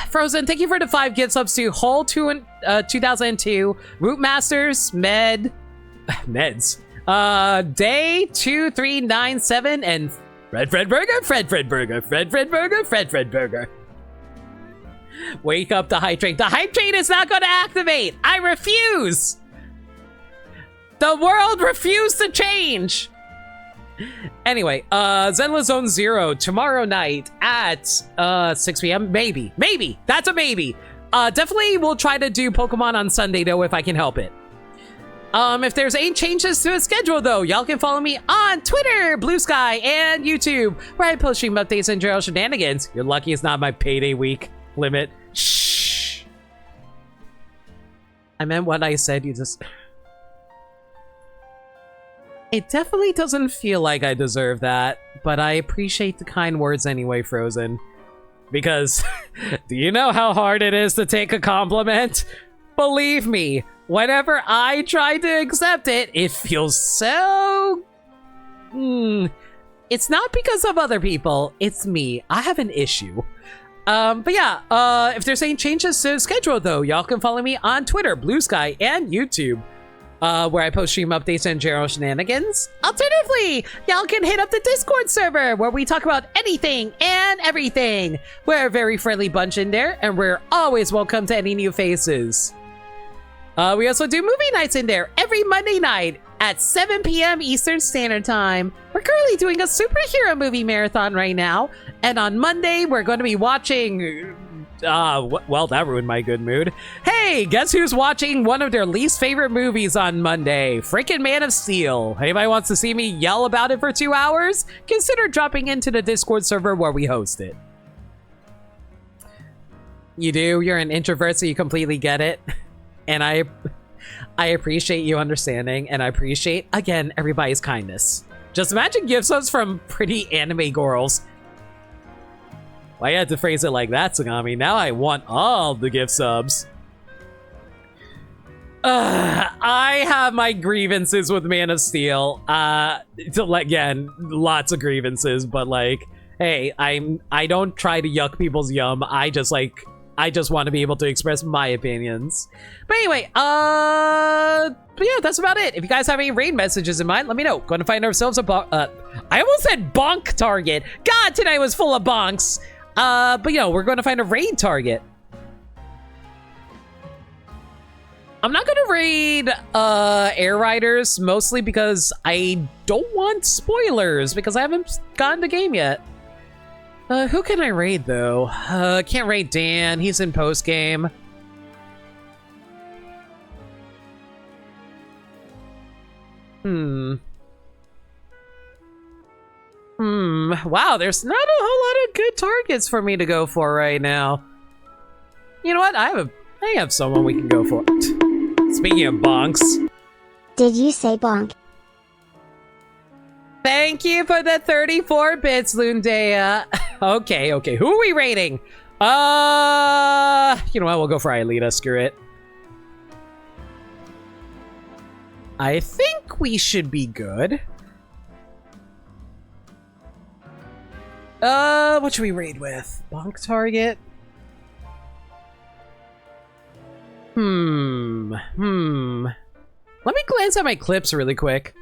Frozen, thank you for the 5 gift subs to Whole 2002, Root Masters, Meds, Day 2397, and Fred Burger. Wake up the hype train. The hype train is not going to activate. I refuse. The world refused to change. Anyway, Zenless Zone Zero tomorrow night at 6 p.m. Maybe. That's a maybe. Definitely we'll try to do Pokemon on Sunday though if I can help it. If there's any changes to the schedule though, y'all can follow me on Twitter, Blue Sky, and YouTube, where I post stream updates and general shenanigans. You're lucky it's not my payday week limit. Shh. I meant what I said, you just... It definitely doesn't feel like I deserve that, but I appreciate the kind words anyway, Frozen. Because, do you know how hard it is to take a compliment? Believe me, whenever I try to accept it, it feels so... It's not because of other people, it's me. I have an issue. But yeah, if there's any changes to the schedule though, y'all can follow me on Twitter, Blue Sky, and YouTube. Where I post stream updates and general shenanigans. Alternatively, y'all can hit up the Discord server where we talk about anything and everything. We're a very friendly bunch in there, and we're always welcome to any new faces. We also do movie nights in there every Monday night at 7 p.m. Eastern Standard Time. We're currently doing a superhero movie marathon right now, and on Monday we're going to be watching... well, that ruined my good mood. Hey, guess who's watching one of their least favorite movies on Monday? Freaking Man of Steel. Anybody wants to see me yell about it for 2 hours? Consider dropping into the Discord server where we host it. You do? You're an introvert, so you completely get it. And I appreciate you understanding, and I appreciate, again, everybody's kindness. Just imagine gift subs from pretty anime girls. Why you had to phrase it like that, Tsugami? Now I want all the gift subs. I have my grievances with Man of Steel. Again, lots of grievances, but like, hey, I don't try to yuck people's yum. I just want to be able to express my opinions. But anyway, but yeah, that's about it. If you guys have any raid messages in mind, let me know. Going to find ourselves a I almost said bonk target. God, tonight was full of bonks. But you know, we're going to find a raid target. I'm not going to raid Air Riders, mostly because I don't want spoilers, because I haven't gotten the game yet. Who can I raid, though? Can't raid Dan. He's in post-game. Wow, there's not a whole lot of good targets for me to go for right now. You know what? I have someone we can go for. Speaking of bonks. Did you say bonk? Thank you for the 34 bits, Lundea. Okay. Who are we rating? You know what? We'll go for Aelita. Screw it. I think we should be good. What should we raid with? Bonk target? Let me glance at my clips really quick.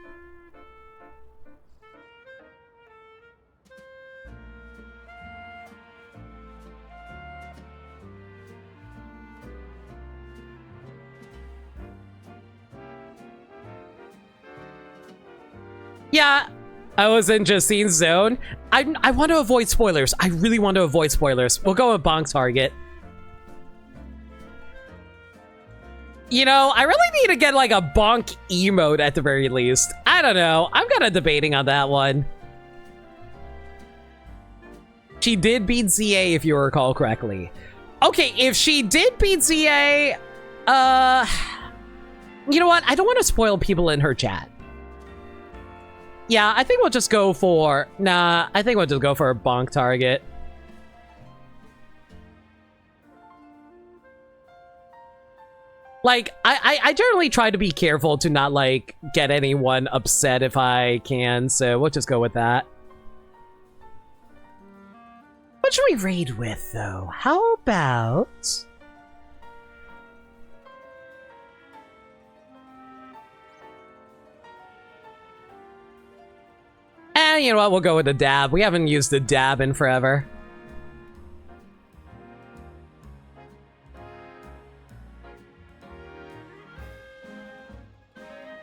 Yeah, I was in Justine's zone. I want to avoid spoilers. I really want to avoid spoilers. We'll go with bonk target. You know, I really need to get like a bonk emote at the very least. I don't know. I'm kind of debating on that one. She did beat ZA, if you recall correctly. Okay, if she did beat ZA, you know what? I don't want to spoil people in her chat. Yeah, I think we'll just go for... Nah, I think we'll just go for a bonk target. Like, I generally try to be careful to not, like, get anyone upset if I can, so we'll just go with that. What should we raid with, though? How about... you know what? We'll go with the dab. We haven't used the dab in forever.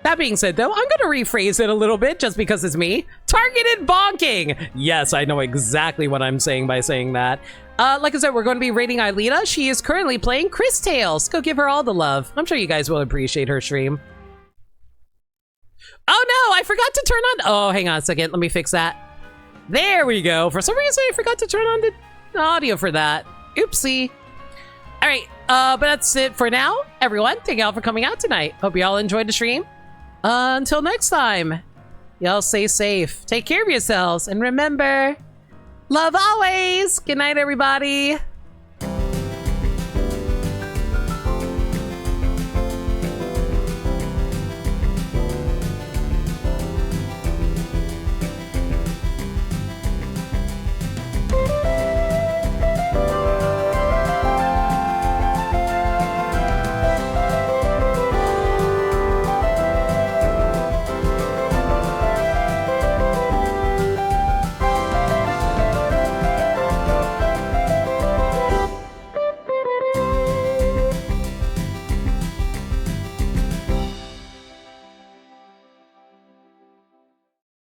That being said, though, I'm going to rephrase it a little bit just because it's me. Targeted bonking! Yes, I know exactly what I'm saying by saying that. Like I said, we're going to be rating Aelita. She is currently playing Chris Tales. Go give her all the love. I'm sure you guys will appreciate her stream. Oh no, I forgot to turn on... Oh, hang on a second. Let me fix that. There we go. For some reason, I forgot to turn on the audio for that. Oopsie. All right, but that's it for now. Everyone, thank y'all for coming out tonight. Hope y'all enjoyed the stream. Until next time, y'all stay safe. Take care of yourselves. And remember, love always. Good night, everybody.